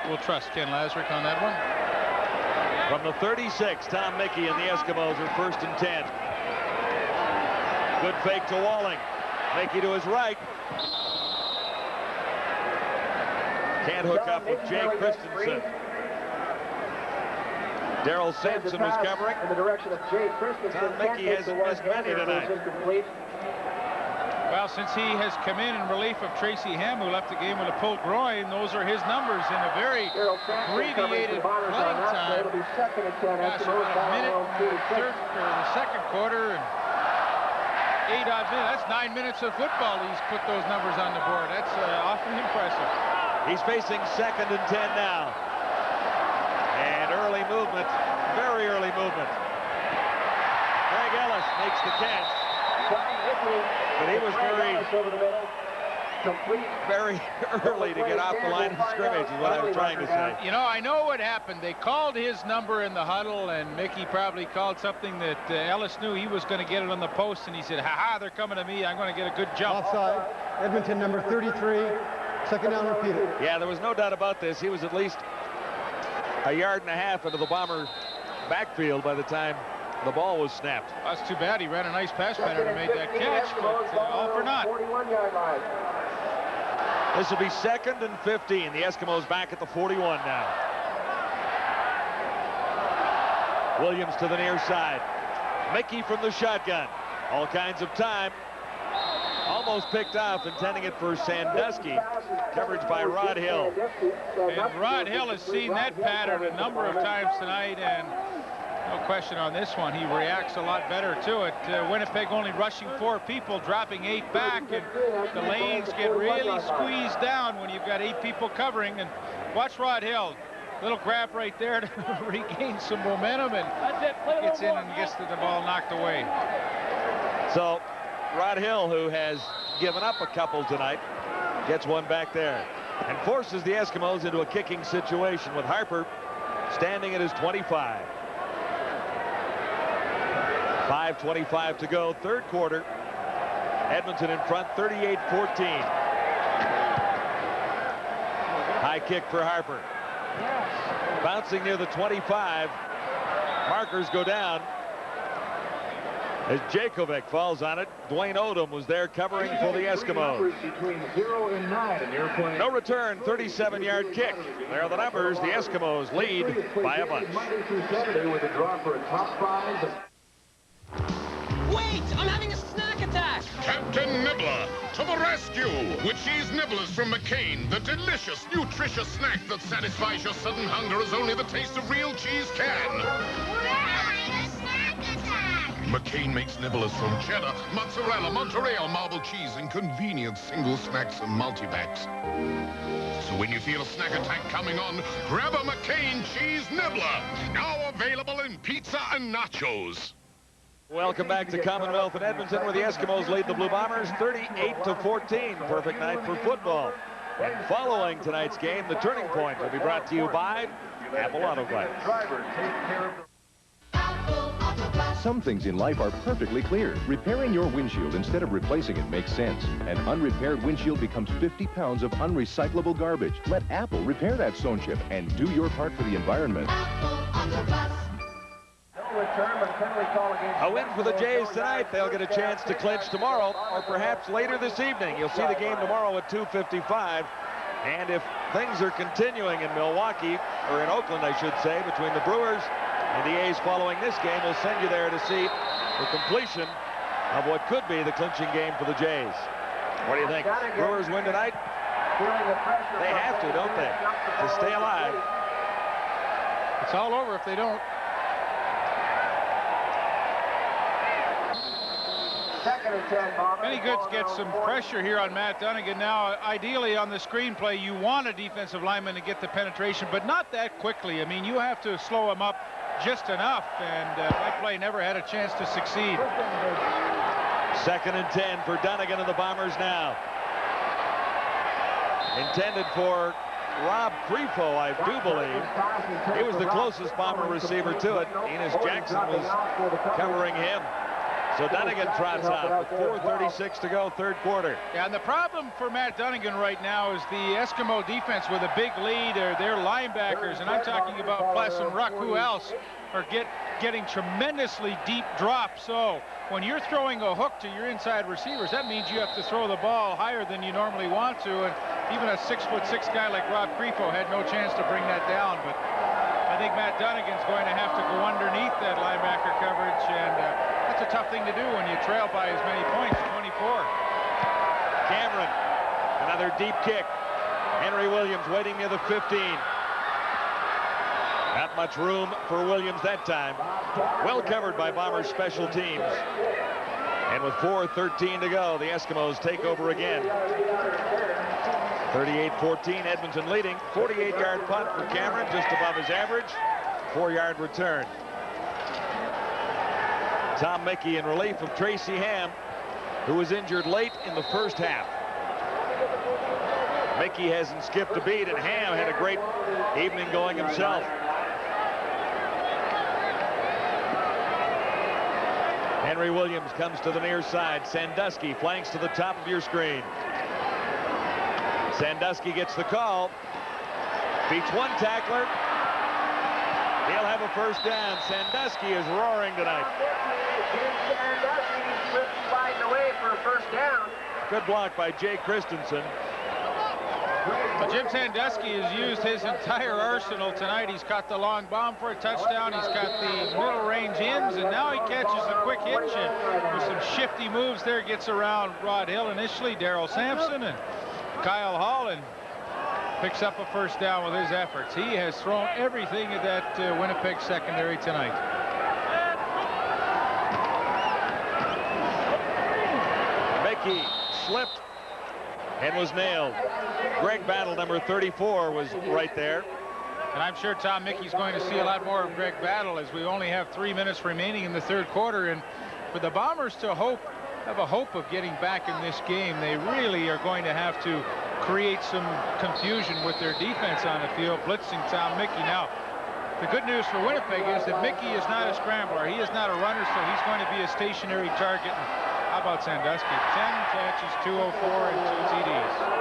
we'll trust Ken Lazarick on that one. From the 36, Tom Mickey and the Eskimos are 1st and 10. Good fake to Walling. Mickey to his right. Can't hook up with Jay Christensen. Daryl Sampson was covering. In the direction of Jay Christensen. Tom Mickey hasn't missed many tonight. Well, since he has come in relief of Tracy Ham, who left the game with a pulled groin, those are his numbers in a very abbreviated playing time. Gosh, about a minute in the second quarter and 8 odd minutes. That's 9 minutes of football. He's put those numbers on the board. That's awfully impressive. He's facing 2nd and 10 now. And early movement, very early movement. Greg Ellis makes the catch. But he was very early to get off the line of scrimmage is what I was trying to say. You know, I know what happened. They called his number in the huddle, and Mickey probably called something that Ellis knew he was going to get it on the post, and he said, ha-ha, they're coming to me. I'm going to get a good jump. Offside. Edmonton number 33. 2nd down repeated. Yeah, there was no doubt about this. He was at least a yard and a half into the Bomber backfield by the time the ball was snapped. That's too bad. He ran a nice pass pattern and made that catch, but all for naught. This will be 2nd and 15. The Eskimos back at the 41 now. Williams to the near side. Mickey from the shotgun. All kinds of time. Almost picked off, intending it for Sandusky. Coverage by Rod Hill. And Rod Hill has seen that pattern a number of times tonight, and no question on this one. He reacts a lot better to it. Winnipeg only rushing 4 people, dropping 8 back, and the lanes get really squeezed down when you've got 8 people covering. And watch Rod Hill. Little grab right there to regain some momentum, and gets in and gets the ball knocked away. So Rod Hill, who has given up a couple tonight, gets one back there and forces the Eskimos into a kicking situation with Harper standing at his 25. 5:25 to go, 3rd quarter. Edmonton in front, 38-14. High kick for Harper. Bouncing near the 25. Markers go down as Jakovic falls on it. Dwayne Odom was there covering for the Eskimos. No return, 37-yard kick. There are the numbers. The Eskimos lead by a bunch. Wait! I'm having a snack attack! Captain Nibbler, to the rescue! With cheese nibblers from McCain, the delicious, nutritious snack that satisfies your sudden hunger as only the taste of real cheese can. We're having a snack attack! McCain makes nibblers from cheddar, mozzarella, Monterey, marble cheese, and convenient single snacks and multi-packs. So when you feel a snack attack coming on, grab a McCain cheese nibbler. Now available in pizza and nachos. Welcome back to Commonwealth in Edmonton, where the Eskimos lead the Blue Bombers 38-14. Perfect night for football. And following tonight's game, the turning point will be brought to you by Apple Auto Glass. Some things in life are perfectly clear. Repairing your windshield instead of replacing it makes sense. An unrepaired windshield becomes 50 pounds of unrecyclable garbage. Let Apple repair that stone chip and do your part for the environment. A win for the Jays tonight. They'll get a chance to clinch tomorrow, or perhaps later this evening. You'll see the game tomorrow at 2:55. And if things are continuing in Milwaukee, or in Oakland, I should say, between the Brewers and the A's following this game, we'll send you there to see the completion of what could be the clinching game for the Jays. What do you think? Brewers win tonight? They have to, don't they, to stay alive? It's all over if they don't. Benny Goods gets some pressure here on Matt Dunnigan. Now, ideally on the screenplay, you want a defensive lineman to get the penetration, but not that quickly. I mean, you have to slow him up just enough, and that play never had a chance to succeed. 2nd and 10 for Dunnigan and the Bombers now. Intended for Rob Crefo, I do believe. He was the closest Bomber receiver to it. Enos Jackson was covering him. So Dunnigan trots out with 4:36 to go, third quarter. Yeah, and the problem for Matt Dunnigan right now is the Eskimo defense with a big lead. Their linebackers, and I'm talking about Pless and Ruck, who else, are getting tremendously deep drops. So when you're throwing a hook to your inside receivers, that means you have to throw the ball higher than you normally want to. And even a 6'6" guy like Rob Crefo had no chance to bring that down. But I think Matt Dunnigan's going to have to go underneath that linebacker coverage, and that's a tough thing to do when you trail by as many points, 24. Cameron, another deep kick. Henry Williams waiting near the 15. Not much room for Williams that time. Well covered by Bombers special teams. And with 4:13 to go, the Eskimos take over again. 38-14, Edmonton leading. 48-yard punt for Cameron, just above his average. 4-yard return. Tom Mickey in relief of Tracy Ham, who was injured late in the first half. Mickey hasn't skipped a beat, and Ham had a great evening going himself. Henry Williams comes to the near side. Sandusky flanks to the top of your screen. Sandusky gets the call. Beats one tackler. He'll have a first down. Sandusky is roaring tonight. Sandusky slips sliding away for a first down. Good block by Jay Christensen. Well, Jim Sandusky has used his entire arsenal tonight. He's caught the long bomb for a touchdown. He's got the middle range ends, and now he catches a quick hitch and with some shifty moves there, gets around Rod Hill initially, Darrell Sampson, and Kyle Hall, and picks up a first down with his efforts. He has thrown everything at that Winnipeg secondary tonight. Mickey slipped and was nailed. Greg Battle, number 34, was right there. And I'm sure Tom Mickey's going to see a lot more of Greg Battle, as we only have 3 minutes remaining in the third quarter. And for the Bombers to have a hope of getting back in this game, they really are going to have to create some confusion with their defense on the field, blitzing Tom Mickey. Now, the good news for Winnipeg is that Mickey is not a scrambler. He is not a runner, so he's going to be a stationary target. And how about Sandusky? 10 catches, 204, and 2 TDs.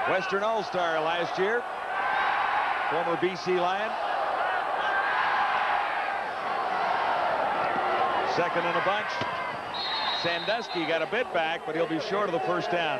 Western All-Star last year. Former BC Lion. Second in a bunch. Sandusky got a bit back, but he'll be short of the first down.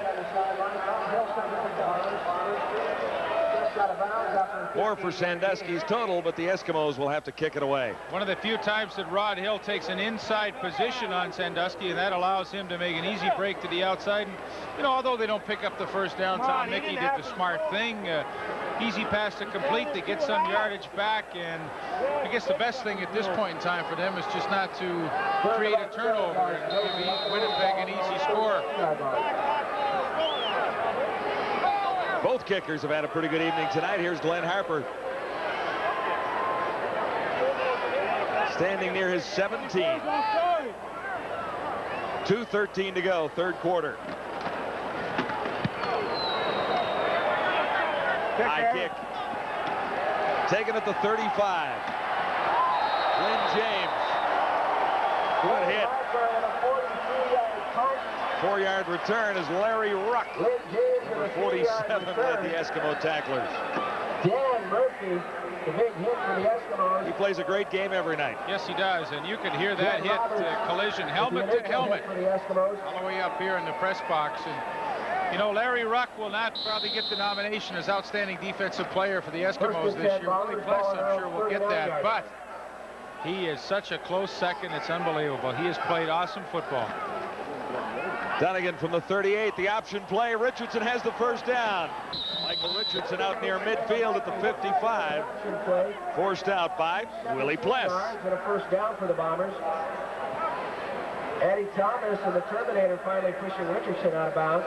More for Sandusky's total, but the Eskimos will have to kick it away. One of the few times that Rod Hill takes an inside position on Sandusky, and that allows him to make an easy break to the outside. And, you know, although they don't pick up the first down, Tom Mickey did the smart thing. Easy pass to complete. They get some yardage back, and I guess the best thing at this point in time for them is just not to create a turnover and give Winnipeg an easy score. Both kickers have had a pretty good evening tonight. Here's Glenn Harper. Standing near his 17. 2:13 to go, third quarter. High kick. Taken at the 35. Lynn James. Good hit. 4-yard return is Larry Ruck. Number 47 led the Eskimo tacklers. Dan Murphy, the big hit for the Eskimos. He plays a great game every night. Yes, he does, and you can hear that hit, collision, helmet to helmet, all the way up here in the press box. And you know, Larry Ruck will not probably get the nomination as outstanding defensive player for the Eskimos this year. Willie Pless, I'm sure, will get that, but he is such a close second. It's unbelievable. He has played awesome football. Dunnigan from the 38, the option play. Richardson has the first down. Michael Richardson out near midfield at the 55. Forced out by Willie Pless. And a first down for the Bombers. Eddie Thomas and the Terminator finally pushing Richardson out of bounds.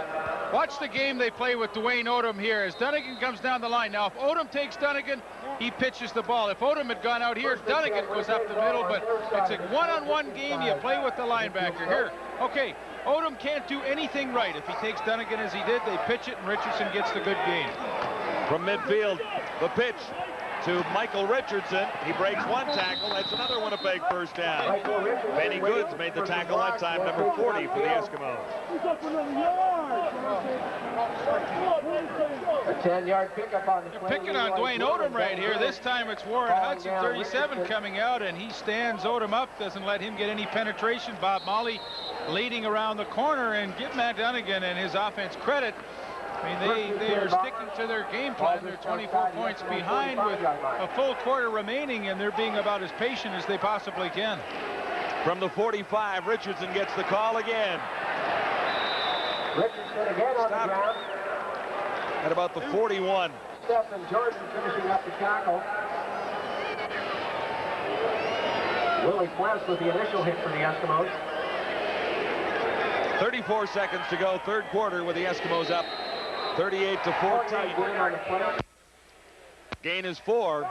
Watch the game they play with Dwayne Odom here as Dunnigan comes down the line. Now, if Odom takes Dunnigan, he pitches the ball. If Odom had gone out here, Dunnigan goes up the middle, but it's a one-on-one game. You play with the linebacker here. Okay, Odom can't do anything right. If he takes Dunnigan as he did, they pitch it, and Richardson gets the good gain. From midfield, the pitch to Michael Richardson. He breaks one tackle. That's another Winnipeg first down. Benny Goods made the tackle that time, number 40 for the Eskimos. A 10-yard pickup on the play. Picking on Dwayne Odom right here. This time it's Warren Hudson, 37, coming out, and he stands Odom up, doesn't let him get any penetration. Bob Molly leading around the corner, and give Matt Dunnigan and his offense credit. I mean, they are sticking to their game plan. They're 24 points behind with a full quarter remaining, and they're being about as patient as they possibly can. From the 45, Richardson gets the call again. Richardson again on the ground. At about the 41. Stephen Jordan finishing up the tackle. Willie Quest with the initial hit for the Eskimos. 34 seconds to go, third quarter, with the Eskimos up 38-14. Gain is 4.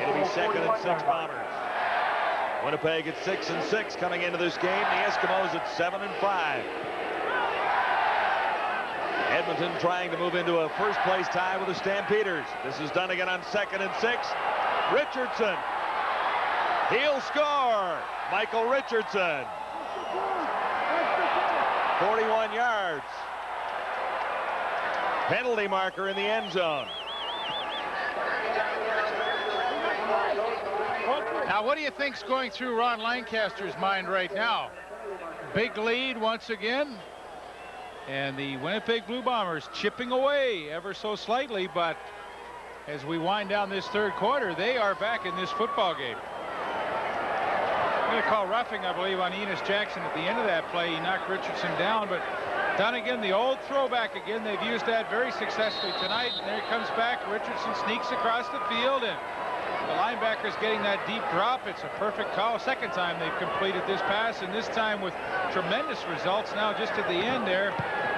It'll be second and 6 Bombers. Winnipeg at 6-6 coming into this game. The Eskimos at 7-5. Edmonton trying to move into a first-place tie with the Stampeders. This is done again on 2nd and 6. Richardson. He'll score. Michael Richardson. 41 yards. Penalty marker in the end zone. Now, what do you think's going through Ron Lancaster's mind right now? Big lead once again. And the Winnipeg Blue Bombers chipping away ever so slightly, but as we wind down this third quarter, they are back in this football game. I'm going to call roughing, I believe, on Enos Jackson at the end of that play. He knocked Richardson down, but Dunnigan, the old throwback again. They've used that very successfully tonight, and there he comes back. Richardson sneaks across the field, and the linebacker's getting that deep drop. It's a perfect call. Second time they've completed this pass, and this time with tremendous results. Now just at the end there,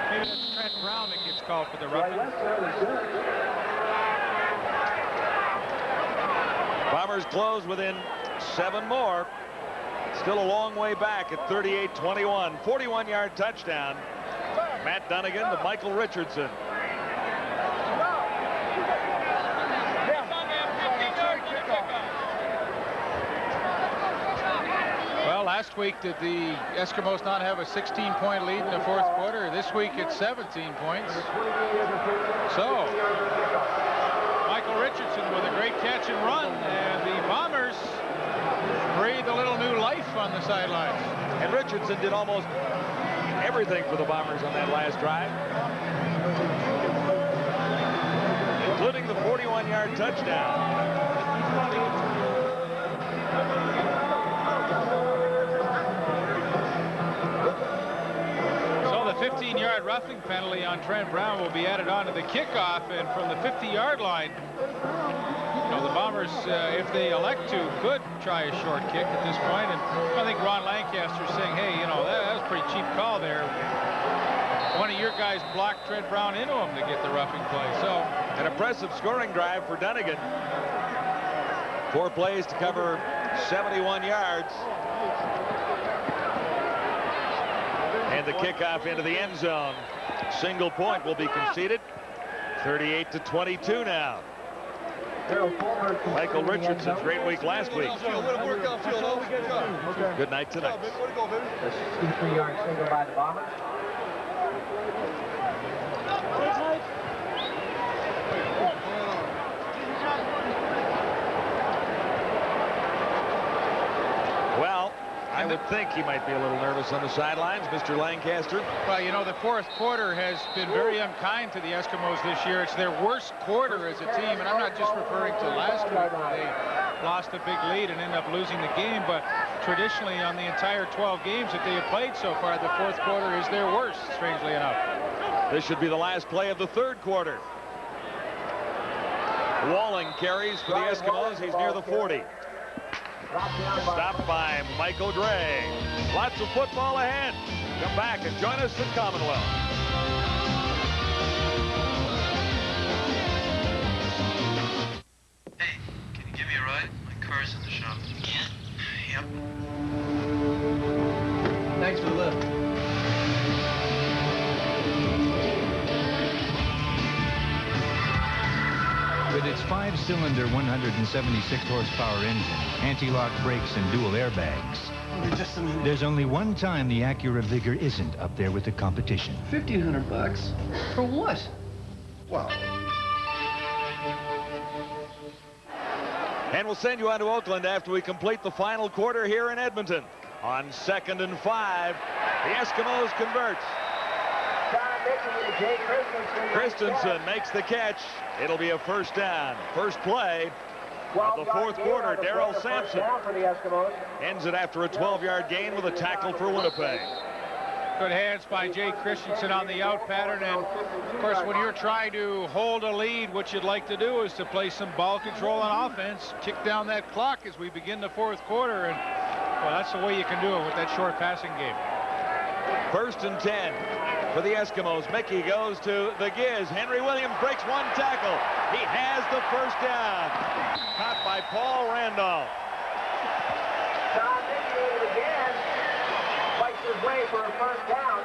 maybe that's Trent Brown that gets called for the roughing. Bombers close within 7 more. Still a long way back at 38-21. 41-yard touchdown. Matt Dunnigan to Michael Richardson. Well, last week did the Eskimos not have a 16-point lead in the fourth quarter? This week it's 17 points. So, Michael Richardson with a great catch and run, and the Bombers breathe a little new life on the sidelines. And Richardson did almost everything for the Bombers on that last drive, including the 41-yard touchdown. So the 15-yard roughing penalty on Trent Brown will be added on to the kickoff, and from the 50-yard line, you know, the Bombers, if they elect to, could try a short kick at this point. And I think Ron Lancaster's saying, hey, you know, that was a pretty cheap call there. One of your guys blocked Trent Brown into him to get the roughing play. So an impressive scoring drive for Dunnigan. 4 plays to cover 71 yards. And the kickoff into the end zone. Single point will be conceded. 38-22 now. Michael Richardson's great week last week. Good night tonight. A 63-yard single by the Bombers. Well, I would think he might be a little nervous on the sidelines, Mr. Lancaster. Well, you know, the fourth quarter has been very unkind to the Eskimos this year. It's their worst quarter as a team, and I'm not just referring to last week where they lost a big lead and ended up losing the game, but traditionally on the entire 12 games that they have played so far, the fourth quarter is their worst, strangely enough. This should be the last play of the third quarter. Walling carries for the Eskimos. He's near the 40. Stopped by Michael Gray. Lots of football ahead. Come back and join us at Commonwealth. Hey, can you give me a ride? My car's in the shop. Yeah? Yep. Thanks for the lift. Good to Its 5-cylinder, 176 horsepower engine, anti-lock brakes, and dual airbags. Just a minute. There's only one time the Acura Vigor isn't up there with the competition. $1,500 for what? Well. And we'll send you on to Oakland after we complete the final quarter here in Edmonton. On 2nd and 5, the Eskimos convert. Christensen makes the catch. It'll be a first down. First play of the 4th quarter. Darrell Sampson ends it after a 12-yard gain with a tackle for Winnipeg. Good hands by Jay Christensen on the out pattern. And, of course, when you're trying to hold a lead, what you'd like to do is to play some ball control on offense, kick down that clock as we begin the 4th quarter. And, well, that's the way you can do it with that short passing game. 1st and 10 for the Eskimos. Mickey goes to the Giz. Henry Williams breaks one tackle. He has the first down. Caught by Paul Randolph. Tom Mickey again fights his way for a first down.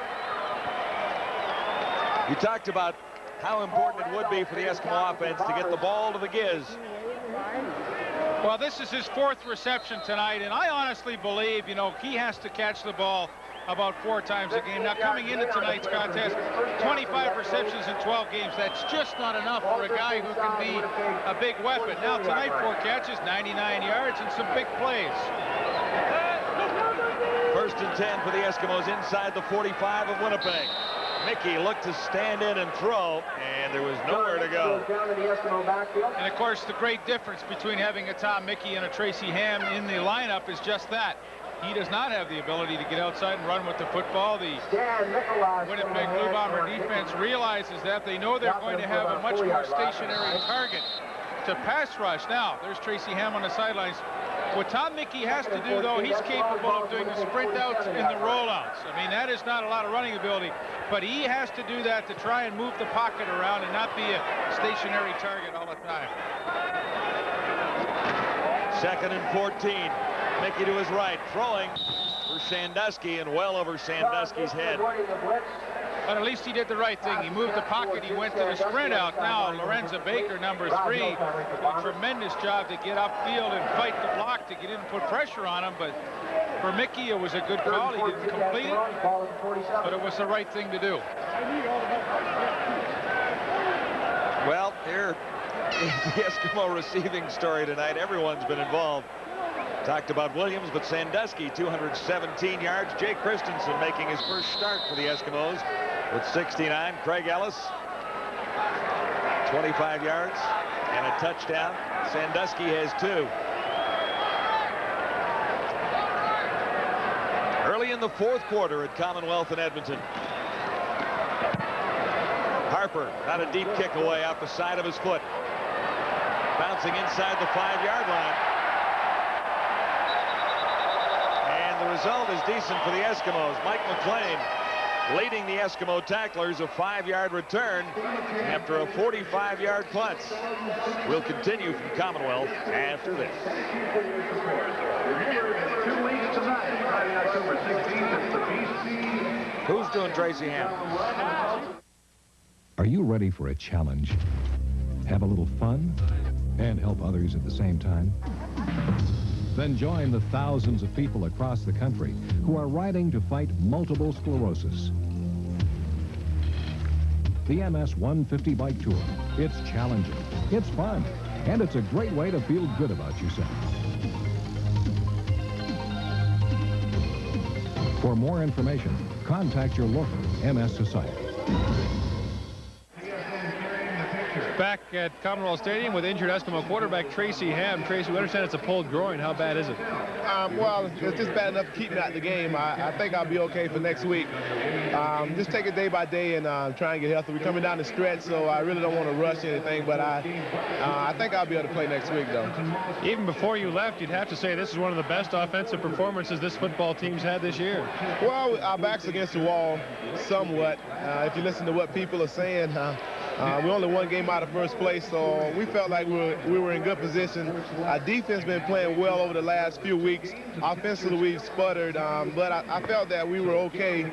You talked about how important it would be for the Eskimo offense to get the ball to the Giz. Well, this is his 4th reception tonight, and I honestly believe, you know, he has to catch the ball about 4 times a game. Now, coming into tonight's contest, 25 receptions in 12 games. That's just not enough for a guy who can be a big weapon. Now, tonight, 4 catches, 99 yards, and some big plays. 1st and 10 for the Eskimos inside the 45 of Winnipeg. Mickey looked to stand in and throw, and there was nowhere to go. And, of course, the great difference between having a Tom Mickey and a Tracy Ham in the lineup is just that. He does not have the ability to get outside and run with the football. The Winnipeg Blue Bomber defense realizes that. They know they're going to have a much more stationary target to pass rush. Now, there's Tracy Ham on the sidelines. What Tom Mickey has to do, though, he's capable of doing the sprint outs and the rollouts. I mean, that is not a lot of running ability, but he has to do that to try and move the pocket around and not be a stationary target all the time. 2nd and 14. Mickey to his right, throwing for Sandusky and well over Sandusky's head. But at least he did the right thing. He moved the pocket. He went to the sprint out. Now, Lorenzo Baker, number 3, did a tremendous job to get upfield and fight the block to get in and put pressure on him. But for Mickey, it was a good call. He didn't complete it, but it was the right thing to do. Well, here is the Eskimo receiving story tonight. Everyone's been involved. Talked about Williams, but Sandusky, 217 yards. Jay Christensen making his first start for the Eskimos with 69. Craig Ellis, 25 yards and a touchdown. Sandusky has 2. Early in the 4th quarter at Commonwealth in Edmonton. Harper, not a deep kick away off the side of his foot. Bouncing inside the 5-yard line. The result is decent for the Eskimos. Mike McLean leading the Eskimo tacklers, a 5-yard return after a 45-yard punt. We'll continue from Commonwealth after this. 2 weeks tonight, Friday, October 16th, it's the BC. Who's doing Tracy Ham? Are you ready for a challenge? Have a little fun and help others at the same time? Then join the thousands of people across the country who are riding to fight multiple sclerosis. The MS 150 Bike Tour. It's challenging, it's fun, and it's a great way to feel good about yourself. For more information, contact your local MS Society. Back at Commonwealth Stadium with injured Eskimo quarterback Tracy Ham. Tracy, we understand it's a pulled groin. How bad is it? Well, it's just bad enough to keep me out of the game. I think I'll be okay for next week. Just take it day by day and try and get healthy. We're coming down the stretch, so I really don't want to rush anything, but I think I'll be able to play next week, though. Even before you left, you'd have to say this is one of the best offensive performances this football team's had this year. Well, our back's against the wall somewhat. If you listen to what people are saying, We're only one game out of first place, so we felt like we were in good position. Our defense been playing well over the last few weeks. Offensively, we've sputtered, but I felt that we were okay.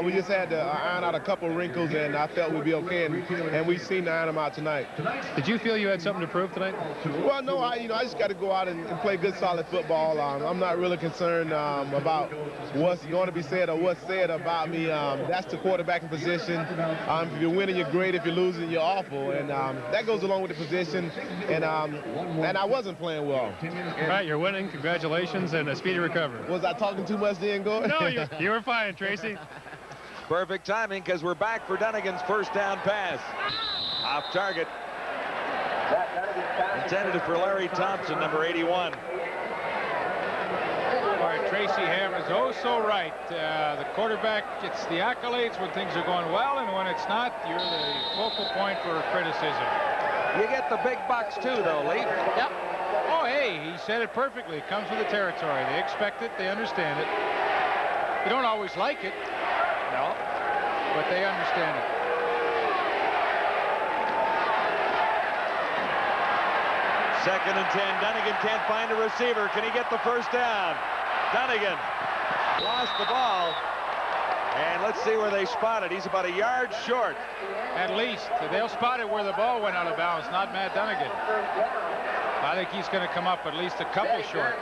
We just had to iron out a couple wrinkles, and I felt we'd be okay, and we seem to iron them out tonight. Did you feel you had something to prove tonight? Well, no, I just got to go out and play good, solid football. I'm not really concerned about what's going to be said or what's said about me. That's the quarterbacking position. If you're winning, you're great. If you're losing, you're awful, and that goes along with the position. And I wasn't playing well. All right, you're winning. Congratulations and a speedy recovery. Was I talking too much then, Gordon? No, you were fine, Tracy. Perfect timing, because we're back for Dunnigan's first down pass. Off target. Intended for Larry Thompson, number 81. All right, Tracy Ham is oh so right. The quarterback gets the accolades when things are going well, and when it's not, you're the focal point for criticism. You get the big bucks too, though, Lee. Yep. Oh, hey, he said it perfectly. It comes with the territory. They expect it. They understand it. They don't always like it. No. But they understand it. Second and 10. Dunnigan can't find a receiver. Can he get the first down? Dunnigan lost the ball. And let's see where they spot it. He's about a yard short. At least. They'll spot it where the ball went out of bounds, not Matt Dunnigan. I think he's going to come up at least a couple short.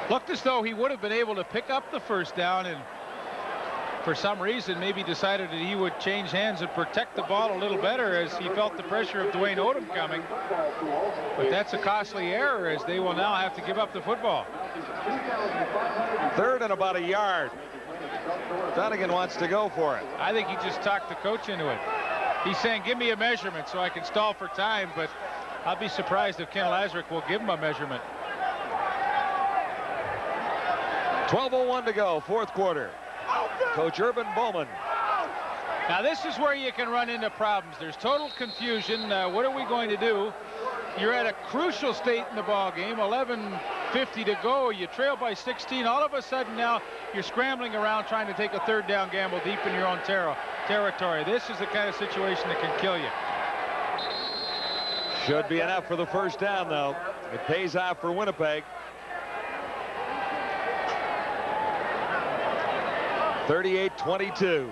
Looked as though he would have been able to pick up the first down, and for some reason maybe decided that he would change hands and protect the ball a little better as he felt the pressure of Dwayne Odom coming. But that's a costly error, as they will now have to give up the football. Third and about a yard. Dunnigan wants to go for it. I think he just talked the coach into it. He's saying, give me a measurement so I can stall for time, but I'll be surprised if Ken Lazarick will give him a measurement. 12:01 to go, fourth quarter. Coach Urban Bowman. Now this is where you can run into problems. There's total confusion. What are we going to do? You're at a crucial state in the ball game. 11:50 to go. You trail by 16. All of a sudden now you're scrambling around trying to take a third down gamble deep in your own territory. This is the kind of situation that can kill you. Should be enough for the first down, though. It pays off for Winnipeg. 38-22.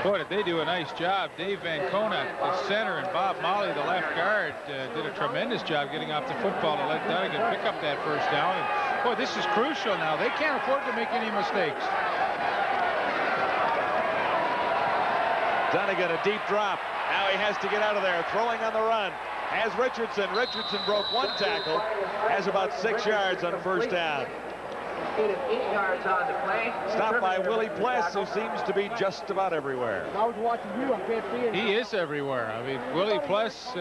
Boy, did they do a nice job. Dave Vancona, the center, and Bob Molly, the left guard, did a tremendous job getting off the football to let Dunnigan pick up that first down. And boy, this is crucial now. They can't afford to make any mistakes. Dunnigan, a deep drop. Now he has to get out of there. Throwing on the run. Has Richardson. Richardson broke one tackle. Has about 6 yards on first down. 8 yards on the play. Stopped by Willie Pless, who seems to be just about everywhere. I was watching you. I can't see it. He is everywhere. I mean, Willie Pless,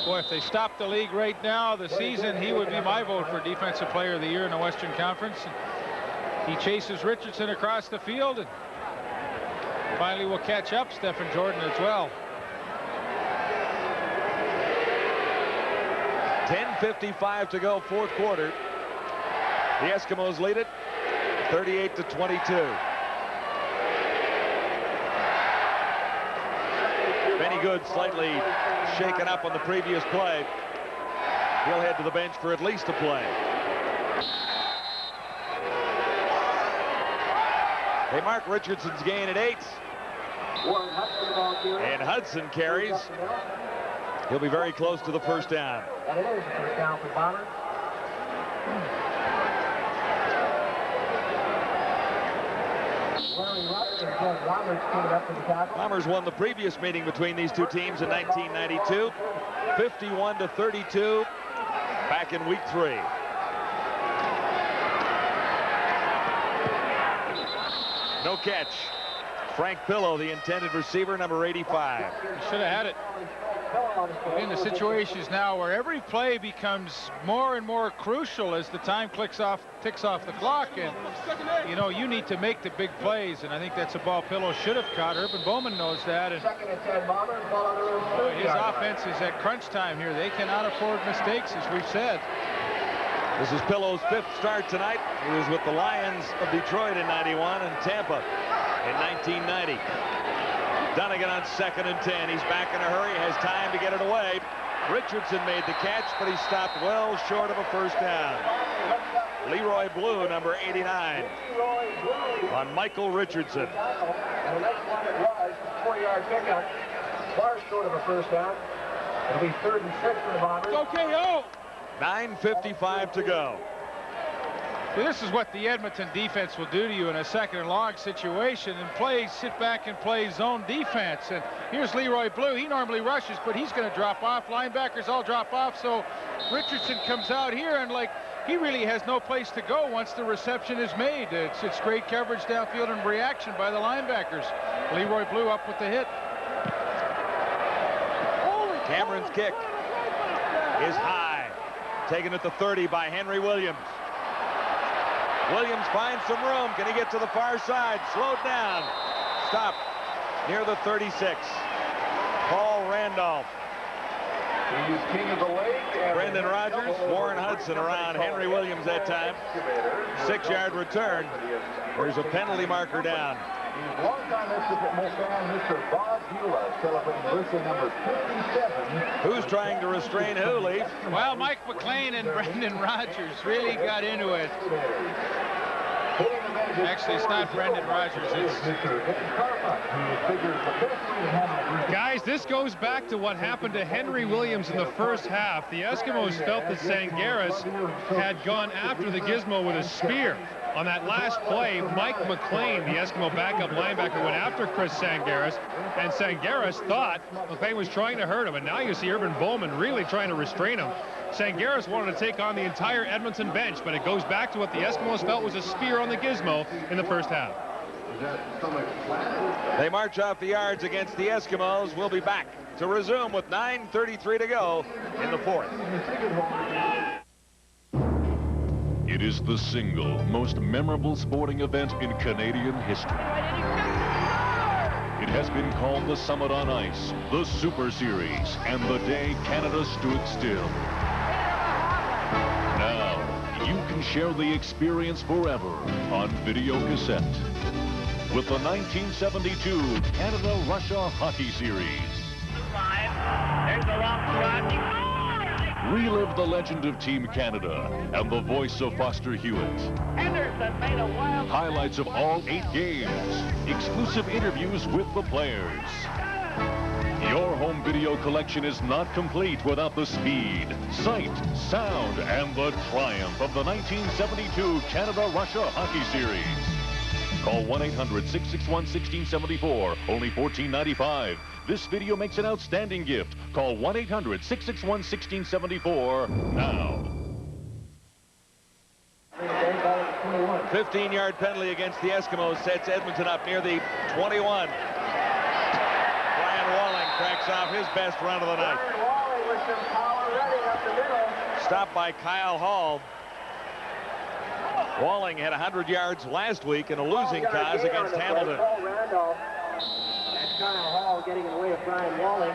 boy, if they stop the league right now, the season, he would be my vote for Defensive Player of the Year in the Western Conference. He chases Richardson across the field, and finally will catch up Stephen Jordan as well. 10:55 to go, fourth quarter. The Eskimos lead it 38-22. Benny Good slightly shaken up on the previous play. He'll head to the bench for at least a play. They mark Richardson's gain at 8. And Hudson carries. He'll be very close to the first down. And it is a first down for Bombers. Bombers won the previous meeting between these two teams in 1992, 51-32, back in week 3. No catch. Frank Pillow, the intended receiver, number 85. He should have had it. In the situations now where every play becomes more and more crucial as the time ticks off the clock, and you know you need to make the big plays, and I think that's a ball Pillow should have caught. Urban Bowman knows that, and his offense is at crunch time here. They cannot afford mistakes, as we've said. This is Pillows' 5th start tonight. He was with the Lions of Detroit in '91 and Tampa in 1990. Dunnigan on 2nd and 10. He's back in a hurry, has time to get it away. Richardson made the catch, but he stopped well short of a first down. Leroy Blue, number 89, on Michael Richardson. And the next one it was, 4-yard pickup, far short of a first down. It'll be 3rd and 6 for the Bombers. Okay, oh! 9:55 to go. Well, this is what the Edmonton defense will do to you in a 2nd and long situation, and sit back and play zone defense. And here's Leroy Blue. He normally rushes, but he's going to drop off. Linebackers all drop off, so Richardson comes out here, and he really has no place to go once the reception is made. It's great coverage downfield and reaction by the linebackers. Leroy Blue up with the hit. Cameron's kick is high. Taken at the 30 by Henry Williams. Williams finds some room. Can he get to the far side? Slowed down. Stop near the 36. Paul Randolph. He's king of the lake. Brendan Rodgers, Warren Hudson around Henry Williams that time. 6-yard return. There's a penalty marker down. Long-time Mr. Bob Hula celebrating birthday number 57. Who's trying to restrain who, Leaf? Well, Mike McLean and Brendan Rodgers really got into it. Actually, it's not Brendan Rodgers. It's Guys, this goes back to what happened to Henry Williams in the first half. The Eskimos felt that Sangaris had gone after the Gizmo with a spear. On that last play, Mike McLean, the Eskimo backup linebacker, went after Chris Sangaris, and Sangaris thought McLean was trying to hurt him, and now you see Urban Bowman really trying to restrain him. Sangaris wanted to take on the entire Edmonton bench, but it goes back to what the Eskimos felt was a spear on the Gizmo in the first half. They march off the yards against the Eskimos. We'll be back to resume with 9:33 to go in the 4th. It is the single most memorable sporting event in Canadian history. It has been called the Summit on Ice, the Super Series, and the day Canada stood still. Now, you can share the experience forever on video cassette with the 1972 Canada-Russia Hockey Series. There's a long shot. Relive the legend of Team Canada and the voice of Foster Hewitt. Henderson made a wild... Highlights of all 8 games. Exclusive interviews with the players. Your home video collection is not complete without the speed, sight, sound, and the triumph of the 1972 Canada-Russia Hockey Series. Call 1-800-661-1674, only $14.95. This video makes an outstanding gift. Call 1-800-661-1674 now. 15-yard penalty against the Eskimos sets Edmonton up near the 21. Brian Walling cracks off his best run of the night. Stopped by Kyle Hall. Walling had 100 yards last week in a losing cause against Hamilton. That's Kyle Hall getting in the way of Brian Walling.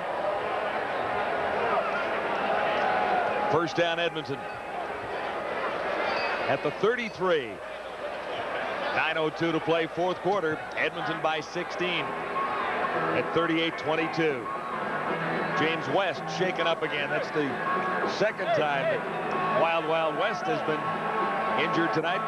First down, Edmonton. At the 33. 9:02 to play, 4th quarter. Edmonton by 16 at 38-22. James West shaken up again. That's the 2nd time that Wild Wild West has been injured tonight.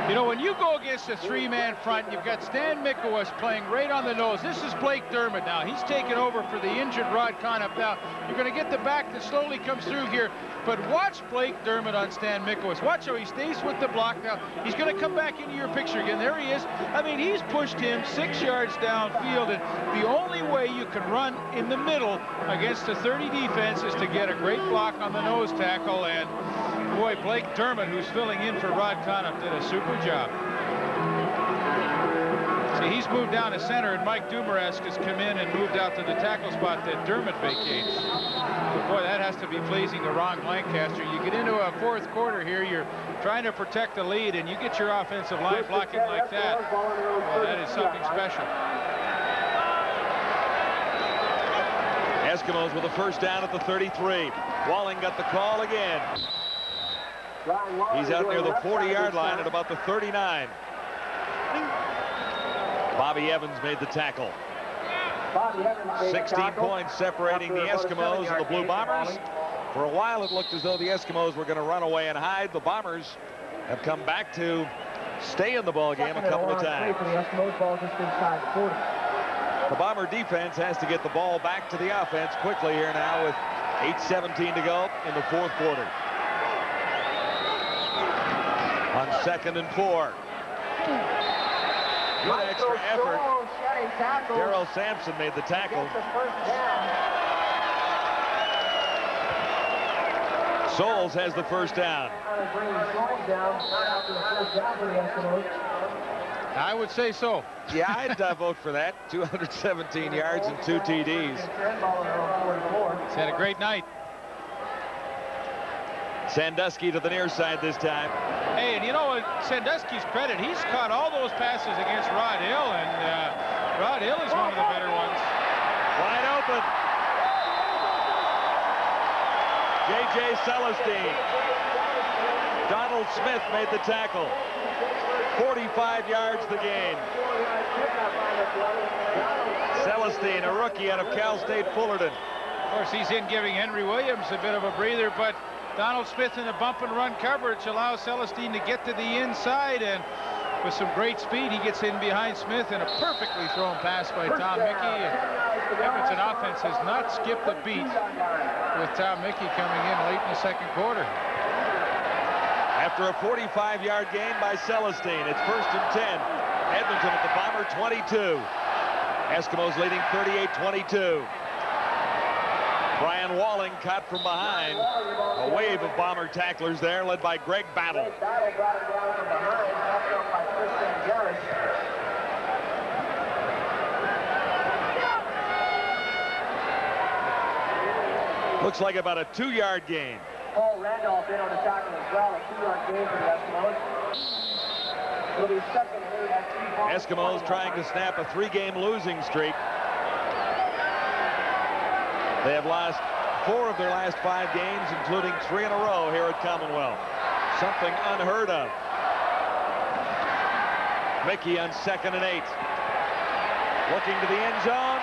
You know, when you go against a 3-man front, you've got Stan Mikowas playing right on the nose. This is Blake Dermott now. He's taken over for the injured Rod Conop. Now, you're going to get the back that slowly comes through here. But watch Blake Dermott on Stan Mikowas. Watch how he stays with the block now. He's going to come back into your picture again. There he is. I mean, he's pushed him 6 yards downfield. And the only way you can run in the middle against a 30 defense is to get a great block on the nose tackle. And boy, Blake Dermott, who's filling in for Rod Conop, did a super job. See, he's moved down to center, and Mike Dumaresk has come in and moved out to the tackle spot that Dermott vacates. But boy, that has to be pleasing to Ron Lancaster. You get into a 4th quarter here, you're trying to protect the lead, and you get your offensive line blocking like that. Well, that is something special. Eskimos with a first down at the 33. Walling got the call again. He's out near the 40-yard line at about the 39. Bobby Evans made the tackle. 16 points separating the Eskimos and the Blue Bombers. For a while, it looked as though the Eskimos were going to run away and hide. The Bombers have come back to stay in the ball game a couple of times. The Bomber defense has to get the ball back to the offense quickly here now with 8:17 to go in the fourth quarter. On 2nd and 4. Good extra effort. Darrell Sampson made the tackle. Souls has the first down. I would say so. Yeah, I'd vote for that. 217 yards and 2 TDs. He's had a great night. Sandusky to the near side this time. Hey, and you know, Sandusky's credit, he's caught all those passes against Rod Hill, and Rod Hill is one of the better ones. Wide open. J.J. Celestine. Donald Smith made the tackle. 45 yards the gain. Celestine, a rookie out of Cal State Fullerton. Of course, he's in giving Henry Williams a bit of a breather, but Donald Smith in the bump and run coverage allows Celestine to get to the inside, and with some great speed, he gets in behind Smith, and a perfectly thrown pass by Tom Mickey. And Edmonton offense has not skipped a beat with Tom Mickey coming in late in the second quarter. After a 45-yard gain by Celestine, it's 1st and 10. Edmonton at the Bomber 22. Eskimos leading 38-22. Brian Walling caught from behind. A wave of Bomber tacklers there, led by Greg Battle. Looks like about a 2-yard gain. Paul Randolph in on the tackle as well. A 2-yard gain for the Eskimos. It'll be 2nd and 8. Eskimos trying to snap a 3-game losing streak. They have lost 4 of their last 5 games, including 3 in a row here at Commonwealth. Something unheard of. Mickey on 2nd and 8. Looking to the end zone.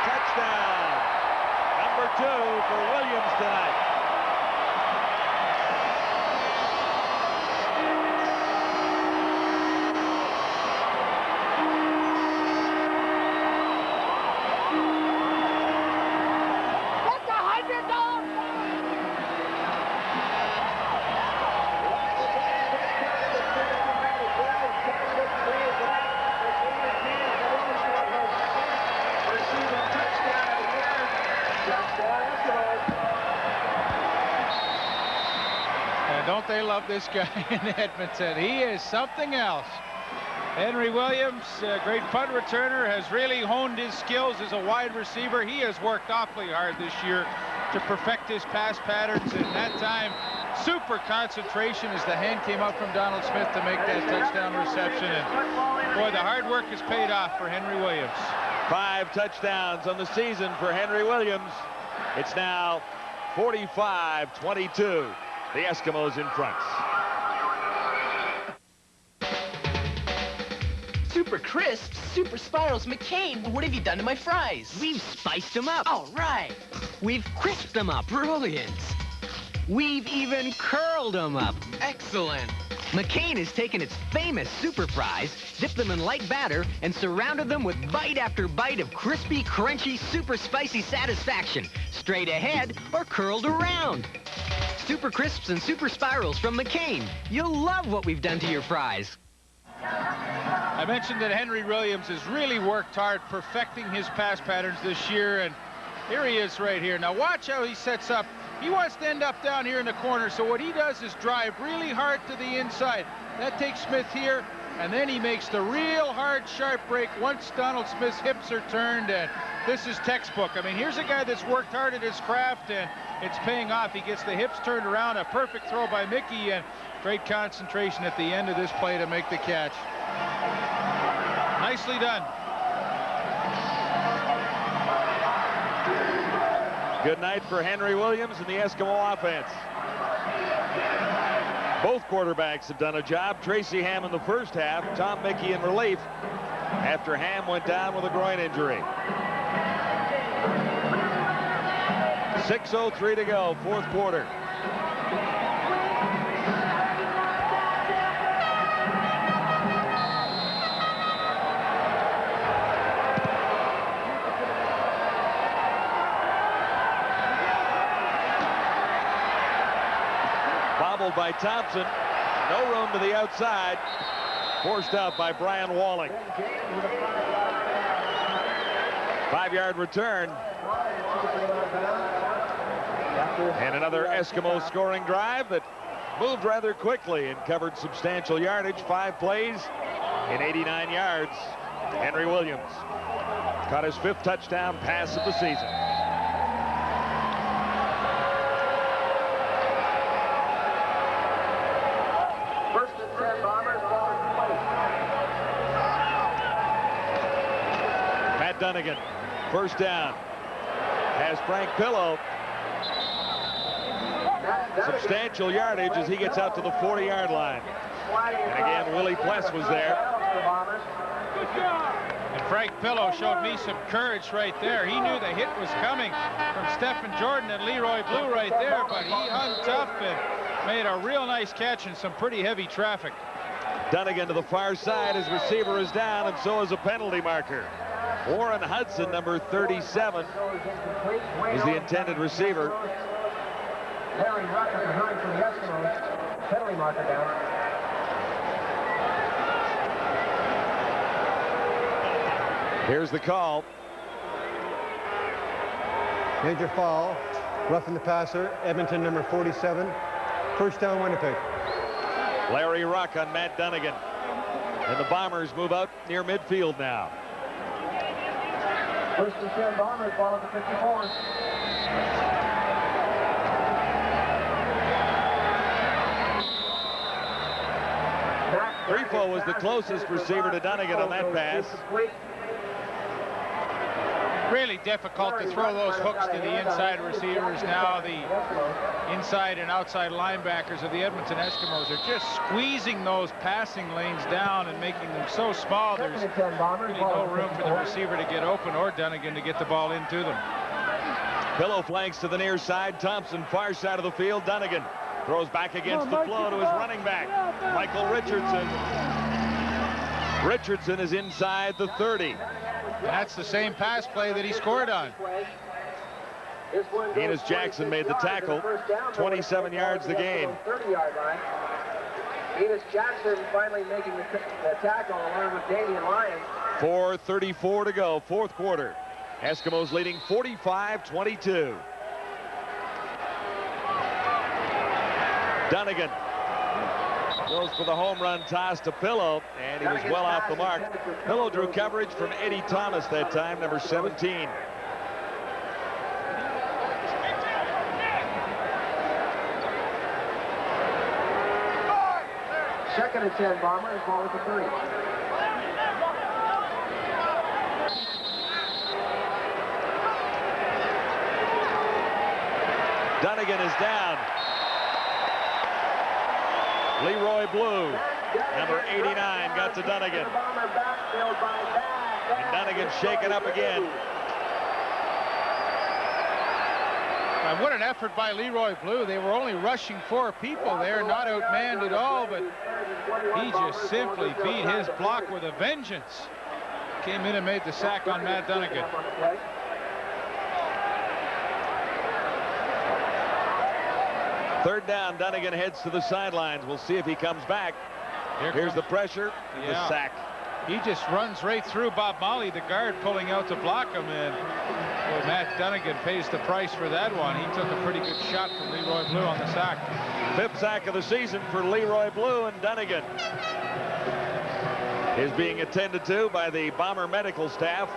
Touchdown. Number 2 for Williams tonight. Don't they love this guy in Edmonton? He is something else. Henry Williams, a great punt returner, has really honed his skills as a wide receiver. He has worked awfully hard this year to perfect his pass patterns, and that time, super concentration as the hand came up from Donald Smith to make that touchdown reception. And boy, the hard work has paid off for Henry Williams. 5 touchdowns on the season for Henry Williams. It's now 45-22. The Eskimos in front. Super crisp, super spirals. McCain, what have you done to my fries? We've spiced them up. All right. We've crisped them up. Brilliant. We've even curled them up. Excellent. McCain has taken its famous super fries, dipped them in light batter, and surrounded them with bite after bite of crispy, crunchy, super spicy satisfaction. Straight ahead or curled around. Super crisps and super spirals from McCain. You'll love what we've done to your fries. I mentioned that Henry Williams has really worked hard perfecting his pass patterns this year, and here he is right here. Now watch how he sets up. He wants to end up down here in the corner, so what he does is drive really hard to the inside. That takes Smith here, and then he makes the real hard, sharp break once Donald Smith's hips are turned, and this is textbook. I mean, here's a guy that's worked hard at his craft, and it's paying off. He gets the hips turned around, a perfect throw by Mickey, and great concentration at the end of this play to make the catch. Nicely done. Good night for Henry Williams and the Eskimo offense. Both quarterbacks have done a job. Tracy Ham in the first half, Tom Mickey in relief after Ham went down with a groin injury. 6:03 to go, fourth quarter. Bobbled by Thompson. No room to the outside. Forced out by Brian Walling. 5-yard return. And another Eskimo scoring drive that moved rather quickly and covered substantial yardage. 5 plays in 89 yards. Henry Williams caught his 5th touchdown pass of the season. First and 10 Bombers, ball in place. Matt Dunnigan, first down. Has Frank Pillow. Substantial yardage as he gets out to the 40-yard line. And again, Willie Pless was there. And Frank Pillow showed me some courage right there. He knew the hit was coming from Stephen Jordan and Leroy Blue right there, but he hung tough and made a real nice catch in some pretty heavy traffic. Dunnigan to the far side. His receiver is down, and so is a penalty marker. Warren Hudson, number 37, is the intended receiver. Harry Rucker behind for the Eskimos. Penalty marker down. Here's the call. Major foul. Roughing the passer. Edmonton number 47. First down Winnipeg. Larry Ruck on Matt Dunnigan. And the Bombers move out near midfield now. First and 10 Bombers, ball at the 54. Grifo was the closest receiver to Dunnigan on that pass. Really difficult to throw those hooks to the inside receivers now. The inside and outside linebackers of the Edmonton Eskimos are just squeezing those passing lanes down and making them so small. There's really no room for the receiver to get open or Dunnigan to get the ball into them. Pillow flanks to the near side. Thompson far side of the field. Dunnigan throws back against the flow to his running back, Michael Richardson. Richardson is inside the 30. That's the same pass play that he scored on. Enos Jackson made the tackle. 27 yards the gain. 30-yard line. Enos Jackson finally making the tackle along with Damian Lyons. 4:34 to go, fourth quarter. Eskimos leading 45-22. Dunnigan goes for the home run toss to Pillow, and he was well off the mark. Pillow drew coverage from Eddie Thomas that time, number 17. Second and 10 Bombers, ball at the 30. Dunnigan is down. Leroy Blue, number 89, got to Dunnigan. And Dunnigan shaken up again. And what an effort by Leroy Blue. They were only rushing 4 people there, not outmanned at all, but he just simply beat his block with a vengeance. Came in and made the sack on Matt Dunnigan. Third down, Dunnigan heads to the sidelines. We'll see if he comes back. Here's the pressure and the sack. He just runs right through Bob Molly, the guard, pulling out to block him, and well, Matt Dunnigan pays the price for that one. He took a pretty good shot from Leroy Blue on the sack. 5th sack of the season for Leroy Blue, and Dunnigan is being attended to by the Bomber medical staff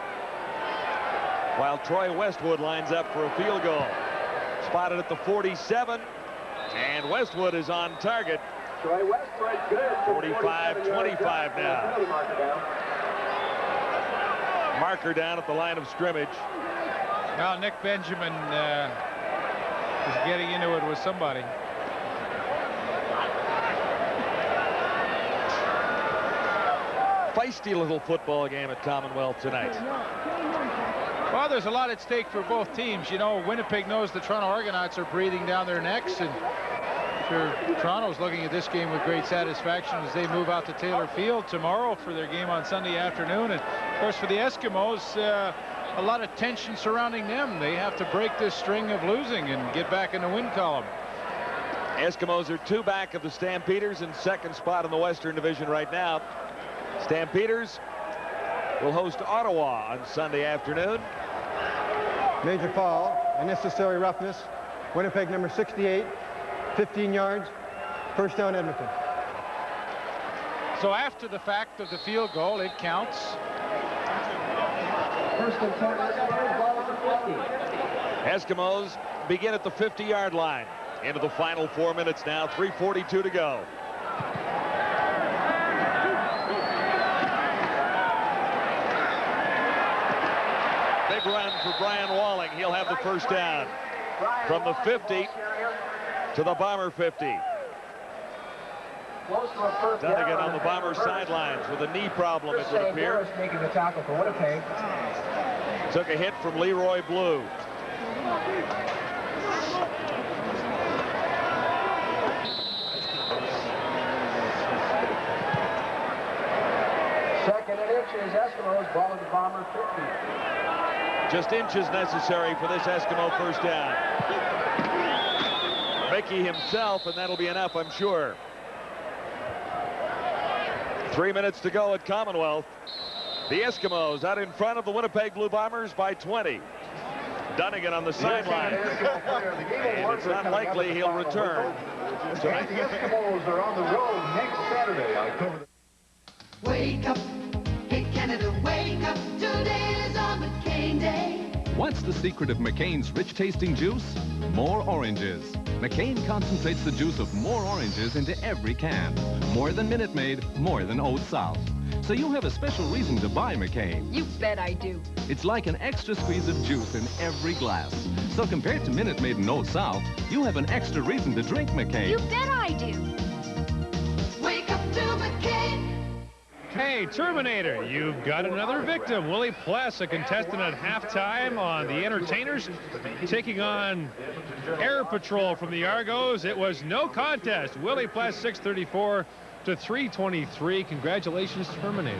while Troy Westwood lines up for a field goal. Spotted at the 47. And Westwood is on target. 45-25 now. Marker down at the line of scrimmage. Now Nick Benjamin is getting into it with somebody. feisty little football game at Commonwealth tonight. Well, there's a lot at stake for both teams. You know, Winnipeg knows the Toronto Argonauts are breathing down their necks, and sure, Toronto's looking at this game with great satisfaction as they move out to Taylor Field tomorrow for their game on Sunday afternoon. And of course, for the Eskimos, a lot of tension surrounding them. They have to break this string of losing and get back in the win column. Eskimos are 2 back of the Stampeders in second spot in the Western Division right now. Stampeders will host Ottawa on Sunday afternoon. Major foul, unnecessary roughness. Winnipeg number 68, 15 yards, first down Edmonton. So after the fact of the field goal, it counts. First and 10, Eskimos, ball on the 50. Eskimos begin at the 50-yard line. Into the final 4 minutes now, 3:42 to go. Big run for Brian Walling. He'll have the first down. From the 50 to the Bomber 50. Dunnigan on the Bomber sidelines with a knee problem, it would appear. Making the tackle for Winnipeg. Took a hit from Leroy Blue. Second and inches, Eskimos, ball at the Bomber 50. Just inches necessary for this Eskimo first down. Mickey himself, and that'll be enough, I'm sure. 3 minutes to go at Commonwealth. The Eskimos out in front of the Winnipeg Blue Bombers by 20. Dunnigan on the sideline. And it's unlikely he'll return. The Eskimos are on the road next Saturday, October. Wake up, hey Canada, wake up. Today is on McCain Day. What's the secret of McCain's rich-tasting juice? More oranges. McCain concentrates the juice of more oranges into every can. More than Minute Maid, more than Oat Salt. So you have a special reason to buy McCain. You bet I do. It's like an extra squeeze of juice in every glass. So compared to Minute Maid and Oat Salt, you have an extra reason to drink McCain. You bet I do. Wake up to McCain. Hey, Terminator, you've got another victim. Willie Pless, a contestant at halftime on The Entertainers, taking on Air Patrol from the Argos. It was no contest. Willie Pless, 634 to 323. Congratulations, Terminator.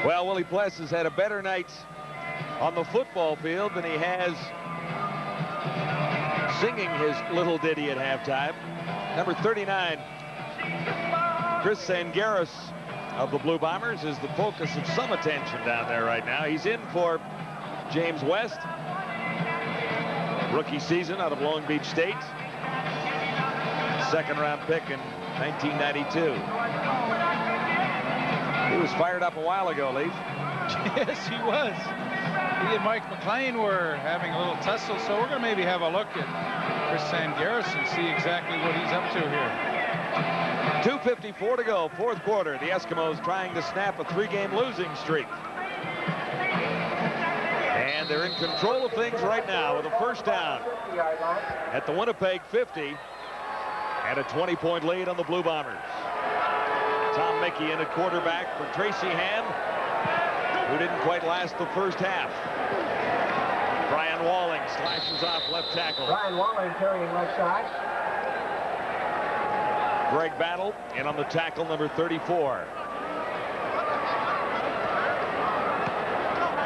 Well, Willie Pless has had a better night on the football field than he has singing his little ditty at halftime. Number 39, Chris Sangaris of the Blue Bombers, is the focus of some attention down there right now. He's in for James West, rookie season out of Long Beach State. Second-round pick in 1992. He was fired up a while ago, Leaf. Yes, he was. He and Mike McLean were having a little tussle, so we're going to maybe have a look at Chris Sangaris and see exactly what he's up to here. 2:54 to go, fourth quarter. The Eskimos trying to snap a 3-game losing streak. And they're in control of things right now with a first down at the Winnipeg 50 and a 20-point lead on the Blue Bombers. Tom Mickey in at quarterback for Tracy Ham, who didn't quite last the first half. Brian Walling slashes off left tackle. Brian Walling carrying left side. Greg Battle in on the tackle, number 34.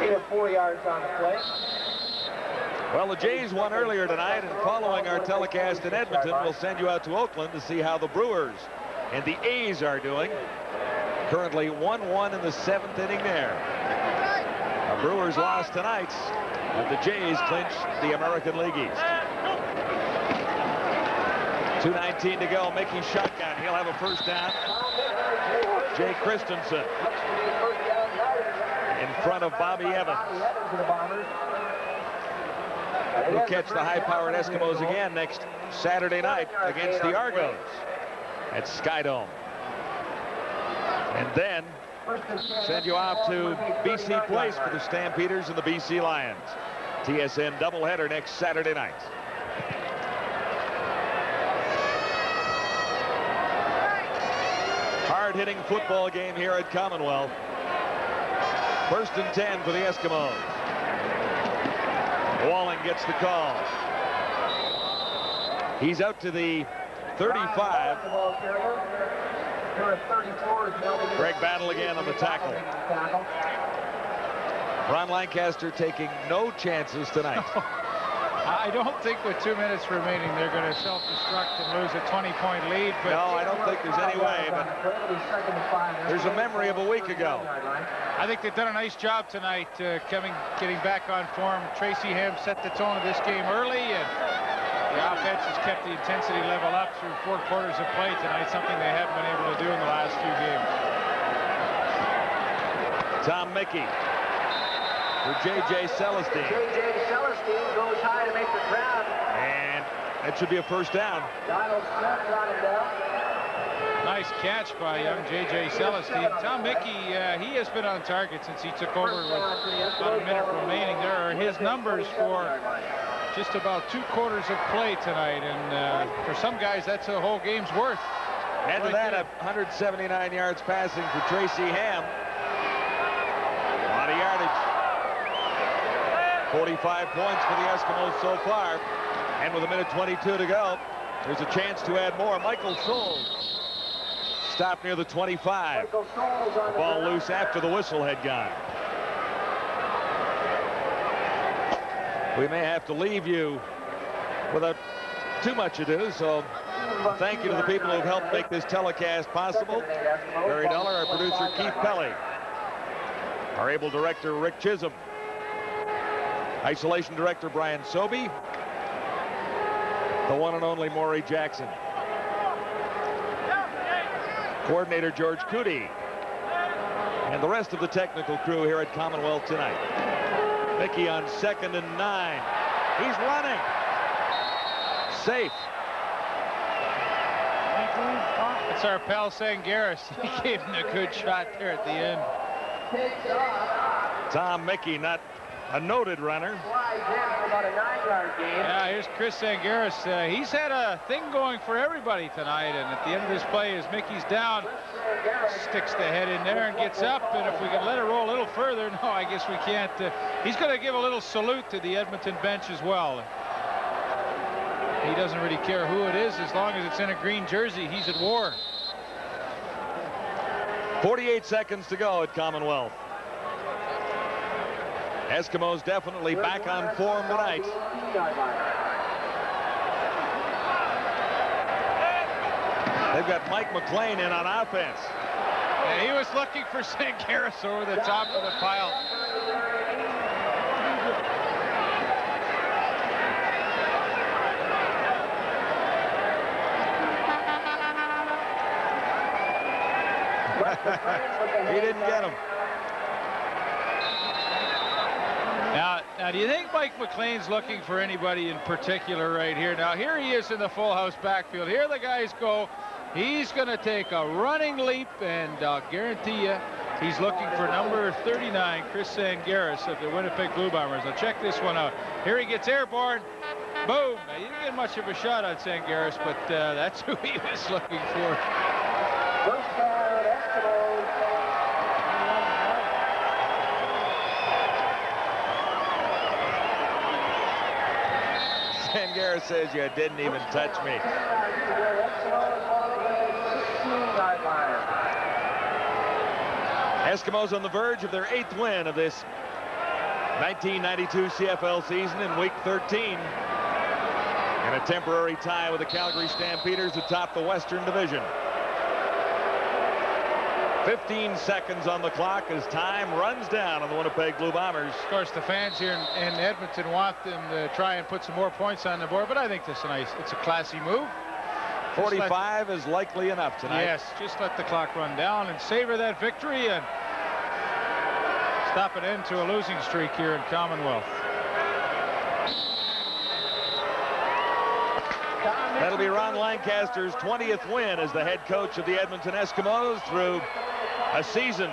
8 of 4 yards on the play. Well, the Jays won earlier tonight, and following our telecast in Edmonton, we'll send you out to Oakland to see how the Brewers and the A's are doing. Currently 1-1 in the 7th inning there. The Brewers lost tonight, but the Jays clinched the American League East. 2:19 to go. Mickey shotgun. He'll have a first down. Jay Christensen in front of Bobby Evans. We'll catch the high-powered Eskimos again next Saturday night against the Argos at Skydome. And then send you off to BC Place for the Stampeders and the BC Lions. TSN doubleheader next Saturday night. hard-hitting football game here at Commonwealth. 1st and 10 for the Eskimos. Walling gets the call. He's out to the 35. Greg Battle again on the tackle. Ron Lancaster taking no chances tonight. I don't think with 2 minutes remaining they're going to self-destruct and lose a 20-point lead. But no, I don't think there's any way, but there's a memory of a week ago. I think they've done a nice job tonight getting back on form. Tracy Ham set the tone of this game early, and the offense has kept the intensity level up through 4 quarters of play tonight, something they haven't been able to do in the last few games. Tom Mickey for J.J. Celestine. J.J. Celestine goes high to make the grab. And that should be a first down. Donald Smith got him down. Nice catch by young J.J. Celestine. Tom Mickey, he has been on target since he took over with about a minute remaining. There are his numbers for just about 2 quarters of play tonight, and for some guys, that's a whole game's worth. Add to that, 179 yards passing for Tracy Ham. A lot of yardage. 45 points for the Eskimos so far. And with 1:22 to go, there's a chance to add more. Michael Souls stopped near the 25. The ball loose after the whistle had gone. We may have to leave you without too much ado, so thank you to the people who have helped make this telecast possible. Barry Dollar, our producer Keith Pelly, our able director Rick Chisholm, isolation director Brian Sobey, the one and only Maury Jackson, coordinator George Cootie, and the rest of the technical crew here at Commonwealth tonight. Mickey on 2nd and 9. He's running. Safe. It's our pal Sangaris. He gave him a good shot there at the end. Tom Mickey, not a noted runner. Yeah, here's Chris Sangaris. He's had a thing going for everybody tonight, and at the end of this play, as Mickey's down, sticks the head in there and gets up, and if we can let it roll a little further, no, I guess we can't. He's going to give a little salute to the Edmonton bench as well. He doesn't really care who it is, as long as it's in a green jersey, he's at war. 48 seconds to go at Commonwealth. Eskimos definitely back on form tonight. They've got Mike McLean in on offense. Yeah, he was looking for Sangaris over the top of the pile. He didn't get him. Now, do you think Mike McLean's looking for anybody in particular right here? Now, here he is in the full house backfield. Here the guys go. He's going to take a running leap, and I'll guarantee you he's looking for number 39, Chris Sangaris of the Winnipeg Blue Bombers. Now, check this one out. Here he gets airborne. Boom. Now, he didn't get much of a shot on Sangaris, but that's who he was looking for. Sangaris says you didn't even touch me. Eskimos on the verge of their 8th win of this 1992 CFL season in week 13. And a temporary tie with the Calgary Stampeders atop the Western Division. 15 seconds on the clock as time runs down on the Winnipeg Blue Bombers. Of course, the fans here in Edmonton want them to try and put some more points on the board, but I think this is nice. It's a classy move. 45 is likely enough tonight. Yes, just let the clock run down and savor that victory and stop an end to a losing streak here in Commonwealth. That'll be Ron Lancaster's 20th win as the head coach of the Edmonton Eskimos through a season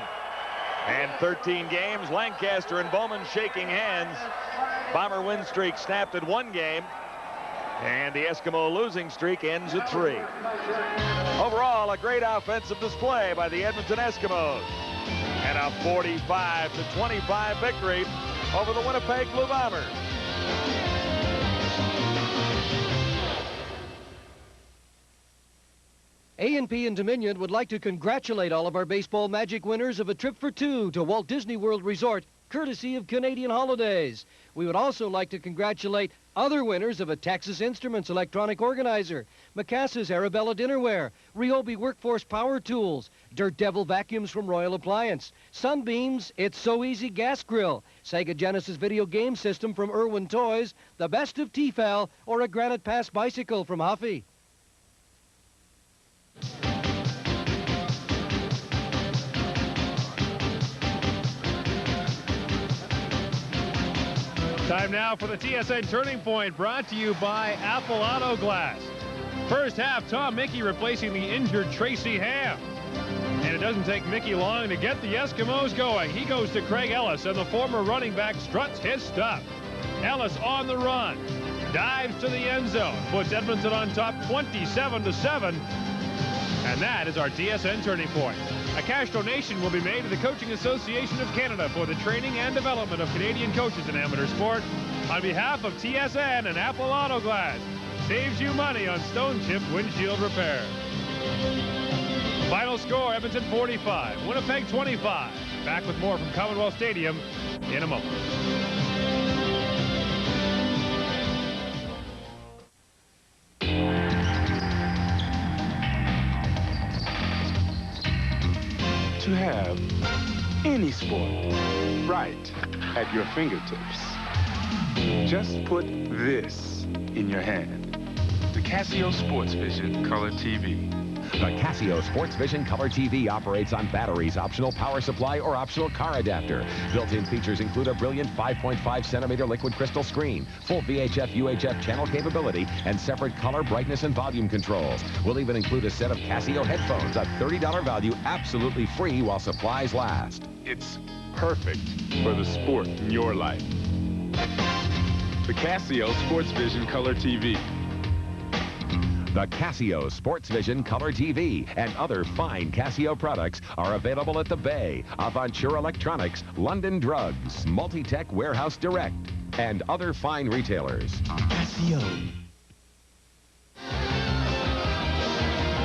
and 13 games. Lancaster and Bowman shaking hands. Bomber win streak snapped at 1 game. And the Eskimo losing streak ends at 3. Overall, a great offensive display by the Edmonton Eskimos. And a 45-25 victory over the Winnipeg Blue Bombers. A&P and Dominion would like to congratulate all of our Baseball Magic winners of a trip for 2 to Walt Disney World Resort, courtesy of Canadian Holidays. We would also like to congratulate other winners of a Texas Instruments electronic organizer, Macassa's Arabella Dinnerware, Ryobi Workforce Power Tools, Dirt Devil Vacuums from Royal Appliance, Sunbeam's It's So Easy Gas Grill, Sega Genesis Video Game System from Irwin Toys, the Best of Tefal, or a Granite Pass Bicycle from Huffy. Time now for the TSN Turning Point, brought to you by Apple Auto Glass. First half, Tom Mickey replacing the injured Tracy Ham. And it doesn't take Mickey long to get the Eskimos going. He goes to Craig Ellis, and the former running back struts his stuff. Ellis on the run, dives to the end zone, puts Edmonton on top 27-7. And that is our TSN Turning Point. A cash donation will be made to the Coaching Association of Canada for the training and development of Canadian coaches in amateur sport. On behalf of TSN and Apple Auto Glass, saves you money on stone chip windshield repair. Final score, Edmonton 45, Winnipeg 25. Back with more from Commonwealth Stadium in a moment. To have any sport right at your fingertips. Just put this in your hand. The Casio Sports Vision Color TV. The Casio Sports Vision Color TV operates on batteries, optional power supply, or optional car adapter. Built-in features include a brilliant 5.5-centimeter liquid crystal screen, full VHF-UHF channel capability, and separate color, brightness, and volume controls. We'll even include a set of Casio headphones, a $30 value, absolutely free while supplies last. It's perfect for the sport in your life. The Casio Sports Vision Color TV. The Casio Sports Vision Color TV and other fine Casio products are available at the Bay, Aventura Electronics, London Drugs, Multitech Warehouse Direct, and other fine retailers. Casio.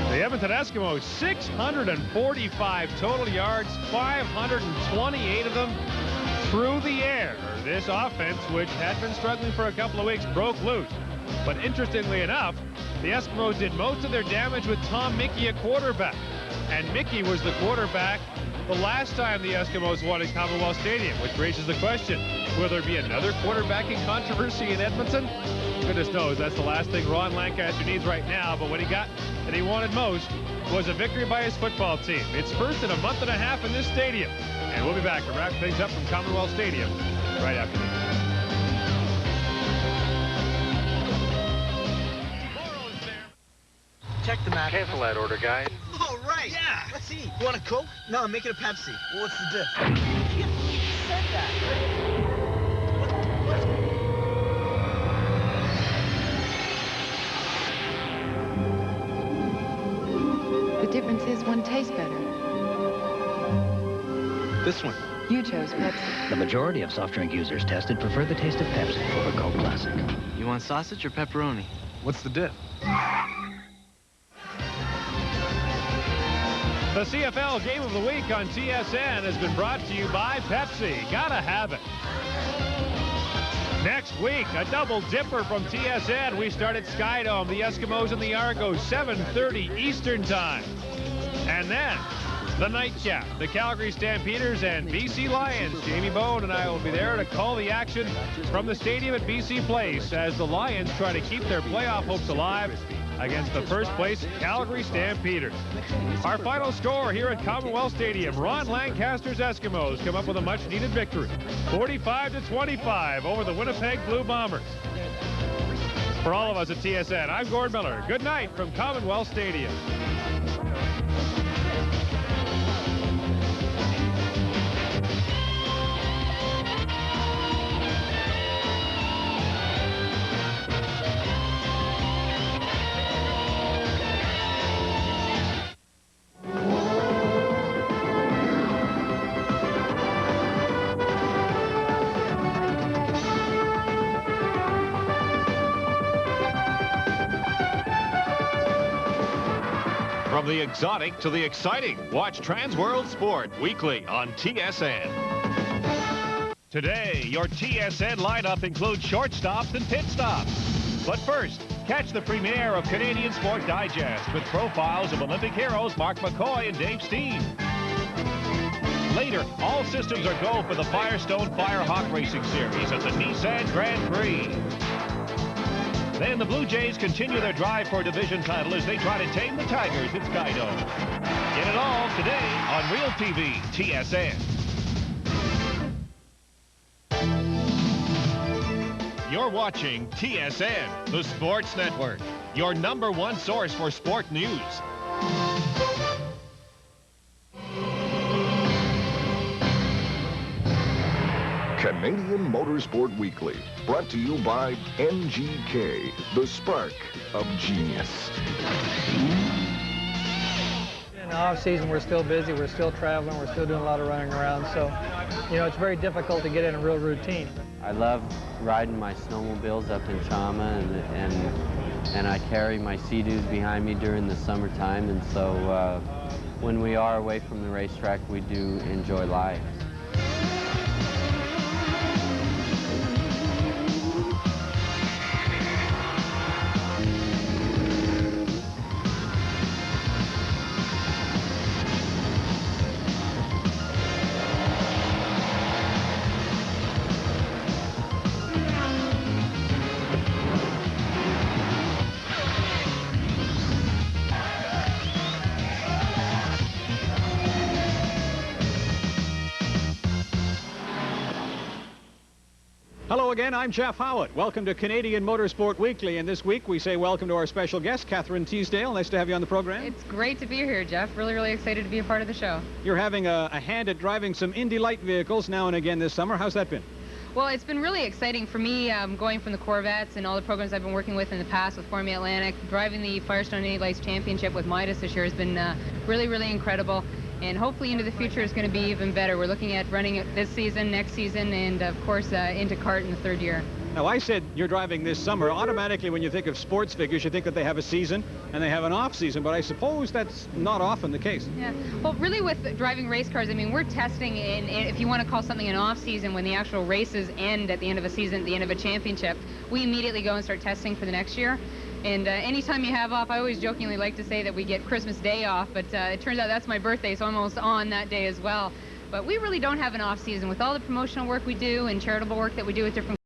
The Edmonton Eskimos, 645 total yards, 528 of them through the air. This offense, which had been struggling for a couple of weeks, broke loose. But interestingly enough, the Eskimos did most of their damage with Tom Mickey at quarterback. And Mickey was the quarterback the last time the Eskimos won at Commonwealth Stadium, which raises the question, will there be another quarterbacking controversy in Edmonton? Goodness knows that's the last thing Ron Lancaster needs right now, but what he got that he wanted most was a victory by his football team. It's first in a month and a half in this stadium. And we'll be back to wrap things up from Commonwealth Stadium right after this. Check the map. Cancel that order, guys. Oh, right. Yeah. Let's see. You want a Coke? No, I'm making a Pepsi. Well, what's the diff? You said that. The difference is one tastes better. This one. You chose Pepsi. The majority of soft drink users tested prefer the taste of Pepsi over Coke Classic. You want sausage or pepperoni? What's the diff? The CFL Game of the Week on TSN has been brought to you by Pepsi. Gotta have it. Next week, a double dipper from TSN. We start at Skydome, the Eskimos and the Argos, 7:30 Eastern Time. And then, the nightcap, the Calgary Stampeders and BC Lions. Jamie Bone and I will be there to call the action from the stadium at BC Place as the Lions try to keep their playoff hopes alive against the first place Calgary Stampeders. Our final score here at Commonwealth Stadium, Ron Lancaster's Eskimos come up with a much-needed victory, 45-25 over the Winnipeg Blue Bombers. For all of us at TSN, I'm Gord Miller. Good night from Commonwealth Stadium. From the exotic to the exciting, watch Transworld Sport weekly on TSN. Today, your TSN lineup includes shortstops and pit stops. But first, catch the premiere of Canadian Sport Digest with profiles of Olympic heroes Mark McCoy and Dave Steen. Later, all systems are go for the Firestone Firehawk Racing Series at the Nissan Grand Prix. Then the Blue Jays continue their drive for a division title as they try to tame the Tigers at Skydome. Get it all today on Real TV, TSN. You're watching TSN, the Sports Network, your #1 source for sport news. Canadian Motorsport Weekly, brought to you by NGK, the spark of genius. In the off season, we're still busy, we're still traveling, we're still doing a lot of running around, so, you know, it's very difficult to get in a real routine. I love riding my snowmobiles up in Chama, and I carry my Sea-Doos behind me during the summertime, and so when we are away from the racetrack, we do enjoy life. Hello again, I'm Jeff Howitt. Welcome to Canadian Motorsport Weekly, and this week we say welcome to our special guest, Catherine Teasdale. Nice to have you on the program. It's great to be here, Jeff. Really excited to be a part of the show. You're having a hand at driving some Indy Light vehicles now and again this summer. How's that been? Well, it's been really exciting for me, going from the Corvettes and all the programs I've been working with in the past with Formula Atlantic. Driving the Firestone Indy Lights Championship with Midas this year has been really incredible. And hopefully into the future is going to be even better. We're looking at running it this season, next season, and of course into kart in the third year. Now, I said you're driving this summer. Automatically, when you think of sports figures, you think that they have a season and they have an off season, but I suppose that's not often the case. Yeah, well, really with driving race cars, I mean, we're testing in, if you want to call something an off season, when the actual races end at the end of a season, at the end of a championship, we immediately go and start testing for the next year. And anytime you have off, I always jokingly like to say that we get Christmas Day off, but it turns out that's my birthday, so I'm almost on that day as well. But we really don't have an off season with all the promotional work we do and charitable work that we do with different